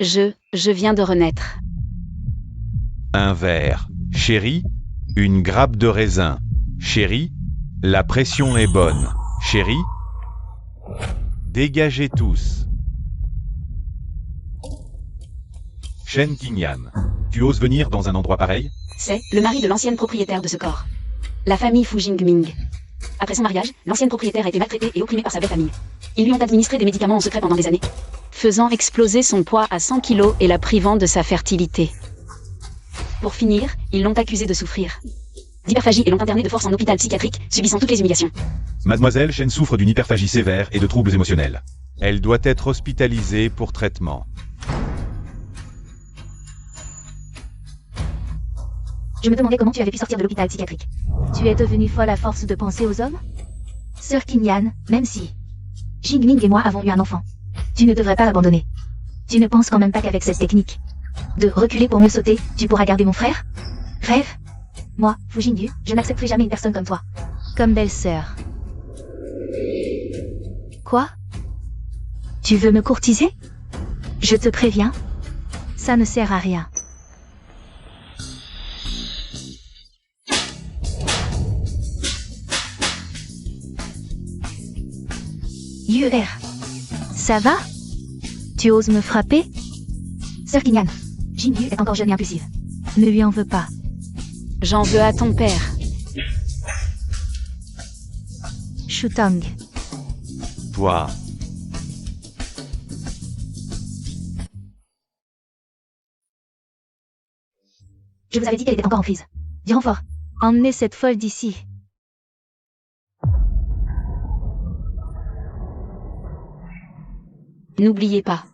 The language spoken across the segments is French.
Je viens de renaître. Un verre. Chérie, une grappe de raisin. Chérie, la pression est bonne. Chérie, dégagez tous. Shen Qingyan, tu oses venir dans un endroit pareil? C'est le mari de l'ancienne propriétaire de ce corps. La famille Fu Jingming. Après son mariage, l'ancienne propriétaire a été maltraitée et opprimée par sa belle famille. Ils lui ont administré des médicaments en secret pendant des années, faisant exploser son poids à 100 kilos et la privant de sa fertilité. Pour finir, ils l'ont accusée de souffrir d'hyperphagie et l'ont internée de force en hôpital psychiatrique, subissant toutes les humiliations. Mademoiselle Shen souffre d'une hyperphagie sévère et de troubles émotionnels. Elle doit être hospitalisée pour traitement. Je me demandais comment tu avais pu sortir de l'hôpital psychiatrique. Tu es devenue folle à force de penser aux hommes? Sœur Qingyan, même si Jingming et moi avons eu un enfant, tu ne devrais pas l'abandonner. Tu ne penses quand même pas qu'avec cette technique de reculer pour mieux sauter, tu pourras garder mon frère? Rêve? Moi, Fu Jingyu, je n'accepterai jamais une personne comme toi. Comme belle-sœur. Quoi? Tu veux me courtiser? Je te préviens, ça ne sert à rien. UR. Ça va? Tu oses me frapper? Sœur Qingyan, Jingyu est encore jeune et impulsive. Ne lui en veux pas. J'en veux à ton père. Shutong. Toi, Je vous avais dit qu'elle était encore en crise. Du renfort. Emmenez cette folle d'ici. N'oubliez pas.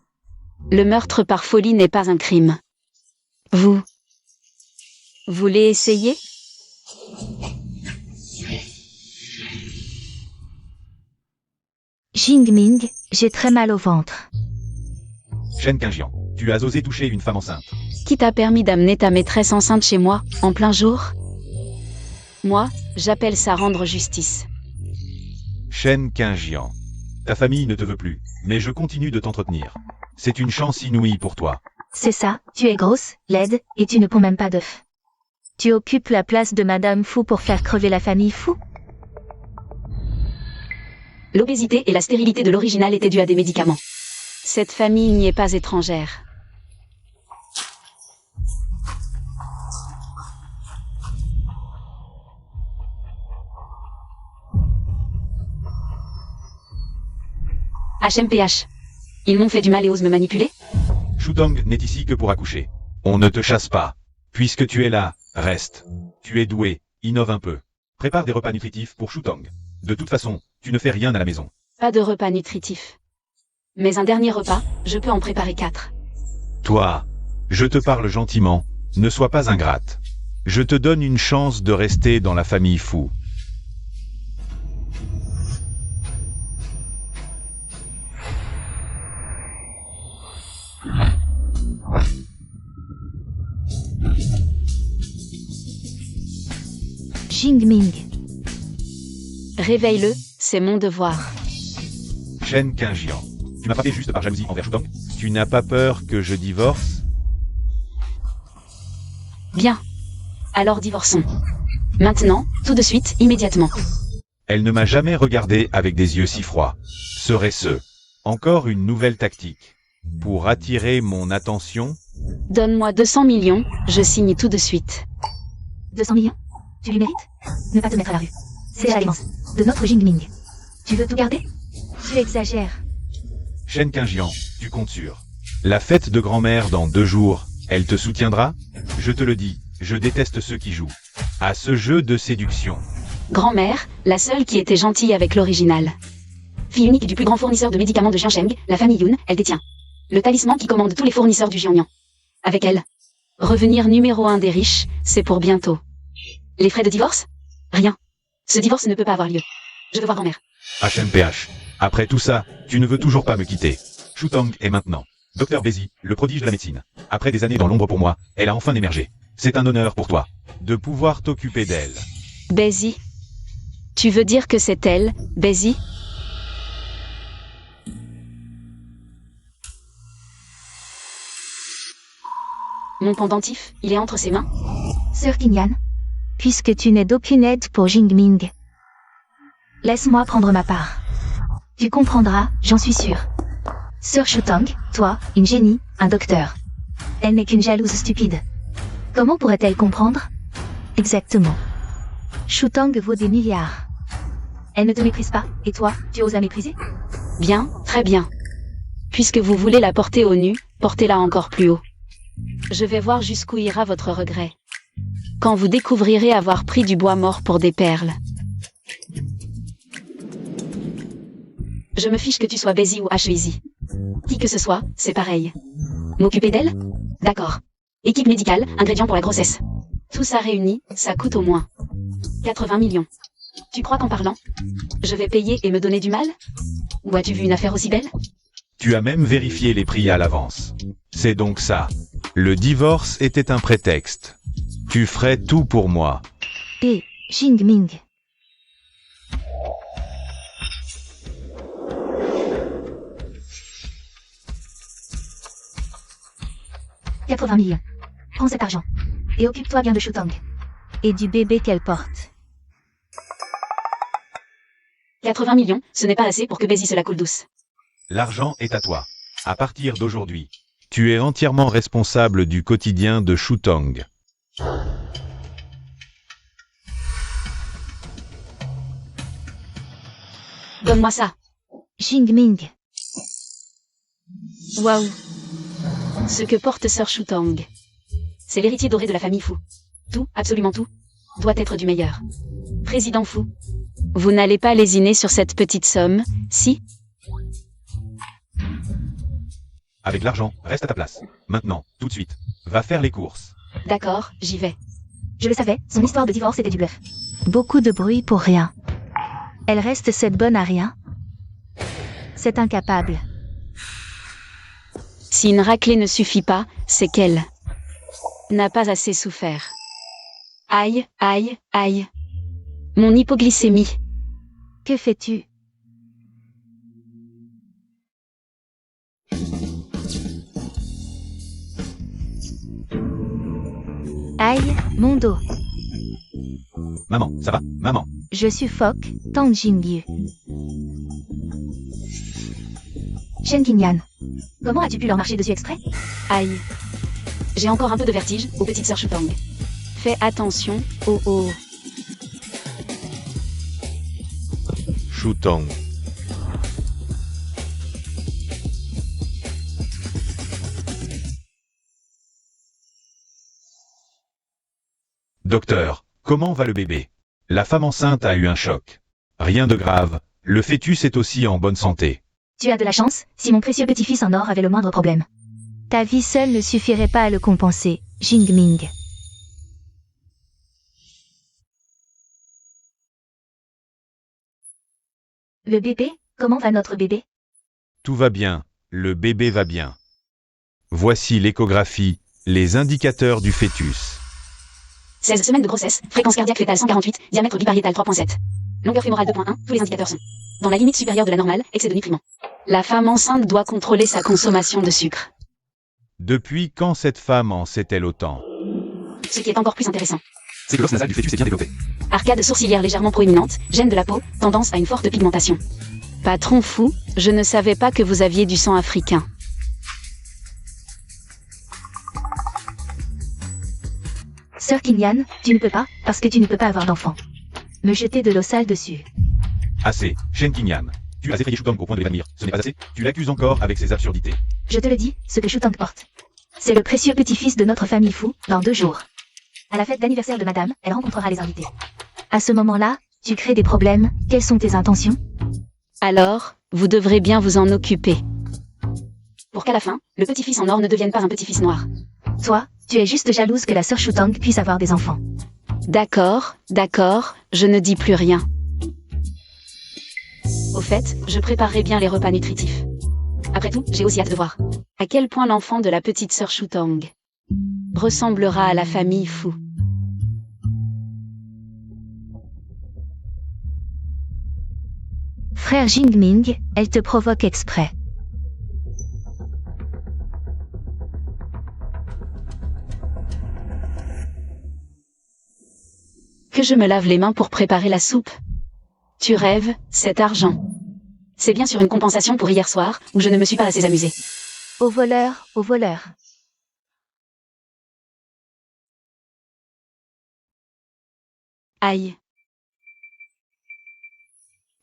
Le meurtre par folie n'est pas un crime. Vous voulez essayer? Jingming, j'ai très mal au ventre. Shen Qingyan, tu as osé toucher une femme enceinte. Qui t'a permis d'amener ta maîtresse enceinte chez moi, en plein jour? Moi, j'appelle ça rendre justice. Shen Qingyan, ta famille ne te veut plus, mais je continue de t'entretenir. C'est une chance inouïe pour toi. C'est ça, tu es grosse, laide, et tu ne ponds même pas d'œufs. Tu occupes la place de Madame Fu pour faire crever la famille Fu? L'obésité et la stérilité de l'original étaient dues à des médicaments. Cette famille n'y est pas étrangère. HMPH. Ils m'ont fait du mal et osent me manipuler? Shutong n'est ici que pour accoucher. On ne te chasse pas. Puisque tu es là, reste. Tu es doué, innove un peu. Prépare des repas nutritifs pour Shutong. De toute façon, tu ne fais rien à la maison. Pas de repas nutritif. Mais un dernier repas, je peux en préparer 4. Toi, je te parle gentiment, ne sois pas ingrate. Je te donne une chance de rester dans la famille Fu. Jingming. Réveille-le, c'est mon devoir. Shen Qingyan, tu m'as frappé juste par jalousie envers Shutong. Tu n'as pas peur que je divorce? Bien. Alors divorçons. Maintenant, tout de suite, immédiatement. Elle ne m'a jamais regardé avec des yeux si froids. Serait-ce encore une nouvelle tactique pour attirer mon attention? Donne-moi 200 millions, je signe tout de suite. 200 millions? Tu lui mérites? Ne pas te mettre à la rue. C'est la démence de notre Jingming. Tu veux tout garder? Tu exagères. Shen Qingyan, tu comptes sur la fête de grand-mère dans 2 jours. Elle te soutiendra? Je te le dis, je déteste ceux qui jouent à ce jeu de séduction. Grand-mère, la seule qui était gentille avec l'original. Fille unique du plus grand fournisseur de médicaments de Jiansheng, la famille Yun, elle détient le talisman qui commande tous les fournisseurs du Jiangnan. Avec elle, revenir numéro 1 des riches, c'est pour bientôt. Les frais de divorce? Rien. Ce divorce ne peut pas avoir lieu. Je veux voir grand-mère. HMPH. Après tout ça, tu ne veux toujours pas me quitter. Shutong est maintenant Docteur Bézi, le prodige de la médecine. Après des années dans l'ombre pour moi, elle a enfin émergé. C'est un honneur pour toi de pouvoir t'occuper d'elle. Bézi. Tu veux dire que c'est elle, Bézi? Mon pendentif, il est entre ses mains. Sœur Qingyan, puisque tu n'es d'aucune aide pour Jingming, laisse-moi prendre ma part. Tu comprendras, j'en suis sûre. Sœur Shutong, toi, une génie, un docteur. Elle n'est qu'une jalouse stupide. Comment pourrait-elle comprendre? Exactement. Shutong vaut des milliards. Elle ne te méprise pas, et toi, tu oses la mépriser? Bien, très bien. Puisque vous voulez la porter au nu, portez-la encore plus haut. Je vais voir jusqu'où ira votre regret. Quand vous découvrirez avoir pris du bois mort pour des perles. Je me fiche que tu sois Bézi ou Ashwezi. Qui que ce soit, c'est pareil. M'occuper d'elle? D'accord. Équipe médicale, ingrédients pour la grossesse. Tout ça réuni, ça coûte au moins 80 millions. Tu crois qu'en parlant, je vais payer et me donner du mal? Ou as-tu vu une affaire aussi belle? Tu as même vérifié les prix à l'avance. C'est donc ça. Le divorce était un prétexte. Tu ferais tout pour moi. Et Jingming. « 80 millions. Prends cet argent. Et occupe-toi bien de Shutong. Et du bébé qu'elle porte. 80 millions, ce n'est pas assez pour que Bézi se la coule douce. L'argent est à toi. À partir d'aujourd'hui, tu es entièrement responsable du quotidien de Shutong. Donne-moi ça. Jingming. Waouh. Ce que porte Sœur Shutong. C'est l'héritier doré de la famille Fu. Tout, absolument tout, doit être du meilleur. Président Fu. Vous n'allez pas lésiner sur cette petite somme, si? Avec l'argent, reste à ta place. Maintenant, tout de suite. Va faire les courses. D'accord, j'y vais. Je le savais, son histoire de divorce était du bluff. Beaucoup de bruit pour rien. Elle reste cette bonne à rien. C'est incapable. Si une raclée ne suffit pas, c'est qu'elle n'a pas assez souffert. Aïe, aïe, aïe. Mon hypoglycémie. Que fais-tu? Aïe, mon dos. Maman, ça va, maman. Je suffoque, Tang Jingyu. Shen Qingyan. Comment as-tu pu leur marcher dessus exprès? Aïe. J'ai encore un peu de vertige, aux petites sœurs Shutong. Fais attention, oh oh. Shutong. Docteur, comment va le bébé? La femme enceinte a eu un choc. Rien de grave, le fœtus est aussi en bonne santé. Tu as de la chance, si mon précieux petit-fils en or avait le moindre problème. Ta vie seule ne suffirait pas à le compenser, Jingming. Le bébé? Comment va notre bébé? Tout va bien, le bébé va bien. Voici l'échographie, les indicateurs du fœtus. 16 semaines de grossesse, fréquence cardiaque fétale 148, diamètre bipariétal 3.7. Longueur fémorale 2.1, tous les indicateurs sont dans la limite supérieure de la normale, excès de nutriments. La femme enceinte doit contrôler sa consommation de sucre. Depuis quand cette femme en sait-elle autant? Ce qui est encore plus intéressant. C'est que l'os nasal du fœtus est bien développé. Arcade sourcilière légèrement proéminente, gène de la peau, tendance à une forte pigmentation. Patron fou, je ne savais pas que vous aviez du sang africain. Sœur Qingyan, tu ne peux pas, parce que tu ne peux pas avoir d'enfant. Me jeter de l'eau sale dessus. Assez, Shen Qingyan. Tu as effrayé Shutong au point de l'évanouir. Ce n'est pas assez? Tu l'accuses encore avec ses absurdités. Je te le dis, ce que Shutong porte. C'est le précieux petit-fils de notre famille Fu, dans 2 jours. À la fête d'anniversaire de madame, elle rencontrera les invités. À ce moment-là, tu crées des problèmes, quelles sont tes intentions? Alors, vous devrez bien vous en occuper. Pour qu'à la fin, le petit-fils en or ne devienne pas un petit-fils noir. Toi, tu es juste jalouse que la sœur Shutong puisse avoir des enfants. D'accord, d'accord, je ne dis plus rien. Au fait, je préparerai bien les repas nutritifs. Après tout, j'ai aussi hâte de voir à quel point l'enfant de la petite sœur Shutong ressemblera à la famille Fu. Frère Jingming, elle te provoque exprès. Que je me lave les mains pour préparer la soupe. Tu rêves, cet argent. C'est bien sûr une compensation pour hier soir, où je ne me suis pas assez amusée. Au voleur, au voleur. Aïe.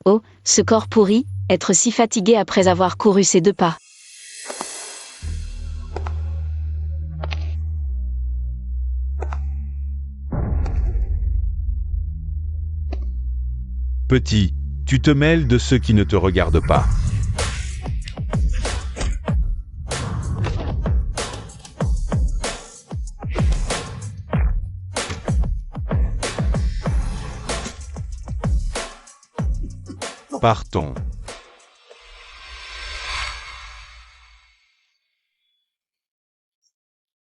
Oh, ce corps pourri, être si fatigué après avoir couru ces 2 pas. Petit, tu te mêles de ceux qui ne te regardent pas. Partons.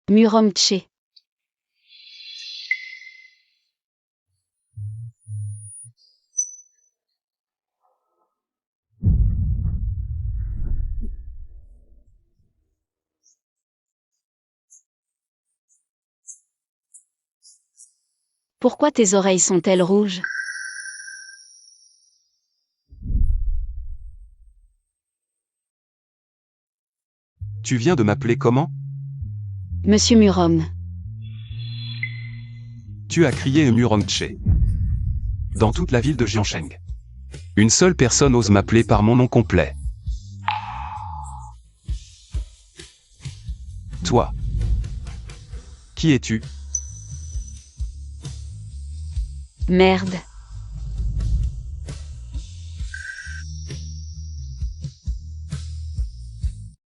Muromtche. Pourquoi tes oreilles sont-elles rouges? Tu viens de m'appeler comment? Monsieur Murom. Tu as crié Muromtche. Dans toute la ville de Jiancheng. Une seule personne ose m'appeler par mon nom complet. Toi. Qui es-tu? Merde.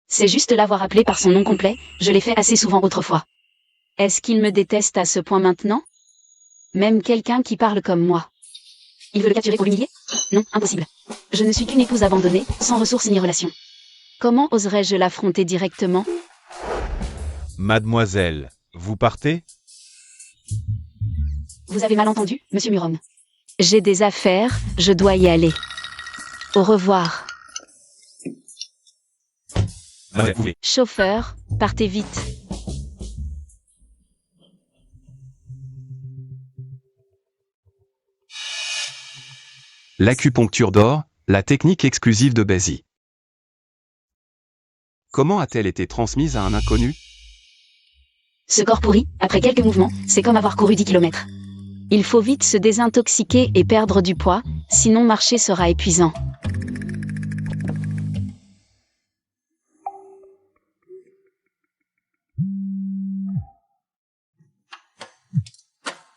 C'est juste l'avoir appelé par son nom complet, je l'ai fait assez souvent autrefois. Est-ce qu'il me déteste à ce point maintenant? Même quelqu'un qui parle comme moi. Il veut le capturer pour l'humilier? Non, impossible. Je ne suis qu'une épouse abandonnée, sans ressources ni relations. Comment oserais-je l'affronter directement? Mademoiselle, vous partez? Vous avez mal entendu, monsieur Murom. J'ai des affaires, je dois y aller. Au revoir. Vous pouvez. Chauffeur, partez vite. L'acupuncture d'or, la technique exclusive de Bézi. Comment a-t-elle été transmise à un inconnu? Ce corps pourri, après quelques mouvements, c'est comme avoir couru 10 km. Il faut vite se désintoxiquer et perdre du poids, sinon marcher sera épuisant.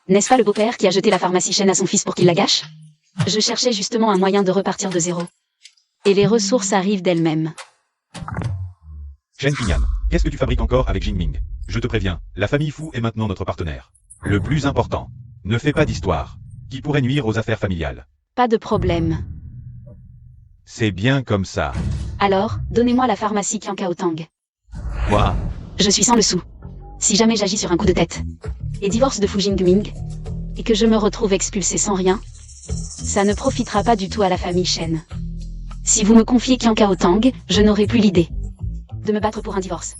N'est-ce pas le beau-père qui a jeté la pharmacie Shen à son fils pour qu'il la gâche? Je cherchais justement un moyen de repartir de zéro. Et les ressources arrivent d'elles-mêmes. Shen Qingyan, qu'est-ce que tu fabriques encore avec Jingming? Je te préviens, la famille Fu est maintenant notre partenaire. Le plus important, ne fais pas d'histoire, qui pourrait nuire aux affaires familiales. Pas de problème. C'est bien comme ça. Alors, donnez-moi la pharmacie Qiankaotang. Moi, Je suis sans le sou. Si jamais j'agis sur un coup de tête, et divorce de Fu Jingming, et que je me retrouve expulsé sans rien, ça ne profitera pas du tout à la famille Shen. Si vous me confiez Qiankaotang, je n'aurai plus l'idée de me battre pour un divorce.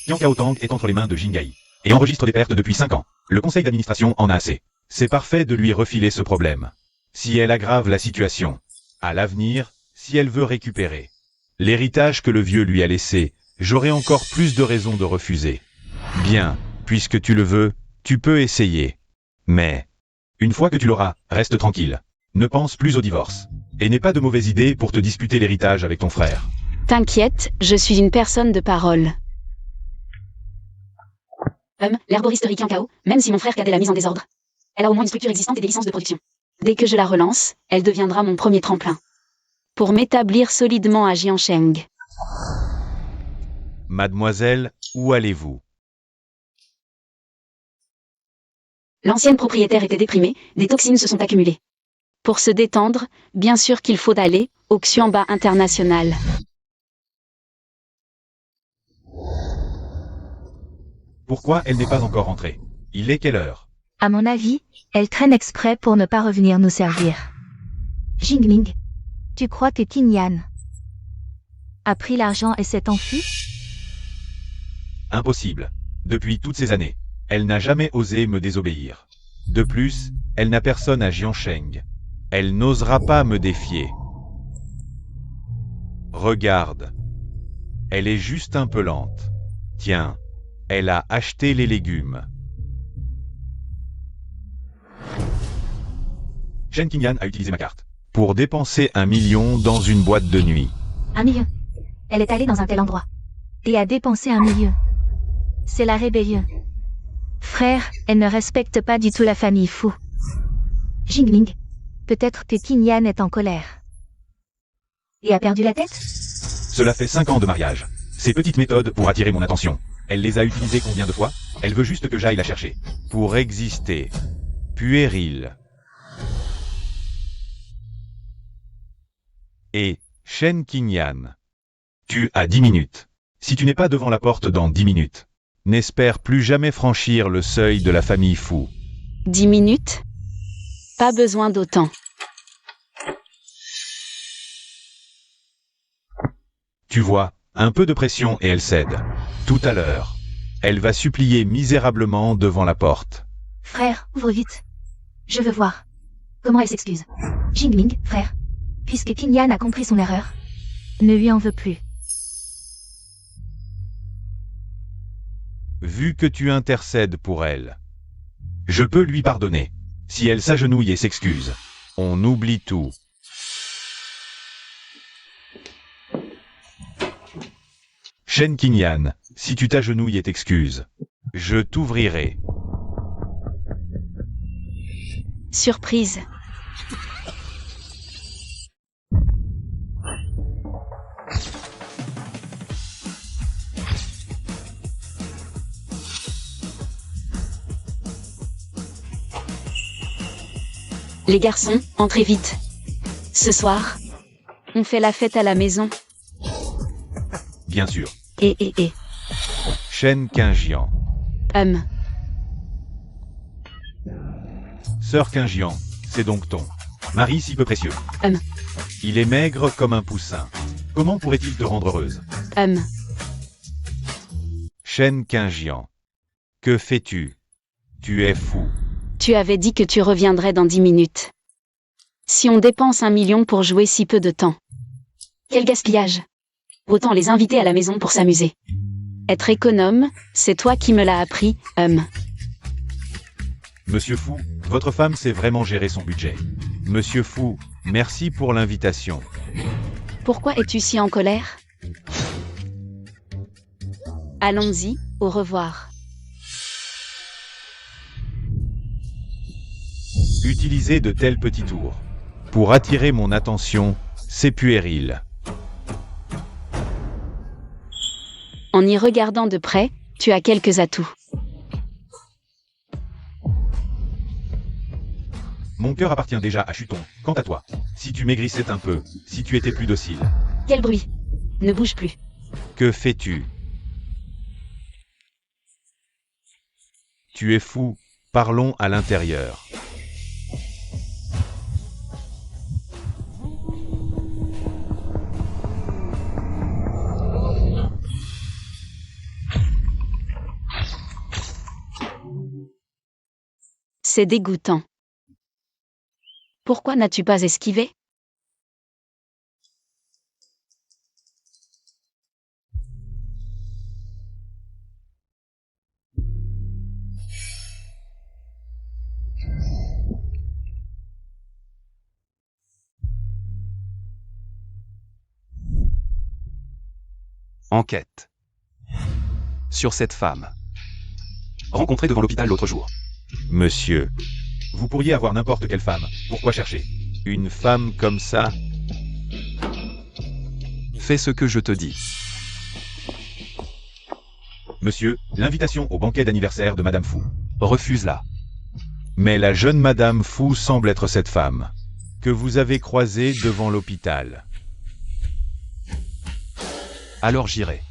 Qiankaotang est entre les mains de Jingai, et enregistre des pertes depuis 5 ans. Le conseil d'administration en a assez. C'est parfait de lui refiler ce problème. Si elle aggrave la situation, à l'avenir, si elle veut récupérer l'héritage que le vieux lui a laissé, j'aurai encore plus de raisons de refuser. Bien, puisque tu le veux, tu peux essayer. Mais, une fois que tu l'auras, reste tranquille. Ne pense plus au divorce. Et n'aie pas de mauvaise idée pour te disputer l'héritage avec ton frère. T'inquiète, je suis une personne de parole. L'herboristerie Qiankao, même si mon frère cadet l'a mise en désordre, elle a au moins une structure existante et des licences de production. Dès que je la relance, elle deviendra mon premier tremplin. Pour m'établir solidement à Jiancheng. Mademoiselle, où allez-vous? L'ancienne propriétaire était déprimée, des toxines se sont accumulées. Pour se détendre, bien sûr qu'il faut aller au Xianba International. Pourquoi elle n'est pas encore rentrée? Il est quelle heure? À mon avis, elle traîne exprès pour ne pas revenir nous servir. Jingming, tu crois que Qingyan a pris l'argent et s'est enfui? Impossible. Depuis toutes ces années, elle n'a jamais osé me désobéir. De plus, Elle n'a personne à Jiansheng. Elle n'osera pas me défier. Regarde. Elle est juste un peu lente. Tiens, elle a acheté les légumes. Shen Qingyan a utilisé ma carte pour dépenser 1 million dans une boîte de nuit. 1 million. Elle est allée dans un tel endroit. Et a dépensé 1 million. C'est la rébellion. Frère, elle ne respecte pas du tout la famille Fu. Jingling. Peut-être que Qingyan est en colère. Et a perdu la tête? Cela fait 5 ans de mariage. Ces petites méthodes pour attirer mon attention. Elle les a utilisées combien de fois? Elle veut juste que j'aille la chercher. Pour exister. Puéril. Et, Shen Qingyan. Tu as 10 minutes. Si tu n'es pas devant la porte dans 10 minutes, n'espère plus jamais franchir le seuil de la famille Fu. 10 minutes? Pas besoin d'autant. Tu vois, un peu de pression et elle cède. Tout à l'heure. Elle va supplier misérablement devant la porte. Frère, ouvre vite. Je veux voir. Comment elle s'excuse. Jingling, frère. Puisque Qingyan a compris son erreur, ne lui en veux plus. Vu que tu intercèdes pour elle, je peux lui pardonner. Si elle s'agenouille et s'excuse, on oublie tout. Shen Qingyan, si tu t'agenouilles et t'excuses, je t'ouvrirai. Surprise. Les garçons, entrez vite. Ce soir, on fait la fête à la maison. Bien sûr. Et. Shen Qingyan. Sœur Qingyan, c'est donc ton mari si peu précieux. Il est maigre comme un poussin. Comment pourrait-il te rendre heureuse? Shen Qingyan. Que fais-tu? Tu es fou. Tu avais dit que tu reviendrais dans 10 minutes. Si on dépense 1 million pour jouer si peu de temps. Quel gaspillage! Autant les inviter à la maison pour s'amuser. Être économe, c'est toi qui me l'as appris, Monsieur Fu, votre femme sait vraiment gérer son budget. Monsieur Fu, merci pour l'invitation. Pourquoi es-tu si en colère? Allons-y, au revoir. Utiliser de tels petits tours pour attirer mon attention, c'est puéril. En y regardant de près, tu as quelques atouts. Mon cœur appartient déjà à Chuton. Quant à toi, si tu maigrissais un peu, si tu étais plus docile. Quel bruit! Ne bouge plus. Que fais-tu? Tu es fou, parlons à l'intérieur. C'est dégoûtant. Pourquoi n'as-tu pas esquivé? Enquête. Sur cette femme. Rencontrée devant l'hôpital l'autre jour. Monsieur, vous pourriez avoir n'importe quelle femme. Pourquoi chercher une femme comme ça? Fais ce que je te dis. Monsieur, l'invitation au banquet d'anniversaire de Madame Fu. Refuse-la. Mais la jeune Madame Fu semble être cette femme que vous avez croisée devant l'hôpital. Alors j'irai.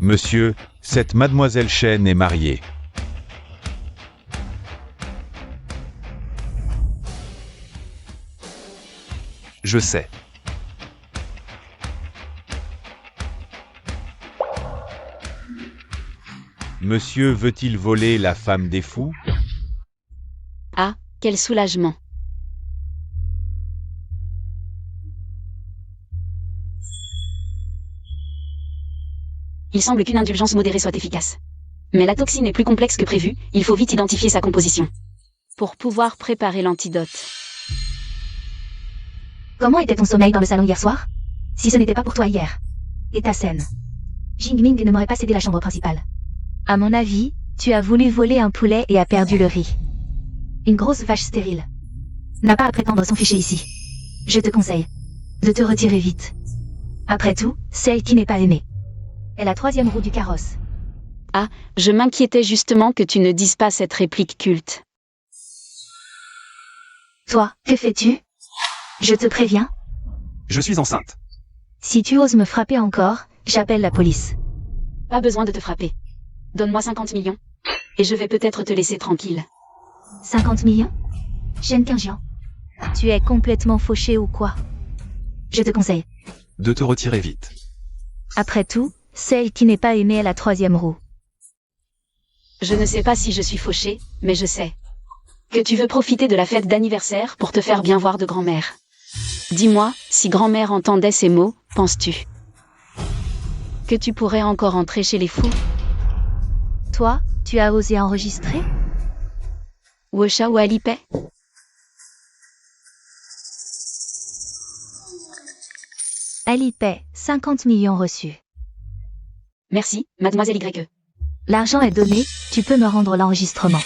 Monsieur, cette Mademoiselle Shen est mariée. Je sais. Monsieur veut-il voler la femme des fous? Quel soulagement. Il semble qu'une indulgence modérée soit efficace. Mais la toxine est plus complexe que prévu, il faut vite identifier sa composition. Pour pouvoir préparer l'antidote. Comment était ton sommeil dans le salon hier soir? Si ce n'était pas pour toi hier. Et ta scène. Jingming ne m'aurait pas cédé la chambre principale. À mon avis, tu as voulu voler un poulet et as perdu le riz. Une grosse vache stérile. N'a pas à prétendre s'en ficher ici. Je te conseille de te retirer vite. Après tout, celle qui n'est pas aimée est la troisième roue du carrosse. Ah, je m'inquiétais justement que tu ne dises pas cette réplique culte. Toi, que fais-tu? Je te préviens. Je suis enceinte. Si tu oses me frapper encore, j'appelle la police. Pas besoin de te frapper. Donne-moi 50 millions. Et je vais peut-être te laisser tranquille. 50 millions? Shen Qingjian. Tu es complètement fauché ou quoi? Je te conseille. De te retirer vite. Après tout, celle qui n'est pas aimée est la troisième roue. Je ne sais pas si je suis fauchée, mais je sais que tu veux profiter de la fête d'anniversaire pour te faire bien voir de grand-mère. Dis-moi, si grand-mère entendait ces mots, penses-tu que tu pourrais encore entrer chez les fous? Toi, tu as osé enregistrer? Wecha ou Alipay? Alipay, 50 millions reçus. Merci, mademoiselle YE. L'argent est donné, tu peux me rendre l'enregistrement.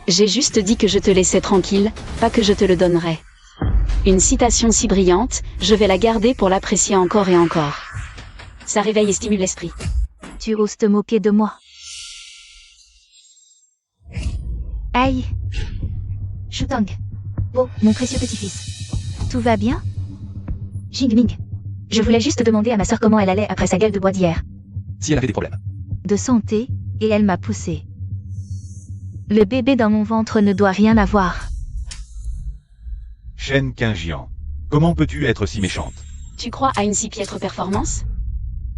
J'ai juste dit que je te laissais tranquille, pas que je te le donnerais. Une citation si brillante, je vais la garder pour l'apprécier encore et encore. Ça réveille et stimule l'esprit. Tu oses te moquer de moi. Aïe. Shutong. Oh, mon précieux petit-fils. Tout va bien? Jingming. Je voulais juste demander à ma sœur comment elle allait après sa gueule de bois d'hier. Si elle avait des problèmes. De santé, et elle m'a poussé. Le bébé dans mon ventre ne doit rien avoir. Shen Qingjian. Comment peux-tu être si méchante? Tu crois à une si piètre performance?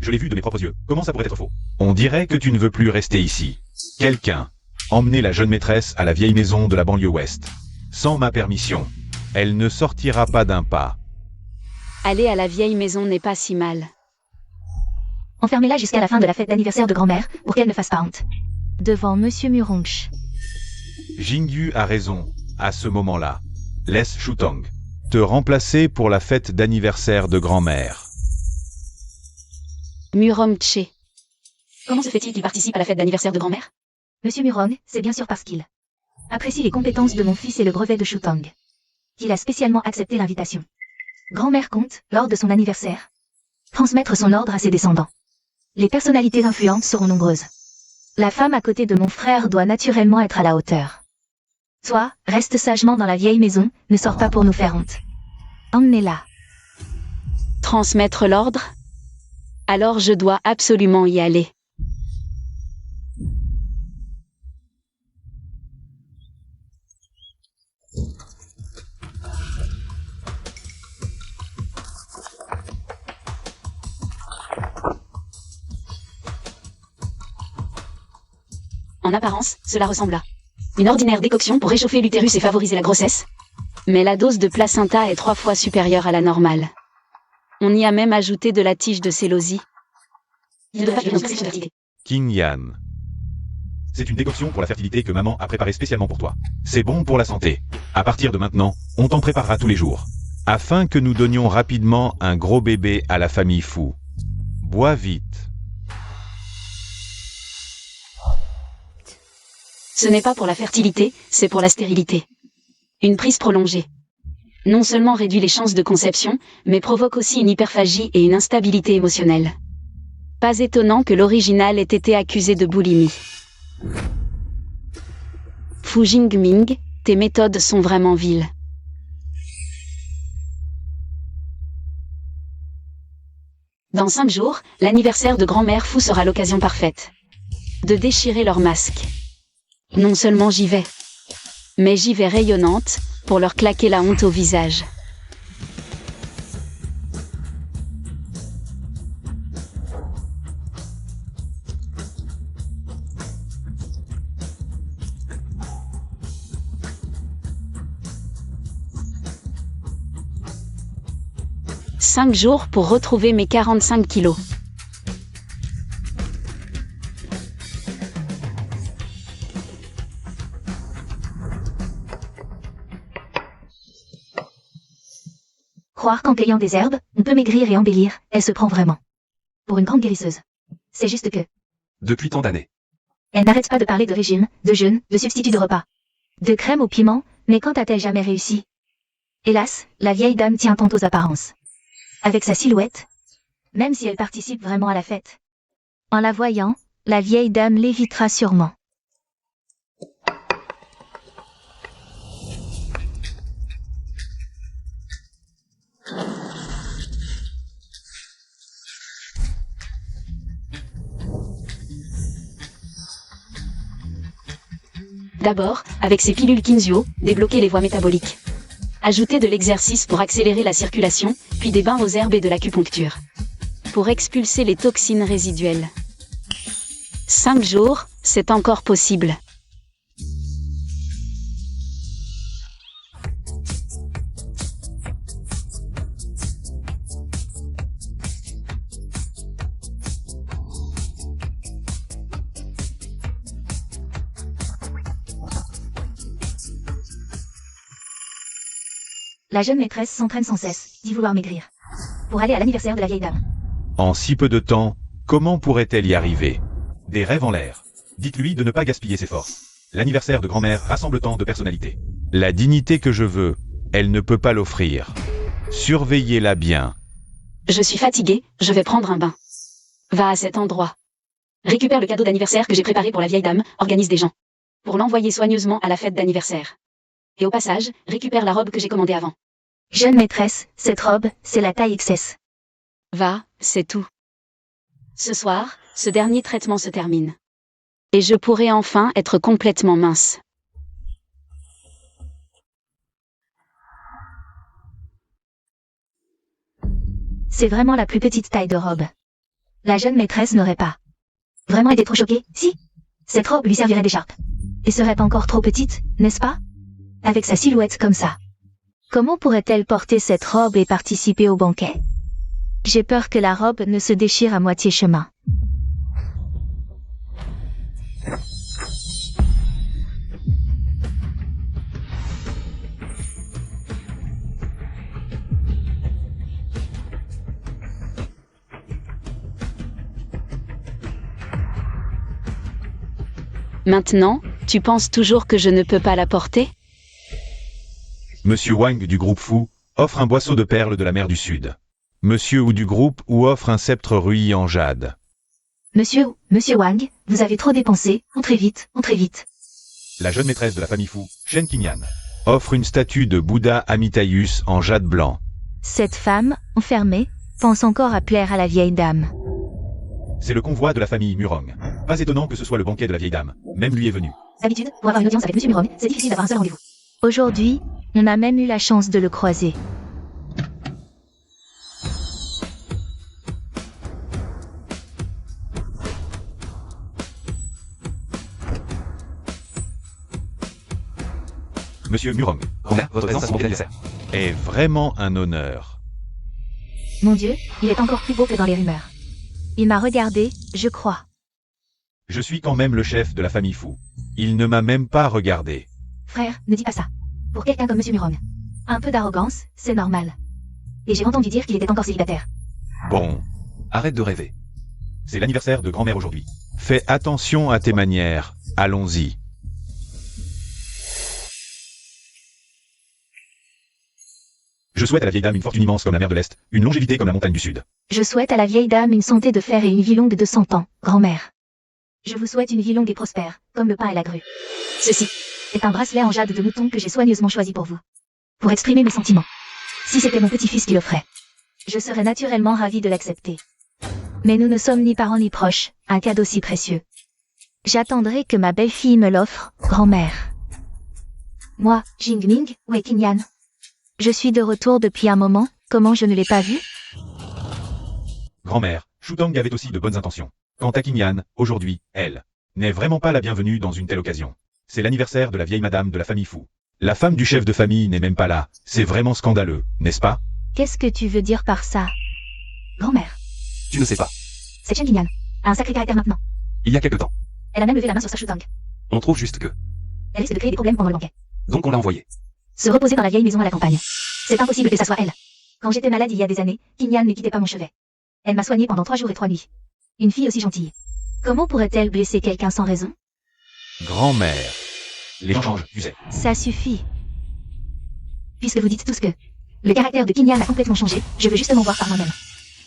Je l'ai vu de mes propres yeux. Comment ça pourrait être faux? On dirait que tu ne veux plus rester ici. Quelqu'un. Emmenez la jeune maîtresse à la vieille maison de la banlieue ouest. Sans ma permission. Elle ne sortira pas d'un pas. Aller à la vieille maison n'est pas si mal. Enfermez-la jusqu'à la fin de la fête d'anniversaire de grand-mère, pour qu'elle ne fasse pas honte. Devant Monsieur Muronch. Jingyu a raison, à ce moment-là. Laisse Shutong te remplacer pour la fête d'anniversaire de grand-mère. Muromche. Comment se fait-il qu'il participe à la fête d'anniversaire de grand-mère? Monsieur Murong, c'est bien sûr parce qu'il apprécie les compétences de mon fils et le brevet de Shutong. Il a spécialement accepté l'invitation. Grand-mère compte, lors de son anniversaire, transmettre son ordre à ses descendants. Les personnalités influentes seront nombreuses. La femme à côté de mon frère doit naturellement être à la hauteur. Toi, reste sagement dans la vieille maison, ne sors pas pour nous faire honte. Emmenez-la. Transmettre l'ordre? Alors je dois absolument y aller. En apparence, cela ressemble à une ordinaire décoction pour réchauffer l'utérus et favoriser la grossesse. Mais la dose de placenta est 3 fois supérieure à la normale. On y a même ajouté de la tige de célosie. King Yan. C'est une décoction pour la fertilité que maman a préparée spécialement pour toi. C'est bon pour la santé. À partir de maintenant, on t'en préparera tous les jours. Afin que nous donnions rapidement un gros bébé à la famille Fu. Bois vite. Ce n'est pas pour la fertilité, c'est pour la stérilité. Une prise prolongée. Non seulement réduit les chances de conception, mais provoque aussi une hyperphagie et une instabilité émotionnelle. Pas étonnant que l'original ait été accusé de boulimie. Fu Jingming, tes méthodes sont vraiment viles. Dans 5 jours, l'anniversaire de grand-mère Fu sera l'occasion parfaite de déchirer leur masque. Non seulement j'y vais, mais j'y vais rayonnante, pour leur claquer la honte au visage. 5 jours pour retrouver mes 45 kilos. Croire qu'en cueillant des herbes, on peut maigrir et embellir, elle se prend vraiment pour une grande guérisseuse. C'est juste que Depuis tant d'années. elle n'arrête pas de parler de régime, de jeûne, de substitut de repas, de crème au piment, mais quand a-t-elle jamais réussi? Hélas, la vieille dame tient tant aux apparences. Avec sa silhouette, même si elle participe vraiment à la fête. En la voyant, la vieille dame l'évitera sûrement. D'abord, avec ces pilules Kinzio, débloquer les voies métaboliques. Ajouter de l'exercice pour accélérer la circulation, puis des bains aux herbes et de l'acupuncture. Pour expulser les toxines résiduelles. 5 jours, c'est encore possible. La jeune maîtresse s'entraîne sans cesse, d'y vouloir maigrir. Pour aller à l'anniversaire de la vieille dame. En si peu de temps, comment pourrait-elle y arriver? Des rêves en l'air. Dites-lui de ne pas gaspiller ses forces. L'anniversaire de grand-mère rassemble tant de personnalités. La dignité que je veux, elle ne peut pas l'offrir. Surveillez-la bien. Je suis fatiguée, je vais prendre un bain. Va à cet endroit. Récupère le cadeau d'anniversaire que j'ai préparé pour la vieille dame, organise des gens. Pour l'envoyer soigneusement à la fête d'anniversaire. Et au passage, récupère la robe que j'ai commandée avant. Jeune maîtresse, cette robe, c'est la taille XS. Va, c'est tout. Ce soir, ce dernier traitement se termine. Et je pourrai enfin être complètement mince. C'est vraiment la plus petite taille de robe. La jeune maîtresse n'aurait pas vraiment été trop choquée, si? Cette robe lui servirait d'écharpe. Et serait encore trop petite, n'est-ce pas? Avec sa silhouette comme ça. Comment pourrait-elle porter cette robe et participer au banquet? J'ai peur que la robe ne se déchire à moitié chemin. Maintenant, tu penses toujours que je ne peux pas la porter? Monsieur Wang du groupe Fu offre un boisseau de perles de la mer du Sud. Monsieur Wu du groupe Wu offre un sceptre ruillis en jade. Monsieur Wang, vous avez trop dépensé, entrez vite, entrez vite. La jeune maîtresse de la famille Fu, Shen Qingyan, offre une statue de Bouddha Amitaius en jade blanc. Cette femme, enfermée, pense encore à plaire à la vieille dame. C'est le convoi de la famille Murong. Pas étonnant que ce soit le banquet de la vieille dame. Même lui est venu. D'habitude, pour avoir une audience avec Monsieur Murong, c'est difficile d'avoir un seul rendez-vous. Aujourd'hui, on a même eu la chance de le croiser. Monsieur Murong, Grand-mère, votre présence à mon anniversaire. est vraiment un honneur. Mon Dieu, il est encore plus beau que dans les rumeurs. Il m'a regardé, je crois. Je suis quand même le chef de la famille Fu. Il ne m'a même pas regardé. Frère, ne dis pas ça. Pour quelqu'un comme Monsieur Murong. Un peu d'arrogance, c'est normal. Et j'ai entendu dire qu'il était encore célibataire. Bon, Arrête de rêver. c'est l'anniversaire de grand-mère aujourd'hui. Fais attention à tes manières. Allons-y. Je souhaite à la vieille dame une fortune immense comme la mer de l'Est, une longévité comme la montagne du Sud. Je souhaite à la vieille dame une santé de fer et une vie longue de 100 ans, grand-mère. Je vous souhaite une vie longue et prospère, comme le pain et la grue. Ceci est un bracelet en jade de mouton que j'ai soigneusement choisi pour vous. Pour exprimer mes sentiments. Si c'était mon petit-fils qui l'offrait, je serais naturellement ravie de l'accepter. Mais nous ne sommes ni parents ni proches, un cadeau si précieux. J'attendrai que ma belle-fille me l'offre, grand-mère. Moi, Jingming, Wei Qingyan. Je suis de retour depuis un moment, comment je ne l'ai pas vu? Grand-mère, Shutong avait aussi de bonnes intentions. Quant à Qingyan, aujourd'hui, elle n'est vraiment pas la bienvenue dans une telle occasion. C'est l'anniversaire de la vieille madame de la famille Fu. La femme du chef de famille n'est même pas là. C'est vraiment scandaleux, n'est-ce pas? Qu'est-ce que tu veux dire par ça? Grand-mère. Tu ne sais pas. Cette Shen Qingyan a un sacré caractère maintenant. Il y a quelque temps. Elle a même levé la main sur Sir Shutang. On trouve juste que. Elle risque de créer des problèmes pendant le banquet. Donc on l'a envoyé. Se reposer dans la vieille maison à la campagne. C'est impossible que ça soit elle. Quand j'étais malade il y a des années, Qingyan ne quittait pas mon chevet. Elle m'a soignée pendant 3 jours et 3 nuits. Une fille aussi gentille. Comment pourrait-elle blesser quelqu'un sans raison? Grand-mère. Les gens changent, tu sais. Ça suffit. Puisque vous dites tous que le caractère de Qingyan a complètement changé, je veux justement voir par moi-même.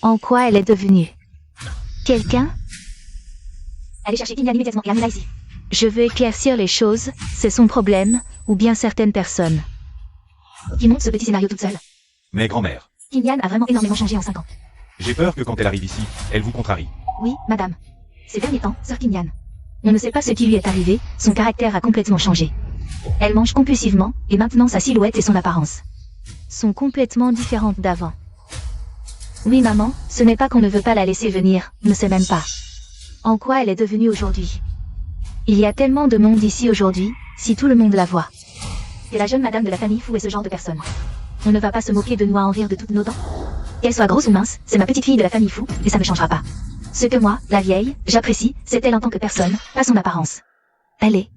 En quoi elle est devenue? Quelqu'un? Allez chercher Qingyan immédiatement et amenez-la ici. Je veux éclaircir les choses, c'est son problème, ou bien certaines personnes. Qui monte ce petit scénario toute seule. Mais grand-mère. Qingyan a vraiment énormément changé en 5 ans. J'ai peur que quand elle arrive ici, elle vous contrarie. Oui, madame. Ces derniers temps, Sir Qingyan. On ne sait pas ce qui lui est arrivé, son caractère a complètement changé. Elle mange compulsivement, et maintenant sa silhouette et son apparence sont complètement différentes d'avant. Oui maman, ce n'est pas qu'on ne veut pas la laisser venir, ne sait même pas. En quoi elle est devenue aujourd'hui? Il y a tellement de monde ici aujourd'hui, si tout le monde la voit. Que la jeune madame de la famille Fu est ce genre de personne. On ne va pas se moquer de nous à en rire de toutes nos dents. Qu'elle soit grosse ou mince, c'est ma petite fille de la famille Fu, et ça ne changera pas. Ce que moi, la vieille, j'apprécie, c'est elle en tant que personne, pas son apparence. Allez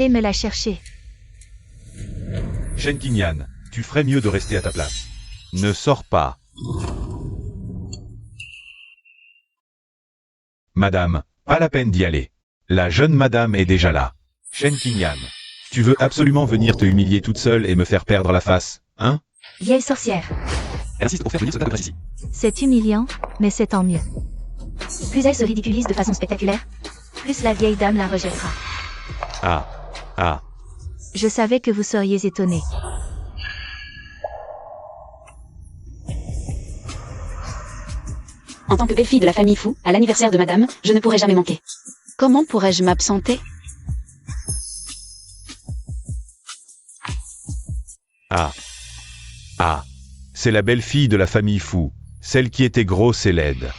me la chercher. Shen Qingyan, tu ferais mieux de rester à ta place. Ne sors pas. Madame, pas la peine d'y aller. La jeune madame est déjà là. Shen Qingyan, tu veux absolument venir te humilier toute seule et me faire perdre la face, hein? Vieille sorcière. Elle insiste pour faire venir ce gars de presse ici. C'est humiliant, mais c'est tant mieux. Plus elle se ridiculise de façon spectaculaire, plus la vieille dame la rejettera. Ah. Je savais que vous seriez étonné. En tant que belle-fille de la famille Fu, à l'anniversaire de madame, je ne pourrai jamais manquer. Comment pourrais-je m'absenter? C'est la belle-fille de la famille Fu, celle qui était grosse et laide.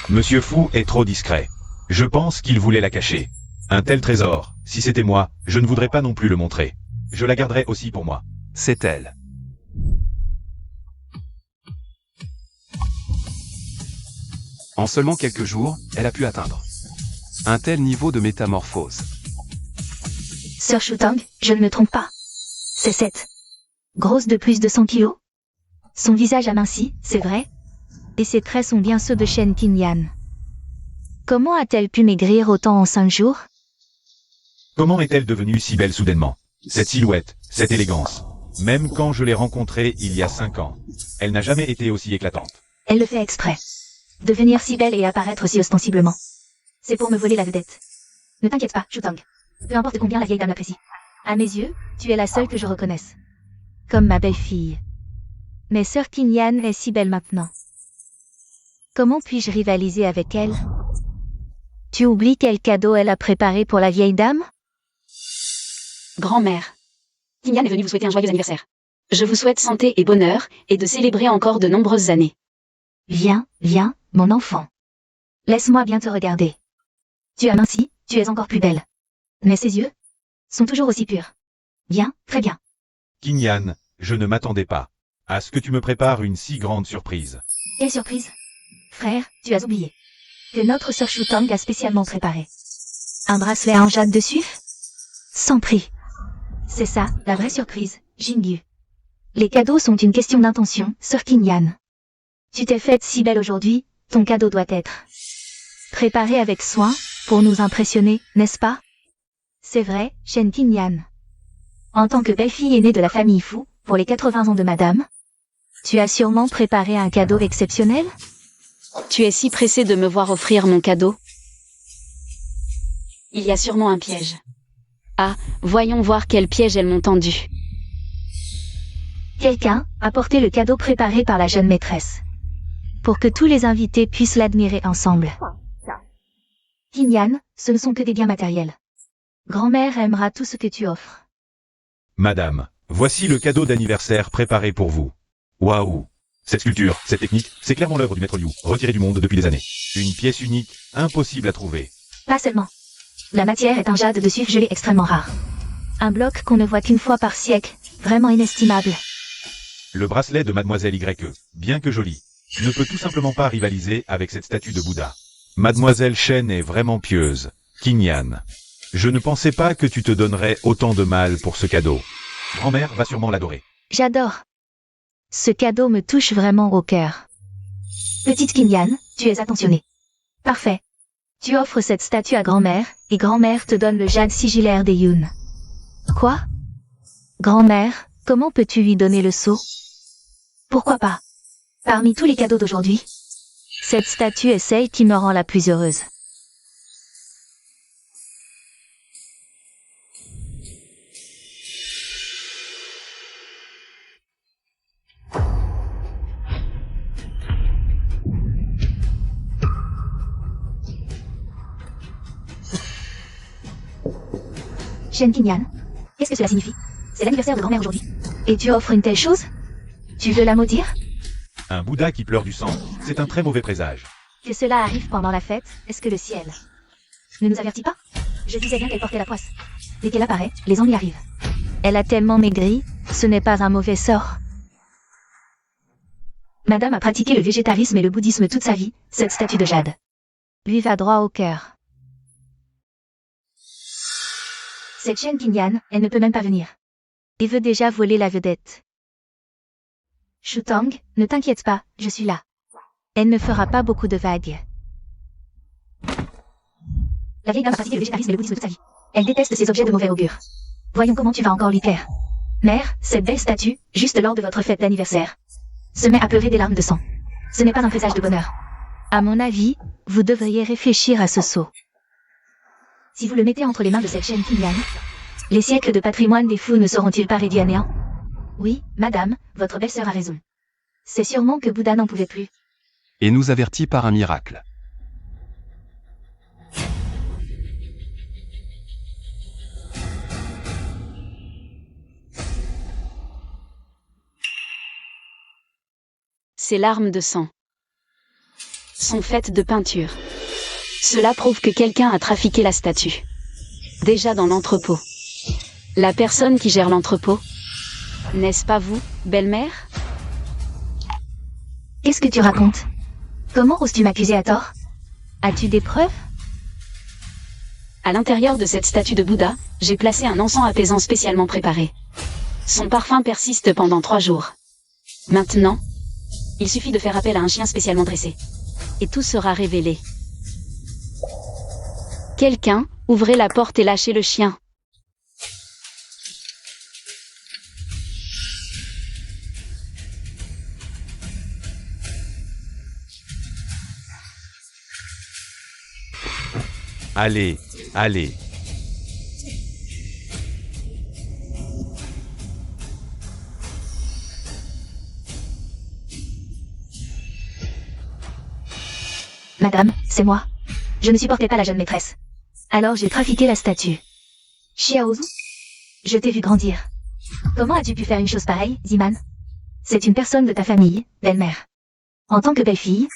Monsieur Fu est trop discret. Je pense qu'il voulait la cacher. Un tel trésor, si c'était moi, je ne voudrais pas non plus le montrer. Je la garderais aussi pour moi. C'est elle. En seulement quelques jours, elle a pu atteindre un tel niveau de métamorphose. Sir Shutang, je ne me trompe pas. C'est cette grosse de plus de 100 kilos. Son visage aminci, c'est vrai. Et ses traits sont bien ceux de Shen Qingyan. Comment a-t-elle pu maigrir autant en 5 jours? Comment est-elle devenue si belle soudainement? Cette silhouette, cette élégance. Même quand je l'ai rencontrée il y a 5 ans, elle n'a jamais été aussi éclatante. Elle le fait exprès. Devenir si belle et apparaître si ostensiblement. C'est pour me voler la vedette. Ne t'inquiète pas, Shutang. Peu importe combien la vieille dame l'apprécie. À mes yeux, tu es la seule que je reconnaisse. Comme ma belle-fille. Mais Sir Qingyan est si belle maintenant. Comment puis-je rivaliser avec elle? Tu oublies quel cadeau elle a préparé pour la vieille dame? Grand-mère. Qingyan est venue vous souhaiter un joyeux anniversaire. Je vous souhaite santé et bonheur, et de célébrer encore de nombreuses années. Viens, mon enfant. Laisse-moi bien te regarder. Tu as minci, tu es encore plus belle. Mais ses yeux sont toujours aussi purs. Bien, très bien. Qingyan, je ne m'attendais pas à ce que tu me prépares une si grande surprise. Quelle surprise? Frère, tu as oublié que notre Sir Shutang a spécialement préparé un bracelet en jade dessus? Sans prix. C'est ça, la vraie surprise, Jingyu. Les cadeaux sont une question d'intention, Sir Qingyan. Tu t'es faite si belle aujourd'hui, ton cadeau doit être préparé avec soin, pour nous impressionner, n'est-ce pas? C'est vrai, Shen Qingyan. En tant que belle-fille aînée de la famille Fu, pour les 80 ans de madame, tu as sûrement préparé un cadeau exceptionnel? Tu es si pressé de me voir offrir mon cadeau? Il y a sûrement un piège. Ah, voyons voir quel piège elles m'ont tendu. Quelqu'un a porté le cadeau préparé par la jeune maîtresse. Pour que tous les invités puissent l'admirer ensemble. Qingyan, ce ne sont que des biens matériels. Grand-mère aimera tout ce que tu offres. Madame, voici le cadeau d'anniversaire préparé pour vous. Waouh! Cette sculpture, cette technique, c'est clairement l'œuvre du maître Liu, retiré du monde depuis des années. Une pièce unique, impossible à trouver. Pas seulement. La matière est un jade de suif gelé extrêmement rare. Un bloc qu'on ne voit qu'une fois par siècle, vraiment inestimable. Le bracelet de Mademoiselle YE, bien que joli, ne peut tout simplement pas rivaliser avec cette statue de Bouddha. Mademoiselle Chen est vraiment pieuse. Qingyan. Je ne pensais pas que tu te donnerais autant de mal pour ce cadeau. Grand-mère va sûrement l'adorer. J'adore. Ce cadeau me touche vraiment au cœur. Petite Qingyan, tu es attentionnée. Parfait. Tu offres cette statue à grand-mère, et grand-mère te donne le jade sigillaire des Yun. Quoi? Grand-mère, comment peux-tu lui donner le sceau? Pourquoi pas? Parmi tous les cadeaux d'aujourd'hui, cette statue est celle qui me rend la plus heureuse. Shen Qingyan, qu'est-ce que cela signifie? C'est l'anniversaire de grand-mère aujourd'hui. Et tu offres une telle chose? Tu veux la maudire? Un Bouddha qui pleure du sang, c'est un très mauvais présage. Que cela arrive pendant la fête, est-ce que le ciel ne nous avertit pas? Je disais bien qu'elle portait la poisse. Dès qu'elle apparaît, les ennuis arrivent. Elle a tellement maigri, ce n'est pas un mauvais sort. Madame a pratiqué le végétarisme et le bouddhisme toute sa vie, cette statue de jade lui va droit au cœur. Cette Shen Qingyan, elle ne peut même pas venir. Elle veut déjà voler la vedette. Shutong, ne t'inquiète pas, je suis là. Elle ne fera pas beaucoup de vagues. La vieille dame a pratiqué le végétarisme et le bouddhisme toute sa vie. Elle déteste ces objets de mauvais augure. Voyons comment tu vas encore lui plaire. Mère, cette belle statue, juste lors de votre fête d'anniversaire, se met à pleurer des larmes de sang. Ce n'est pas un présage de bonheur. À mon avis, vous devriez réfléchir à ce sceau. Si vous le mettez entre les mains de cette Shen Qingyan, les siècles de patrimoine des fous ne seront-ils pas réduits à néant? Oui, madame, votre belle-sœur a raison. C'est sûrement que Bouddha n'en pouvait plus. Et nous avertit par un miracle. Ces larmes de sang sont faites de peinture. Cela prouve que quelqu'un a trafiqué la statue. Déjà dans l'entrepôt. La personne qui gère l'entrepôt, n'est-ce pas vous, belle-mère? Qu'est-ce que tu racontes? Comment oses-tu m'accuser à tort? As-tu des preuves? À l'intérieur de cette statue de Bouddha, j'ai placé un encens apaisant spécialement préparé. Son parfum persiste pendant 3 jours. Maintenant, il suffit de faire appel à un chien spécialement dressé. Et tout sera révélé. Quelqu'un, ouvrez la porte et lâchez le chien. Allez, allez. Madame, c'est moi. Je ne supportais pas la jeune maîtresse. Alors j'ai trafiqué la statue. Xiaozu, je t'ai vu grandir. Comment as-tu pu faire une chose pareille, Ziman? C'est une personne de ta famille, belle-mère. En tant que belle-fille,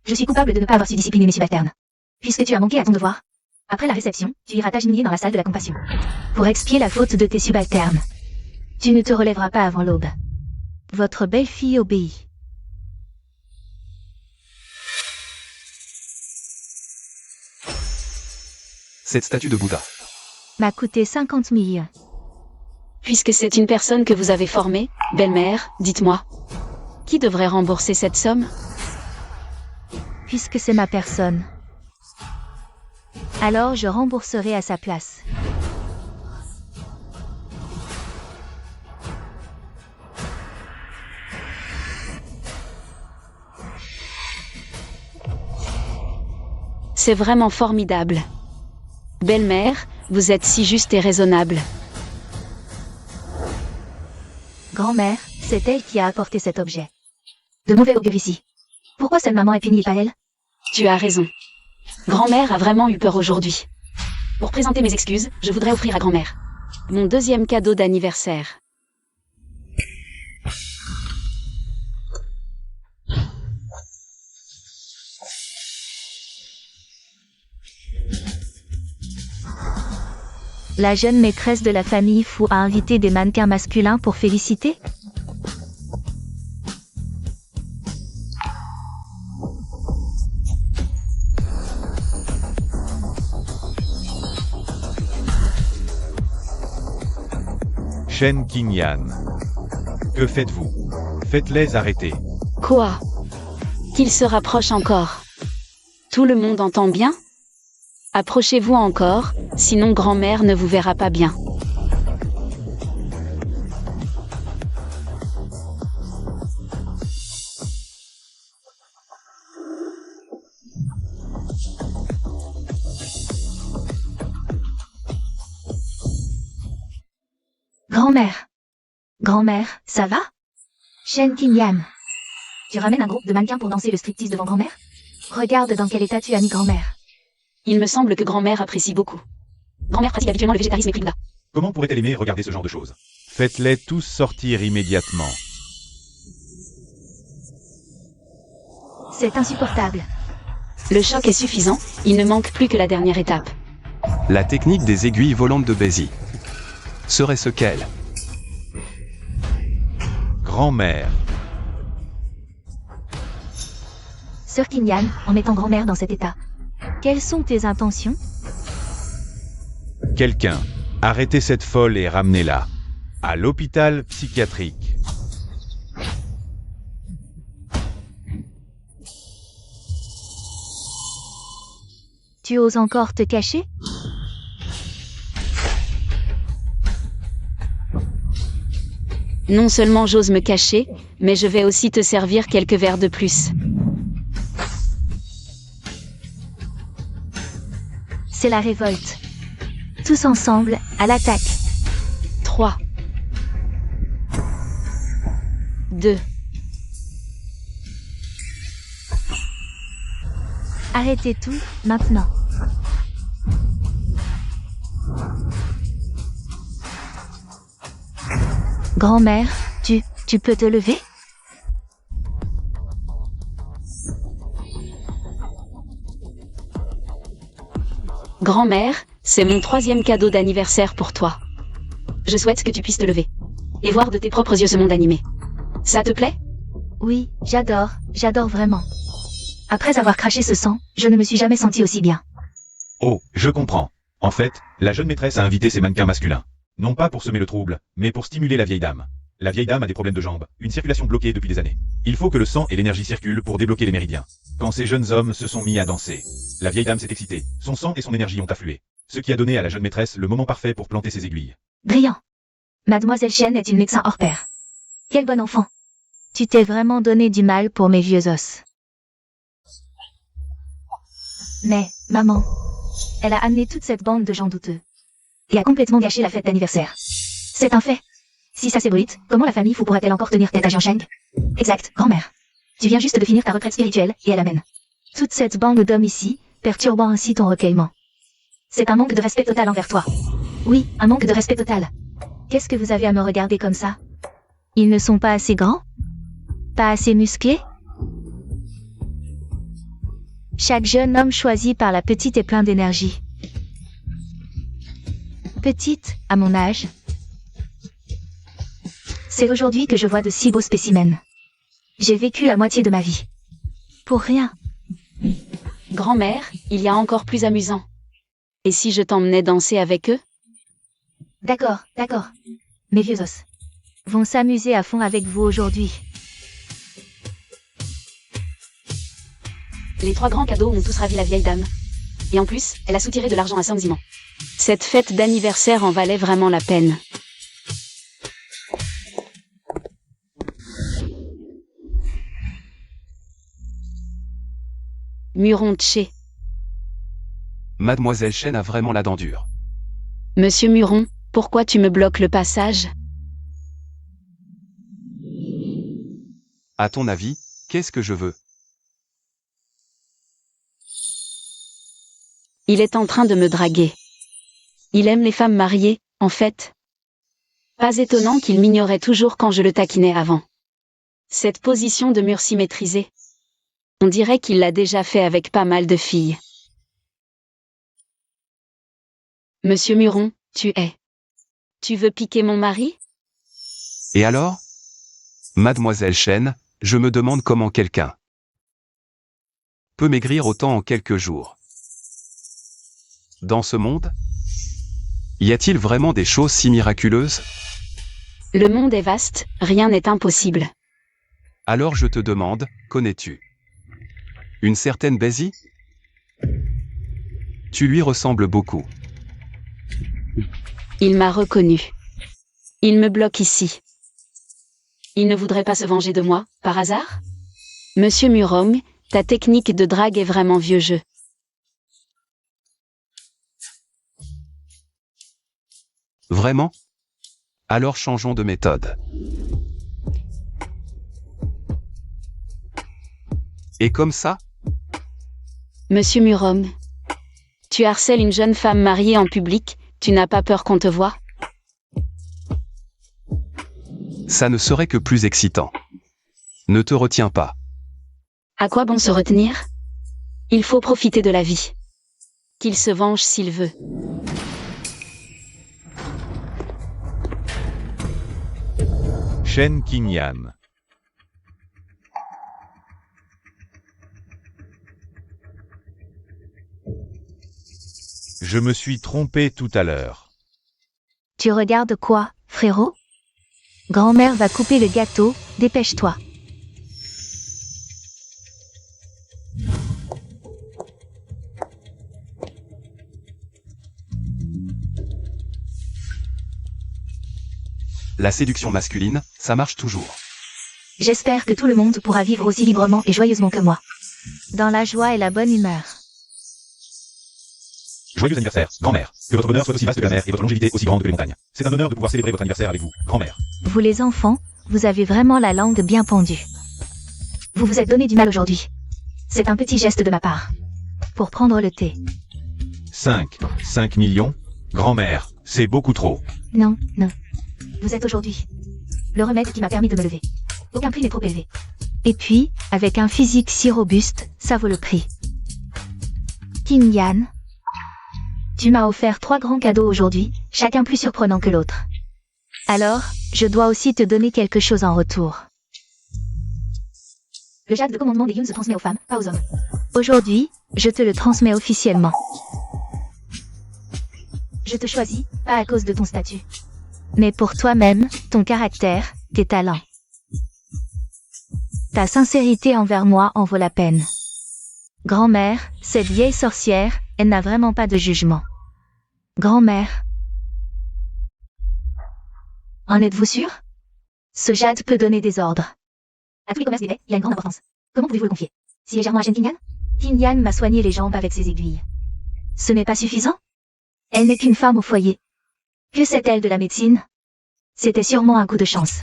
je suis coupable de ne pas avoir su discipliner mes subalternes. Puisque tu as manqué à ton devoir. Après la réception, tu iras t'agenouiller dans la salle de la compassion. Pour expier la faute de tes subalternes. Tu ne te relèveras pas avant l'aube. Votre belle-fille obéit. Cette statue de Bouddha M'a coûté 50 millions. Puisque c'est une personne que vous avez formée, belle-mère, dites-moi. Qui devrait rembourser cette somme? Puisque c'est ma personne. Alors je rembourserai à sa place. C'est vraiment formidable. Belle-mère, vous êtes si juste et raisonnable. Grand-mère, c'est elle qui a apporté cet objet. De mauvais augure ici. Pourquoi seule maman est punie et pas elle? Tu as raison. Grand-mère a vraiment eu peur aujourd'hui. Pour présenter mes excuses, je voudrais offrir à grand-mère mon 2e cadeau d'anniversaire. La jeune maîtresse de la famille Fu a invité des mannequins masculins pour féliciter? Shen Qingyan. Que faites-vous? Faites-les arrêter. Quoi? Qu'il se rapproche encore. Tout le monde entend bien? Approchez-vous encore, sinon grand-mère ne vous verra pas bien. Grand-mère. Grand-mère, ça va? Shen Qingyan. Tu ramènes un groupe de mannequins pour danser le striptease devant grand-mère? Regarde dans quel état tu as mis grand-mère. Il me semble que grand-mère apprécie beaucoup. Grand-mère pratique habituellement le végétarisme et prie Bouddha. Comment pourrait-elle aimer regarder ce genre de choses? Faites-les tous sortir immédiatement. C'est insupportable. Le choc est suffisant, il ne manque plus que la dernière étape. La technique des aiguilles volantes de Bézi. Serait-ce qu'elle? Grand-mère. Sœur Qingyan, en mettant grand-mère dans cet état. Quelles sont tes intentions? Quelqu'un, arrêtez cette folle et ramenez-la. À l'hôpital psychiatrique. Tu oses encore te cacher? Non seulement j'ose me cacher, mais je vais aussi te servir quelques verres de plus. C'est la révolte. Tous ensemble, à l'attaque. 3, 2, Arrêtez tout, maintenant. Grand-mère, tu peux te lever? Grand-mère, c'est mon 3e cadeau d'anniversaire pour toi. Je souhaite que tu puisses te lever. Et voir de tes propres yeux ce monde animé. Ça te plaît? Oui, j'adore vraiment. Après avoir craché ce sang, je ne me suis jamais sentie aussi bien. Oh, je comprends. En fait, la jeune maîtresse a invité ses mannequins masculins. Non pas pour semer le trouble, mais pour stimuler la vieille dame. La vieille dame a des problèmes de jambes, une circulation bloquée depuis des années. Il faut que le sang et l'énergie circulent pour débloquer les méridiens. Quand ces jeunes hommes se sont mis à danser, la vieille dame s'est excitée, son sang et son énergie ont afflué. Ce qui a donné à la jeune maîtresse le moment parfait pour planter ses aiguilles. Brillant. Mademoiselle Shen est une médecin hors pair. Quel bon enfant. Tu t'es vraiment donné du mal pour mes vieux os. Mais, maman, elle a amené toute cette bande de gens douteux. Et a complètement gâché la fête d'anniversaire. C'est un fait. Si ça s'ébruite, comment la famille Fu pourra-t-elle encore tenir tête à Jiansheng? Exact, grand-mère. Tu viens juste de finir ta retraite spirituelle, et elle amène toute cette bande d'hommes ici, perturbant ainsi ton recueillement. C'est un manque de respect total envers toi. Oui, un manque de respect total. Qu'est-ce que vous avez à me regarder comme ça? Ils ne sont pas assez grands? Pas assez musclés? Chaque jeune homme choisi par la petite est plein d'énergie. Petite, à mon âge. C'est aujourd'hui que je vois de si beaux spécimens. J'ai vécu la moitié de ma vie. Pour rien. Grand-mère, il y a encore plus amusant. Et si je t'emmenais danser avec eux? D'accord. Mes vieux os vont s'amuser à fond avec vous aujourd'hui. Les 3 grands cadeaux ont tous ravi la vieille dame. Et en plus, elle a soutiré de l'argent à Sanzimon. Cette fête d'anniversaire en valait vraiment la peine. Muron Tché. Mademoiselle Shen a vraiment la dent dure. Monsieur Muron, pourquoi tu me bloques le passage? À ton avis, qu'est-ce que je veux? Il est en train de me draguer. Il aime les femmes mariées, en fait. Pas étonnant qu'il m'ignorait toujours quand je le taquinais avant. Cette position de mur si maîtrisée. On dirait qu'il l'a déjà fait avec pas mal de filles. Monsieur Muron, Tu veux piquer mon mari? Et alors? Mademoiselle Shen, je me demande comment quelqu'un peut maigrir autant en quelques jours. Dans ce monde? Y a-t-il vraiment des choses si miraculeuses? Le monde est vaste, rien n'est impossible. Alors je te demande, connais-tu une certaine Bézi? Tu lui ressembles beaucoup. Il m'a reconnu. Il me bloque ici. Il ne voudrait pas se venger de moi, par hasard? Monsieur Murong, ta technique de drague est vraiment vieux jeu. Vraiment? Alors changeons de méthode. Et comme ça? Monsieur Murong, tu harcèles une jeune femme mariée en public, tu n'as pas peur qu'on te voie? Ça ne serait que plus excitant. Ne te retiens pas. À quoi bon se retenir? Il faut profiter de la vie. Qu'il se venge s'il veut. Shen Qingyan. Je me suis trompé tout à l'heure. Tu regardes quoi, frérot? Grand-mère va couper le gâteau, dépêche-toi. La séduction masculine, ça marche toujours. J'espère que tout le monde pourra vivre aussi librement et joyeusement que moi. Dans la joie et la bonne humeur. Joyeux anniversaire, grand-mère. Que votre bonheur soit aussi vaste que la mer et votre longévité aussi grande que les montagnes. C'est un honneur de pouvoir célébrer votre anniversaire avec vous, grand-mère. Vous les enfants, vous avez vraiment la langue bien pendue. Vous vous êtes donné du mal aujourd'hui. C'est un petit geste de ma part. Pour prendre le thé. 5 millions? Grand-mère, c'est beaucoup trop. Non, non. Vous êtes aujourd'hui le remède qui m'a permis de me lever. Aucun prix n'est trop élevé. Et puis, avec un physique si robuste, ça vaut le prix. Qingyan, tu m'as offert 3 grands cadeaux aujourd'hui, chacun plus surprenant que l'autre. Alors, je dois aussi te donner quelque chose en retour. Le jade de commandement des Yun se transmet aux femmes, pas aux hommes. Aujourd'hui, je te le transmets officiellement. Je te choisis, pas à cause de ton statut. Mais pour toi-même, ton caractère, tes talents. Ta sincérité envers moi en vaut la peine. Grand-mère, cette vieille sorcière, elle n'a vraiment pas de jugement. Grand-mère. En êtes-vous sûr? Ce jade peut donner des ordres. À tous les commerces d'éveil, il a une grande importance. Comment pouvez-vous le confier? Si légèrement à Shen Qingyan? Qingyan m'a soigné les jambes avec ses aiguilles. Ce n'est pas suffisant? Elle n'est qu'une femme au foyer. Que sait-elle de la médecine? C'était sûrement un coup de chance.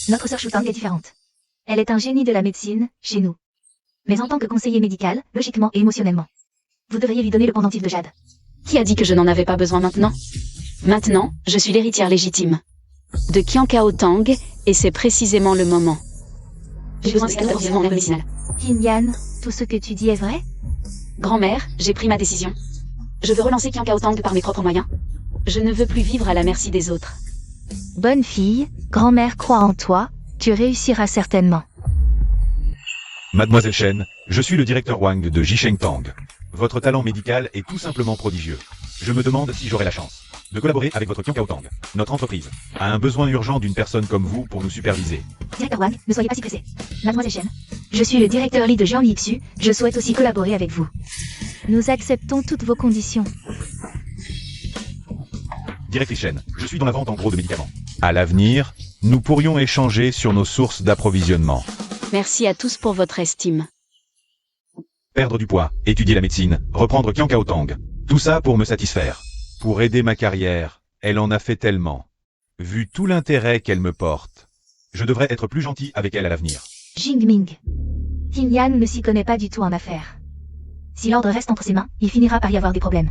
Notre sœur Shutang est différente. Elle est un génie de la médecine, chez nous. Mais en tant que conseiller médical, logiquement et émotionnellement. Vous devriez lui donner le pendentif de jade. Qui a dit que je n'en avais pas besoin maintenant? Maintenant, je suis l'héritière légitime de Qian Kao Tang, et c'est précisément le moment. J'ai besoin de cet approvisionnement médicinal. Qingyan, tout ce que tu dis est vrai? Grand-mère, j'ai pris ma décision. Je veux relancer Qian Kao Tang par mes propres moyens. Je ne veux plus vivre à la merci des autres. Bonne fille, grand-mère croit en toi, tu réussiras certainement. Mademoiselle Shen, je suis le directeur Wang de Jisheng Tang. Votre talent médical est tout simplement prodigieux. Je me demande si j'aurai la chance de collaborer avec votre Qian Kao Tang. Notre entreprise a un besoin urgent d'une personne comme vous pour nous superviser. Directeur Wang, ne soyez pas si pressé. Mademoiselle Shen, je suis le directeur Li de Jiang Yixu, je souhaite aussi collaborer avec vous. Nous acceptons toutes vos conditions. Directrice Shen, je suis dans la vente en gros de médicaments. À l'avenir, nous pourrions échanger sur nos sources d'approvisionnement. Merci à tous pour votre estime. Perdre du poids, étudier la médecine, reprendre Qian Kao Tang. Tout ça pour me satisfaire. Pour aider ma carrière, elle en a fait tellement. Vu tout l'intérêt qu'elle me porte, je devrais être plus gentil avec elle à l'avenir. Jingming. Qingyan ne s'y connaît pas du tout en affaires. Si l'ordre reste entre ses mains, il finira par y avoir des problèmes.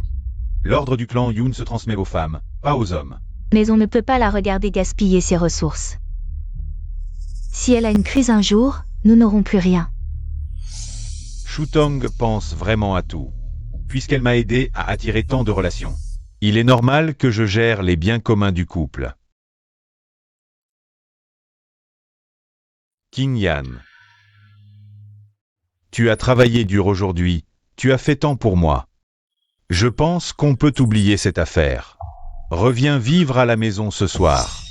L'ordre du clan Yun se transmet aux femmes, pas aux hommes. Mais on ne peut pas la regarder gaspiller ses ressources. Si elle a une crise un jour, nous n'aurons plus rien. Shutong pense vraiment à tout, puisqu'elle m'a aidé à attirer tant de relations. Il est normal que je gère les biens communs du couple. Qingyan. Tu as travaillé dur aujourd'hui, tu as fait tant pour moi. Je pense qu'on peut oublier cette affaire. Reviens vivre à la maison ce soir.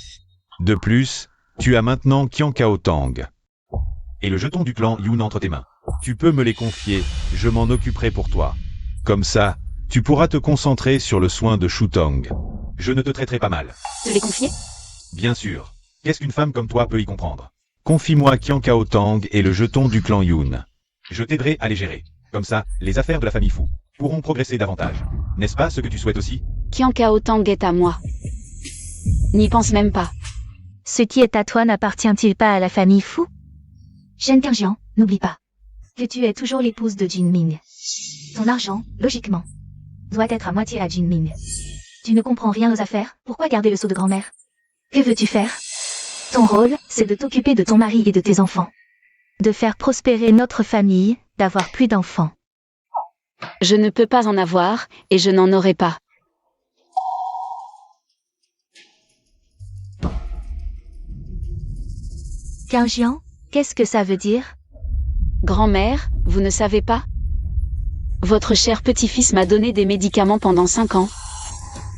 De plus, tu as maintenant Qian Kao Tang. Et le jeton du clan Yun entre tes mains. Tu peux me les confier, je m'en occuperai pour toi. Comme ça, tu pourras te concentrer sur le soin de Shutong. Je ne te traiterai pas mal. Te les confier? Bien sûr. Qu'est-ce qu'une femme comme toi peut y comprendre? Confie-moi Qian Kao Tang et le jeton du clan Yun. Je t'aiderai à les gérer. Comme ça, les affaires de la famille Fu pourront progresser davantage. N'est-ce pas ce que tu souhaites aussi? Qian Kao Tang est à moi. N'y pense même pas. Ce qui est à toi n'appartient-il pas à la famille Fu? Shen Qingjian, n'oublie pas que tu es toujours l'épouse de Jin Ming. Ton argent, logiquement, doit être à moitié à Jin Ming. Tu ne comprends rien aux affaires, pourquoi garder le sceau de grand-mère? Que veux-tu faire? Ton rôle, c'est de t'occuper de ton mari et de tes enfants. De faire prospérer notre famille, d'avoir plus d'enfants. Je ne peux pas en avoir, et je n'en aurai pas. Qingjian, qu'est-ce que ça veut dire? Grand-mère, vous ne savez pas? Votre cher petit-fils m'a donné des médicaments pendant 5 ans.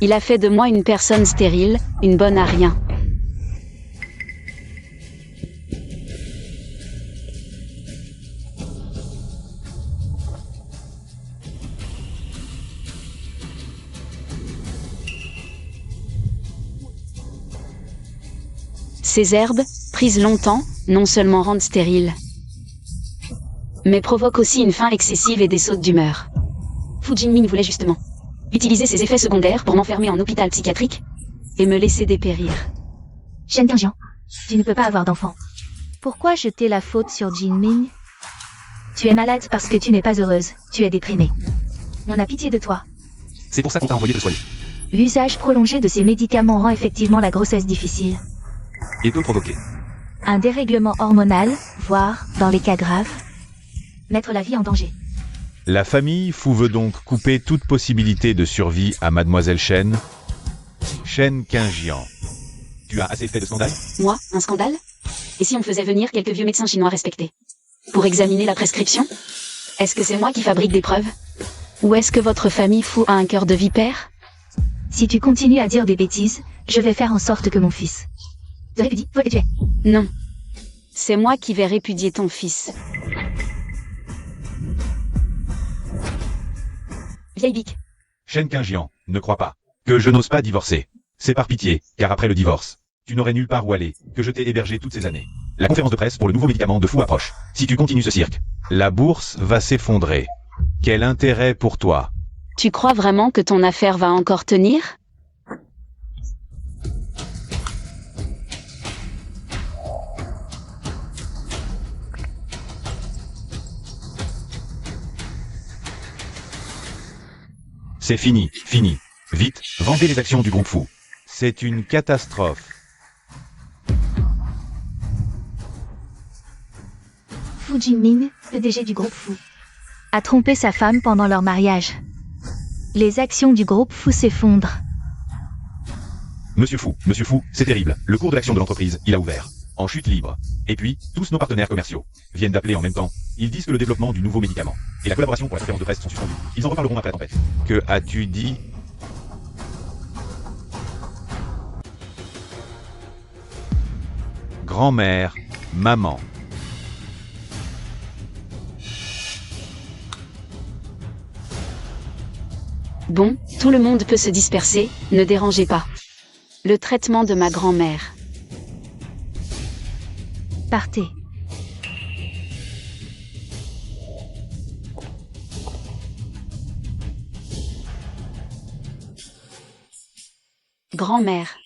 Il a fait de moi une personne stérile, une bonne à rien. Ces herbes, prises longtemps, non seulement rendent stérile, mais provoquent aussi une faim excessive et des sautes d'humeur. Fu Jinming voulait justement utiliser ces effets secondaires pour m'enfermer en hôpital psychiatrique et me laisser dépérir. Shen Qingjian, tu ne peux pas avoir d'enfant. Pourquoi jeter la faute sur Jin Ming? Tu es malade parce que tu n'es pas heureuse, tu es déprimée. On a pitié de toi. C'est pour ça qu'on t'a envoyé te soigner. L'usage prolongé de ces médicaments rend effectivement la grossesse difficile. Et peut provoquer. Un dérèglement hormonal, voire, dans les cas graves, mettre la vie en danger. La famille Fu veut donc couper toute possibilité de survie à Mademoiselle Shen. Shen Qingjian. Tu as assez fait de scandale? Moi, un scandale? Et si on faisait venir quelques vieux médecins chinois respectés pour examiner la prescription? Est-ce que c'est moi qui fabrique des preuves? Ou est-ce que votre famille Fu a un cœur de vipère? Si tu continues à dire des bêtises, je vais faire en sorte que mon fils te répudie, toi que tu es. Non. C'est moi qui vais répudier ton fils. Vieille bique. Shen Qingjian, ne crois pas que je n'ose pas divorcer. C'est par pitié, car après le divorce, tu n'aurais nulle part où aller, que je t'ai hébergé toutes ces années. La conférence de presse pour le nouveau médicament de Fu approche. Si tu continues ce cirque, la bourse va s'effondrer. Quel intérêt pour toi? Tu crois vraiment que ton affaire va encore tenir? C'est fini, fini. Vite, vendez les actions du groupe Fu. C'est une catastrophe. Fu Jinming, PDG du groupe Fu, a trompé sa femme pendant leur mariage. Les actions du groupe Fu s'effondrent. Monsieur Fu, c'est terrible. Le cours de l'action de l'entreprise, il a ouvert. En chute libre. Et puis, tous nos partenaires commerciaux viennent d'appeler en même temps. Ils disent que le développement du nouveau médicament et la collaboration pour la conférence de presse sont suspendus. Ils en reparleront après la tempête. Que as-tu dit? Grand-mère, maman. Bon, tout le monde peut se disperser, ne dérangez pas. Le traitement de ma grand-mère. Partez. Grand-mère.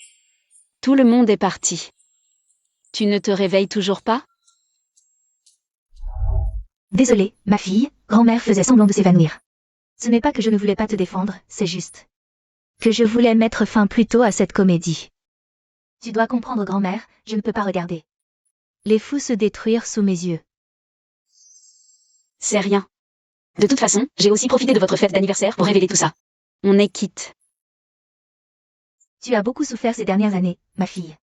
Tout le monde est parti. Tu ne te réveilles toujours pas? Désolée, ma fille, grand-mère faisait semblant de s'évanouir. Ce n'est pas que je ne voulais pas te défendre, c'est juste que je voulais mettre fin plus tôt à cette comédie. Tu dois comprendre, grand-mère, je ne peux pas regarder les fous se détruire sous mes yeux. C'est rien. De toute façon, j'ai aussi profité de votre fête d'anniversaire pour révéler tout ça. On est quitte. Tu as beaucoup souffert ces dernières années, ma fille.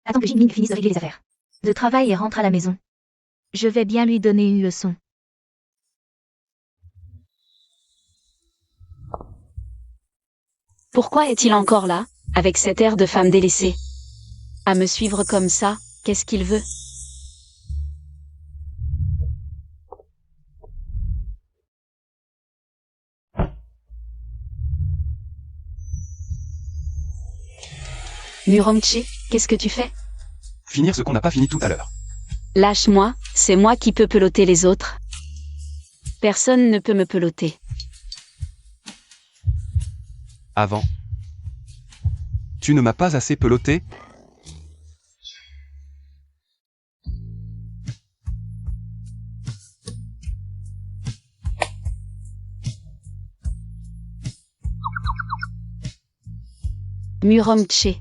Attends que Jinming finisse de régler les affaires de travail et rentre à la maison. Je vais bien lui donner une leçon. Pourquoi est-il encore là, avec cet air de femme délaissée? À me suivre comme ça, qu'est-ce qu'il veut? Muromtche, qu'est-ce que tu fais? Finir ce qu'on n'a pas fini tout à l'heure. Lâche-moi, c'est moi qui peux peloter les autres. Personne ne peut me peloter. Avant. Tu ne m'as pas assez peloté? Muromtche.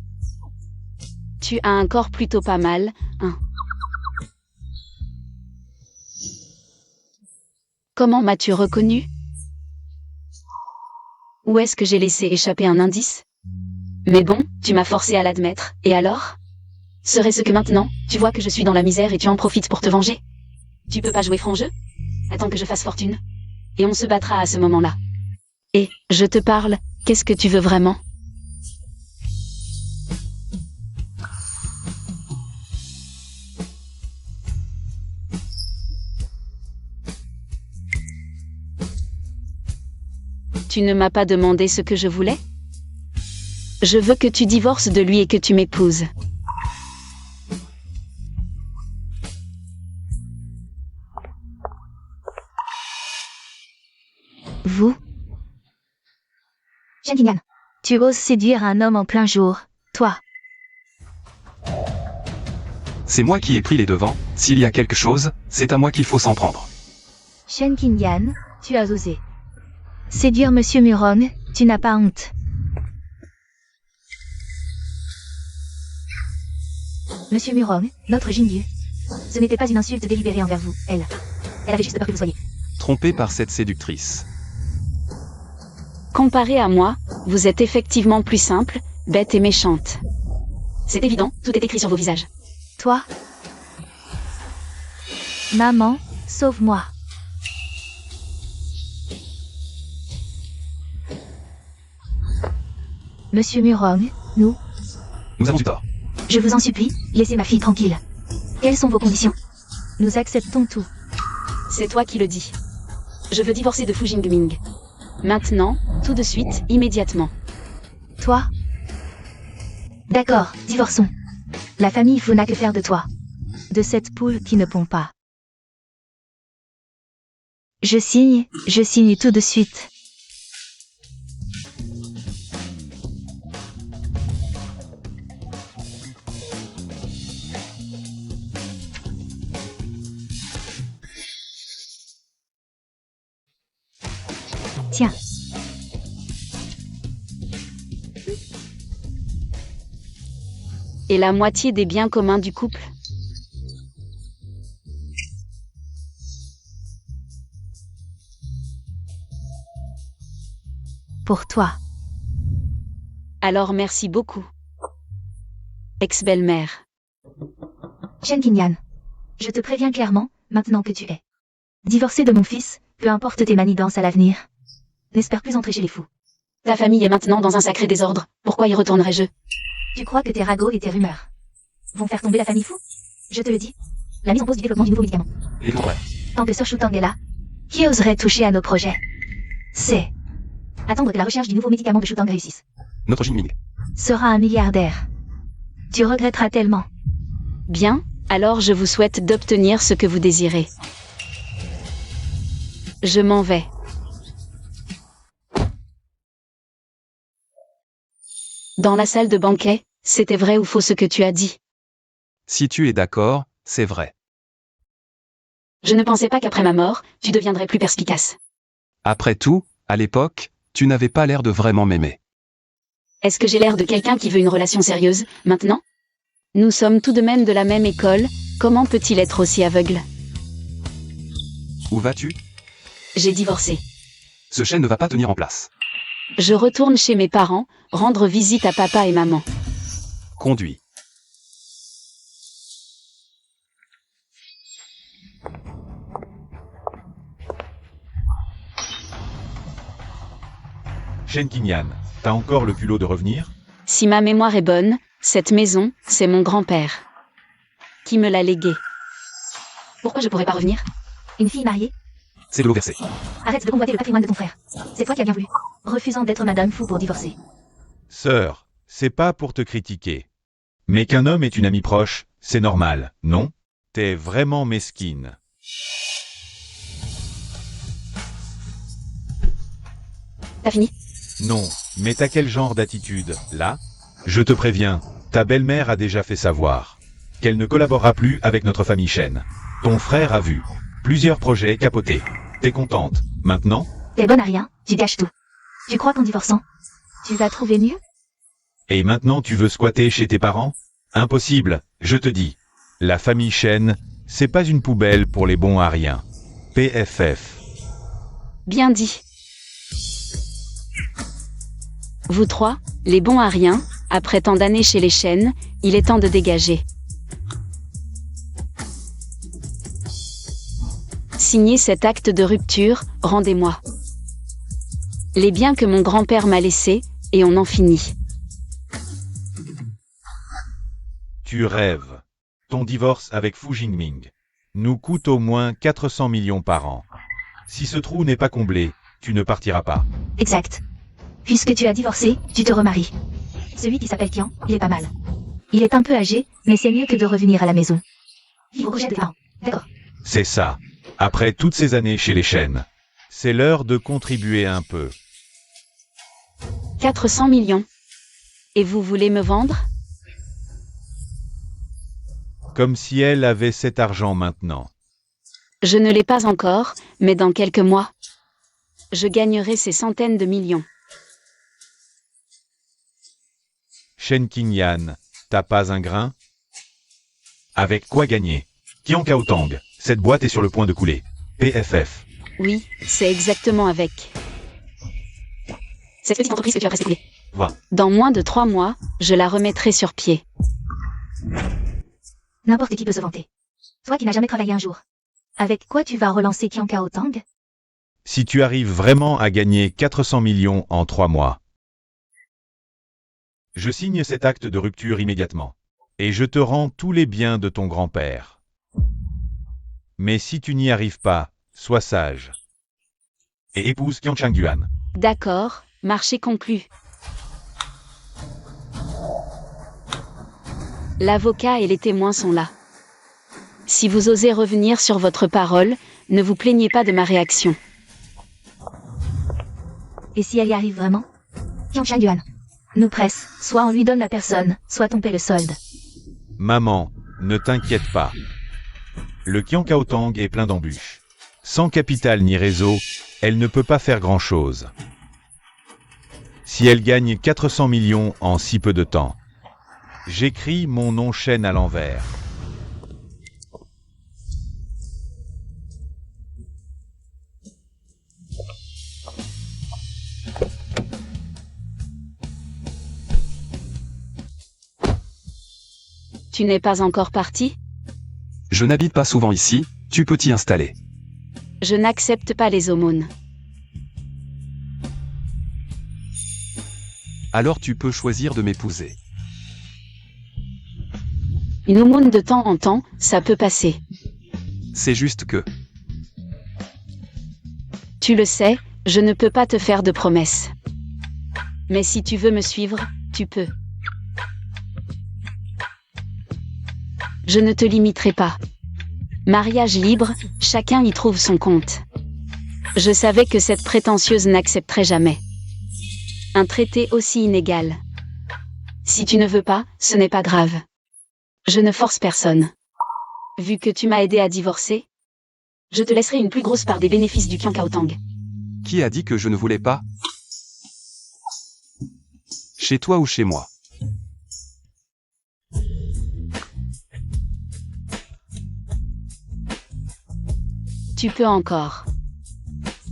Tu as un corps plutôt pas mal, hein? Comment m'as-tu reconnu? Où est-ce que j'ai laissé échapper un indice? Mais bon, tu m'as forcé à l'admettre, et alors? Serait-ce que maintenant, tu vois que je suis dans la misère et tu en profites pour te venger? Tu peux pas jouer franc jeu? Attends que je fasse fortune. Et on se battra à ce moment-là. Et, je te parle, qu'est-ce que tu veux vraiment? Tu ne m'as pas demandé ce que je voulais? Je veux que tu divorces de lui et que tu m'épouses. Vous? Shenkinyan, tu oses séduire un homme en plein jour, toi. C'est moi qui ai pris les devants, s'il y a quelque chose, c'est à moi qu'il faut s'en prendre. Shenkinyan, tu as osé. Séduire Monsieur Murong, tu n'as pas honte. Monsieur Murong, notre Jingyu. Ce n'était pas une insulte délibérée envers vous, elle. Elle avait juste peur que vous soyez. Trompé par cette séductrice. Comparé à moi, vous êtes effectivement plus simple, bête et méchante. C'est évident, tout est écrit sur vos visages. Toi? Maman, sauve-moi. Monsieur Murong, nous Nous avons eu tort. Je vous en supplie, laissez ma fille tranquille. Quelles sont vos conditions? Nous acceptons tout. C'est toi qui le dis. Je veux divorcer de Fu Jingming. Maintenant, tout de suite, immédiatement. Toi? D'accord, divorçons. La famille Fu n'a que faire de toi. De cette poule qui ne pond pas. Je signe tout de suite. Tiens. Et la moitié des biens communs du couple? Pour toi. Alors merci beaucoup. Ex-belle-mère. Shenkinyan. Je te préviens clairement, maintenant que tu es divorcé de mon fils, peu importe tes manigances à l'avenir. N'espère plus entrer chez les fous. Ta famille est maintenant dans un sacré désordre, pourquoi y retournerais-je? Tu crois que tes ragots et tes rumeurs vont faire tomber la famille Fu? Je te le dis. La mise en pause du développement du nouveau médicament. Et le contraire. Tant que Sir Shutang est là, qui oserait toucher à nos projets? C'est attendre que la recherche du nouveau médicament de Shutang réussisse. Notre Jingming. Sera un milliardaire. Tu regretteras tellement. Bien, alors je vous souhaite d'obtenir ce que vous désirez. Je m'en vais. Dans la salle de banquet, c'était vrai ou faux ce que tu as dit? Si tu es d'accord, c'est vrai. Je ne pensais pas qu'après ma mort, tu deviendrais plus perspicace. Après tout, à l'époque, tu n'avais pas l'air de vraiment m'aimer. Est-ce que j'ai l'air de quelqu'un qui veut une relation sérieuse, maintenant? Nous sommes tout de même de la même école, comment peut-il être aussi aveugle? Où vas-tu? J'ai divorcé. Ce chêne ne va pas tenir en place. Je retourne chez mes parents, rendre visite à papa et maman. Conduis. Shen Qingyan, t'as encore le culot de revenir? Si ma mémoire est bonne, Cette maison, c'est mon grand-père. Qui me l'a léguée. Pourquoi je pourrais pas revenir? Une fille mariée? C'est de l'eau versée. Arrête de convoiter le patrimoine de ton frère. C'est toi qui as bien voulu. Refusant d'être Madame Fou pour divorcer. Sœur, c'est pas pour te critiquer. Mais qu'un homme ait une amie proche, c'est normal, non? T'es vraiment mesquine. T'as fini? Non, mais t'as quel genre d'attitude, là? Je te préviens, ta belle-mère a déjà fait savoir qu'elle ne collaborera plus avec notre famille Chen. Ton frère a vu plusieurs projets capotés. T'es contente, maintenant? T'es bonne à rien, tu gâches tout. Tu crois qu'en divorçant, tu vas trouver mieux? Et maintenant tu veux squatter chez tes parents? Impossible, je te dis. La famille Chen, c'est pas une poubelle pour les bons à rien. PFF. Bien dit. Vous trois, les bons à rien, après tant d'années chez les Chen, il est temps de dégager. Signez cet acte de rupture, rendez-moi les biens que mon grand-père m'a laissés, et on en finit. Tu rêves. Ton divorce avec Fu Jingming nous coûte au moins 400 millions par an. Si ce trou n'est pas comblé, tu ne partiras pas. Exact. Puisque tu as divorcé, tu te remaries. Celui qui s'appelle Tian, il est pas mal. Il est un peu âgé, mais c'est mieux que de revenir à la maison. Vivre au cochet de tes parents. D'accord. C'est ça. Après toutes ces années chez les Chen, c'est l'heure de contribuer un peu. 400 millions. Et vous voulez me vendre? Comme si elle avait cet argent maintenant. Je ne l'ai pas encore, mais dans quelques mois, je gagnerai ces centaines de millions. Shen Qingyan, t'as pas un grain? Avec quoi gagner? Qian Kaotang, cette boîte est sur le point de couler. PFF. Oui, c'est exactement avec. Cette petite entreprise que tu as presque coulée. Va. Dans moins de 3 mois, je la remettrai sur pied. N'importe qui peut se vanter. Toi qui n'as jamais travaillé un jour. Avec quoi tu vas relancer Qian Kaotang? Si tu arrives vraiment à gagner 400 millions en 3 mois, je signe cet acte de rupture immédiatement. Et je te rends tous les biens de ton grand-père. Mais si tu n'y arrives pas, sois sage. Et épouse Qian Changyuan. D'accord, marché conclu. L'avocat et les témoins sont là. Si vous osez revenir sur votre parole, ne vous plaignez pas de ma réaction. Et si elle y arrive vraiment? Qian Changyuan nous presse, soit on lui donne la personne, soit on paie le solde. Maman, ne t'inquiète pas. Le Qian Kaotang est plein d'embûches. Sans capital ni réseau, elle ne peut pas faire grand-chose. Si elle gagne 400 millions en si peu de temps, j'écris mon nom Chen à l'envers. Tu n'es pas encore parti? Je n'habite pas souvent ici, tu peux t'y installer. Je n'accepte pas les aumônes. Alors tu peux choisir de m'épouser. Une aumône de temps en temps, ça peut passer. C'est juste que... Tu le sais, je ne peux pas te faire de promesses. Mais si tu veux me suivre, tu peux. Je ne te limiterai pas. Mariage libre, chacun y trouve son compte. Je savais que cette prétentieuse n'accepterait jamais un traité aussi inégal. Si tu ne veux pas, ce n'est pas grave. Je ne force personne. Vu que tu m'as aidé à divorcer, je te laisserai une plus grosse part des bénéfices du Qian Kaotang. Qui a dit que je ne voulais pas? Chez toi ou chez moi? Tu peux encore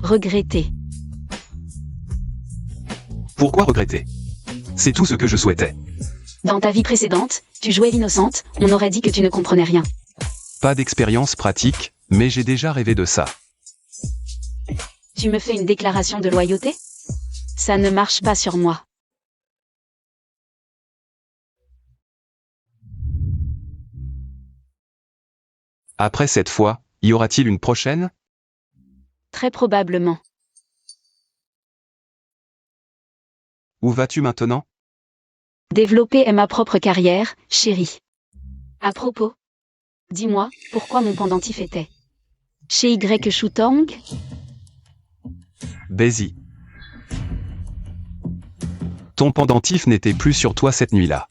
regretter. Pourquoi regretter? C'est tout ce que je souhaitais. Dans ta vie précédente, tu jouais l'innocente, on aurait dit que tu ne comprenais rien. Pas d'expérience pratique, mais j'ai déjà rêvé de ça. Tu me fais une déclaration de loyauté? Ça ne marche pas sur moi. Après cette fois, y aura-t-il une prochaine? Très probablement. Où vas-tu maintenant? Développer ma propre carrière, chérie. À propos, dis-moi, pourquoi mon pendentif était chez Y Shutong? Daisy. Ton pendentif n'était plus sur toi cette nuit-là.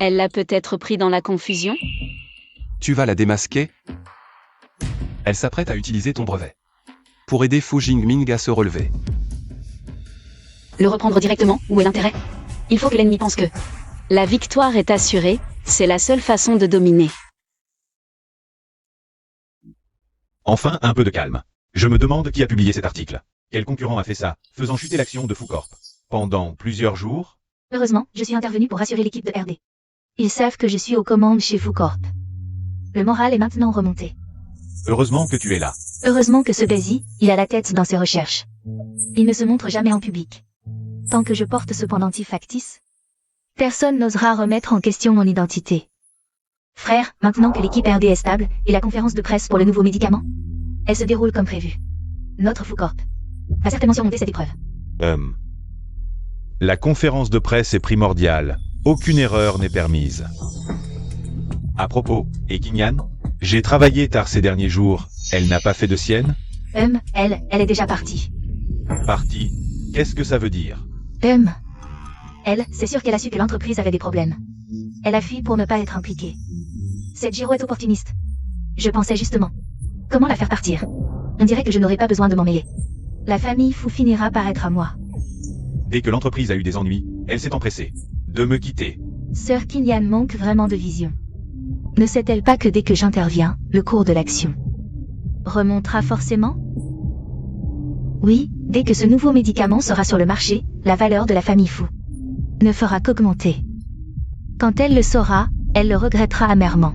Elle l'a peut-être pris dans la confusion? Tu vas la démasquer? Elle s'apprête à utiliser ton brevet. Pour aider Fu Jingming à se relever. Le reprendre directement, où est l'intérêt? Il faut que l'ennemi pense que... La victoire est assurée, c'est la seule façon de dominer. Enfin, un peu de calme. Je me demande qui a publié cet article. Quel concurrent a fait ça, faisant chuter l'action de Foucorp? Pendant plusieurs jours? Heureusement, je suis intervenu pour rassurer l'équipe de RD. Ils savent que je suis aux commandes chez Foucorp. Le moral est maintenant remonté. Heureusement que tu es là. Heureusement que ce Daisy, il a la tête dans ses recherches. Il ne se montre jamais en public. Tant que je porte ce pendentif factice, personne n'osera remettre en question mon identité. Frère, maintenant que l'équipe RD est stable, et la conférence de presse pour le nouveau médicament, elle se déroule comme prévu. Notre Foucorp va certainement surmonter cette épreuve. La conférence de presse est primordiale. Aucune erreur n'est permise. À propos, et Kinyan? J'ai travaillé tard ces derniers jours. Elle n'a pas fait de sienne? Elle est déjà partie. Partie? Qu'est-ce que ça veut dire? Elle, c'est sûr qu'elle a su que l'entreprise avait des problèmes. Elle a fui pour ne pas être impliquée. Cette Giro est opportuniste. Je pensais justement. Comment la faire partir? On dirait que je n'aurais pas besoin de m'en mêler. La famille Fu finira par être à moi. Dès que l'entreprise a eu des ennuis, elle s'est empressée de me quitter. Sœur Kinyan manque vraiment de vision. Ne sait-elle pas que dès que j'interviens, le cours de l'action remontera forcément? Oui, dès que ce nouveau médicament sera sur le marché, la valeur de la famille Fu ne fera qu'augmenter. Quand elle le saura, elle le regrettera amèrement.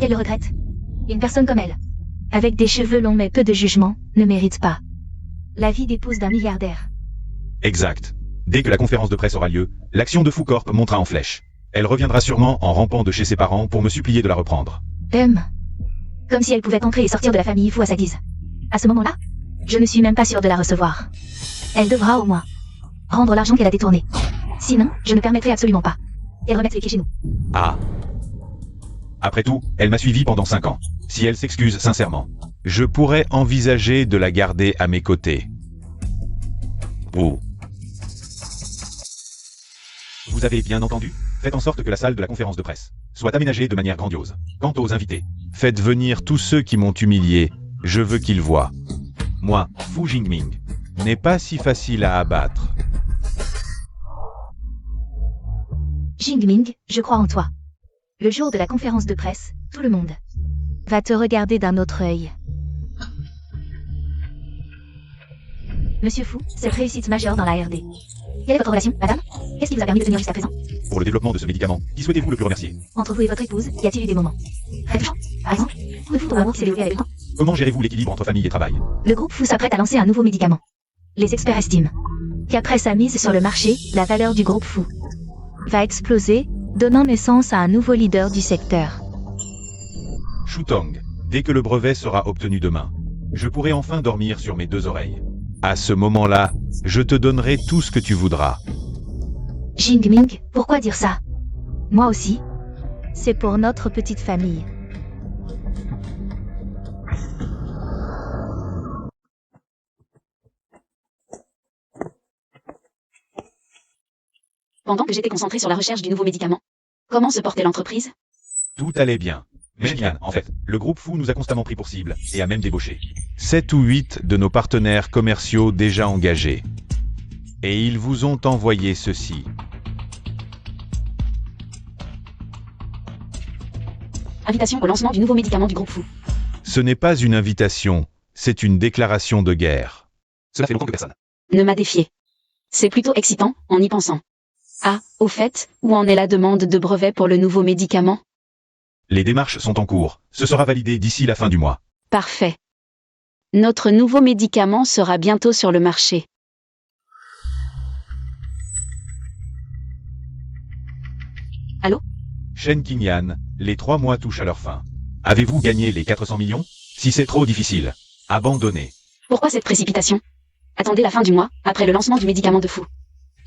Elle le regrette. Une personne comme elle, avec des cheveux longs mais peu de jugement, ne mérite pas la vie d'épouse d'un milliardaire. Exact. Dès que la conférence de presse aura lieu, l'action de Foucorp montera en flèche. Elle reviendra sûrement en rampant de chez ses parents pour me supplier de la reprendre. Comme si elle pouvait entrer et sortir de la famille Fu à sa guise. À ce moment-là, je ne suis même pas sûre de la recevoir. Elle devra au moins rendre l'argent qu'elle a détourné. Sinon, je ne permettrai absolument pas qu'elle remette les pieds chez nous. Ah. Après tout, elle m'a suivi pendant 5 ans. Si elle s'excuse sincèrement, je pourrais envisager de la garder à mes côtés. Oh. Vous avez bien entendu? Faites en sorte que la salle de la conférence de presse soit aménagée de manière grandiose. Quant aux invités, faites venir tous ceux qui m'ont humilié. Je veux qu'ils voient. Moi, Fu Jingming, n'est pas si facile à abattre. Jingming, je crois en toi. Le jour de la conférence de presse, tout le monde va te regarder d'un autre œil. Monsieur Fu, cette réussite majeure dans la RD. Quelle est votre relation, madame? Qu'est-ce qui vous a permis de tenir jusqu'à présent? Pour le développement de ce médicament, qui souhaitez-vous le plus remercier? Entre vous et votre épouse, y a-t-il eu des moments très touchants? Par exemple, pouvez-vous ton amour s'est développé avec le temps? Comment gérez-vous l'équilibre entre famille et travail? Le groupe Fu s'apprête à lancer un nouveau médicament. Les experts estiment qu'après sa mise sur le marché, la valeur du groupe Fu va exploser, donnant naissance à un nouveau leader du secteur. Shutong, dès que le brevet sera obtenu demain, je pourrai enfin dormir sur mes 2 oreilles. À ce moment-là, je te donnerai tout ce que tu voudras. Jingming, pourquoi dire ça? Moi aussi. C'est pour notre petite famille. Pendant que j'étais concentré sur la recherche du nouveau médicament, comment se portait l'entreprise? Tout allait bien. Mais bien, en fait, le groupe Fu nous a constamment pris pour cible, et a même débauché 7 ou 8 de nos partenaires commerciaux déjà engagés. Et ils vous ont envoyé ceci. Invitation au lancement du nouveau médicament du groupe Fu. Ce n'est pas une invitation, c'est une déclaration de guerre. Cela fait longtemps que personne Ne m'a défié. C'est plutôt excitant, en y pensant. Ah, au fait, où en est la demande de brevet pour le nouveau médicament? Les démarches sont en cours, ce sera validé d'ici la fin du mois. Parfait. Notre nouveau médicament sera bientôt sur le marché. Allô? Shen Qingyan, les 3 mois touchent à leur fin. Avez-vous gagné les 400 millions? Si c'est trop difficile, abandonnez. Pourquoi cette précipitation? Attendez la fin du mois, après le lancement du médicament de fou.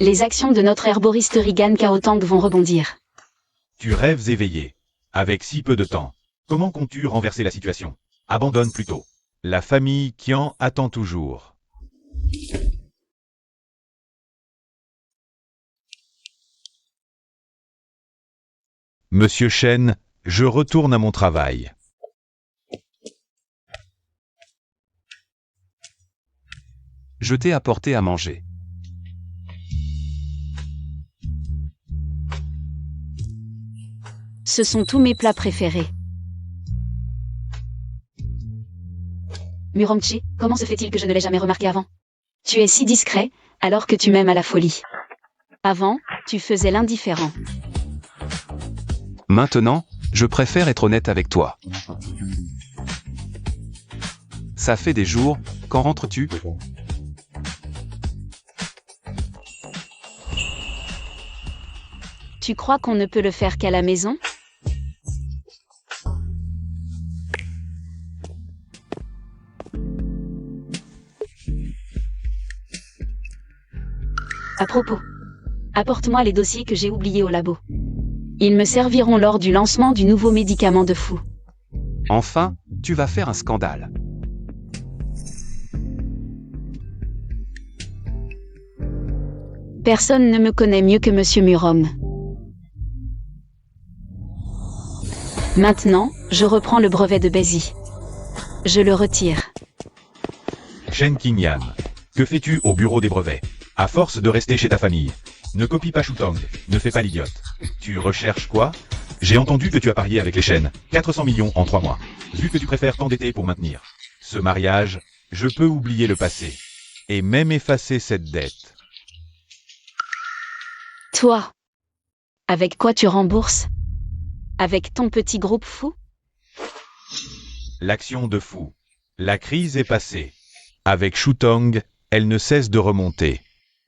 Les actions de notre herboristerie Gan Kaotang vont rebondir. Tu rêves éveillé. Avec si peu de temps. Comment comptes-tu renverser la situation? Abandonne plutôt. La famille Qian attend toujours. Monsieur Shen, je retourne à mon travail. Je t'ai apporté à manger. Ce sont tous mes plats préférés. Muromchi, comment se fait-il que je ne l'ai jamais remarqué avant? Tu es si discret, alors que tu m'aimes à la folie. Avant, tu faisais l'indifférent. Maintenant, je préfère être honnête avec toi. Ça fait des jours, quand rentres-tu? Tu crois qu'on ne peut le faire qu'à la maison? À propos, apporte-moi les dossiers que j'ai oubliés au labo. Ils me serviront lors du lancement du nouveau médicament de fou. Enfin, tu vas faire un scandale. Personne ne me connaît mieux que Monsieur Murom. Maintenant, je reprends le brevet de Bézi. Je le retire. Shen Qingyan, que fais-tu au bureau des brevets? À force de rester chez ta famille. Ne copie pas Shutong, ne fais pas l'idiote. Tu recherches quoi? J'ai entendu que tu as parié avec les Shen. 400 millions en 3 mois. Vu que tu préfères t'endetter pour maintenir ce mariage, je peux oublier le passé. Et même effacer cette dette. Toi, avec quoi tu rembourses? Avec ton petit groupe fou? L'action de fou. La crise est passée. Avec Shutong, elle ne cesse de remonter.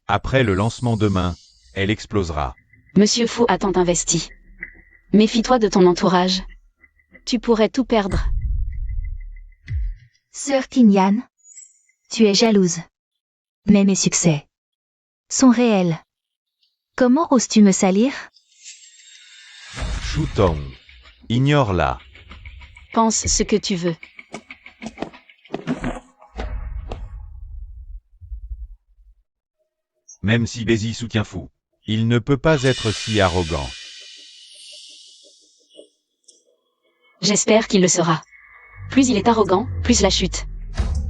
Après le lancement demain, elle explosera. Monsieur Fou a tant investi. Méfie-toi de ton entourage. Tu pourrais tout perdre. Sœur Qingyan, tu es jalouse. Mais mes succès sont réels. Comment oses-tu me salir? Shutong, ignore-la. Pense ce que tu veux. Même si Bézi soutient Fou, il ne peut pas être si arrogant. J'espère qu'il le sera. Plus il est arrogant, plus la chute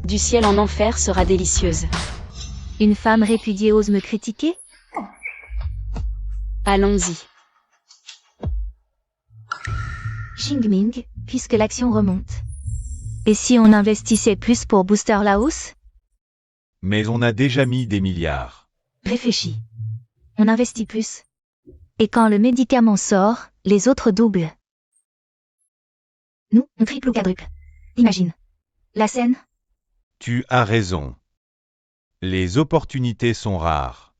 du ciel en enfer sera délicieuse. Une femme répudiée ose me critiquer? Allons-y. Xingming, puisque l'action remonte. Et si on investissait plus pour booster la hausse? Mais on a déjà mis des milliards. Réfléchis. On investit plus. Et quand le médicament sort, les autres doublent. Nous, on triple ou quadruple. Imagine. La scène? Tu as raison. Les opportunités sont rares.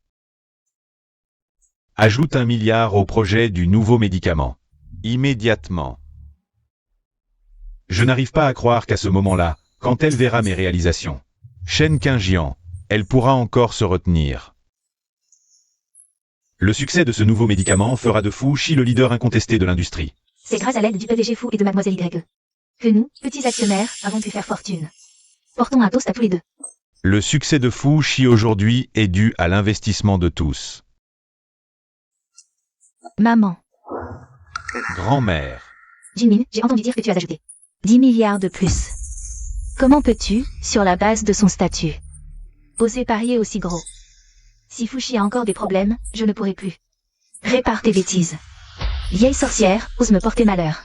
Ajoute 1 milliard au projet du nouveau médicament. Immédiatement. Je n'arrive pas à croire qu'à ce moment-là, quand elle verra mes réalisations, Shen Qingyan, elle pourra encore se retenir. Le succès de ce nouveau médicament fera de Fu Shi le leader incontesté de l'industrie. C'est grâce à l'aide du PDG Fou et de Mademoiselle YE que nous, petits actionnaires, avons pu faire fortune. Portons un toast à tous les deux. Le succès de Fu Shi aujourd'hui est dû à l'investissement de tous. Maman. Grand-mère. Jimin, j'ai entendu dire que tu as ajouté 10 milliards de plus. Comment peux-tu, sur la base de son statut, oser parier aussi gros? Si Fushi a encore des problèmes, je ne pourrai plus. Répare tes bêtises. Vieille sorcière, ose me porter malheur.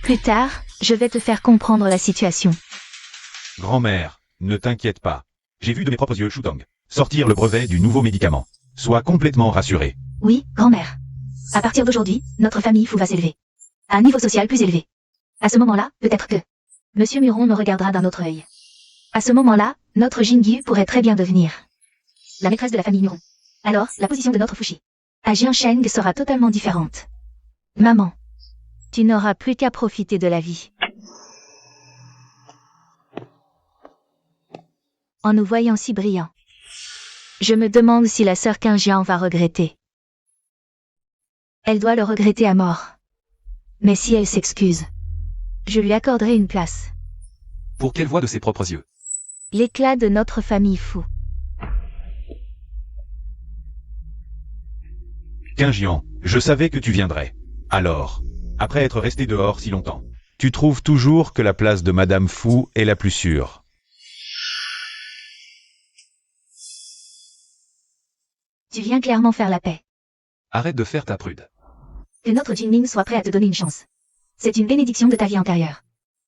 Plus tard, je vais te faire comprendre la situation. Grand-mère, ne t'inquiète pas. J'ai vu de mes propres yeux Shutong sortir le brevet du nouveau médicament. Sois complètement rassuré. Oui, grand-mère. À partir d'aujourd'hui, notre famille Fu va s'élever. À un niveau social plus élevé. À ce moment-là, peut-être que Monsieur Muron me regardera d'un autre œil. À ce moment-là, notre Jingyu pourrait très bien devenir la maîtresse de la famille Muron. Alors, la position de notre Fushi à Jiansheng sera totalement différente. Maman, Tu n'auras plus qu'à profiter de la vie. En nous voyant si brillants. Je me demande si la sœur Qingjian va regretter. Elle doit le regretter à mort. Mais si elle s'excuse, je lui accorderai une place. Pour qu'elle voie de ses propres yeux. L'éclat de notre famille fou. Qingjian, je savais que tu viendrais. Alors, après être resté dehors si longtemps, tu trouves toujours que la place de Madame Fu est la plus sûre. Tu viens clairement faire la paix. Arrête de faire ta prude. Que notre Jingming soit prêt à te donner une chance. C'est une bénédiction de ta vie antérieure.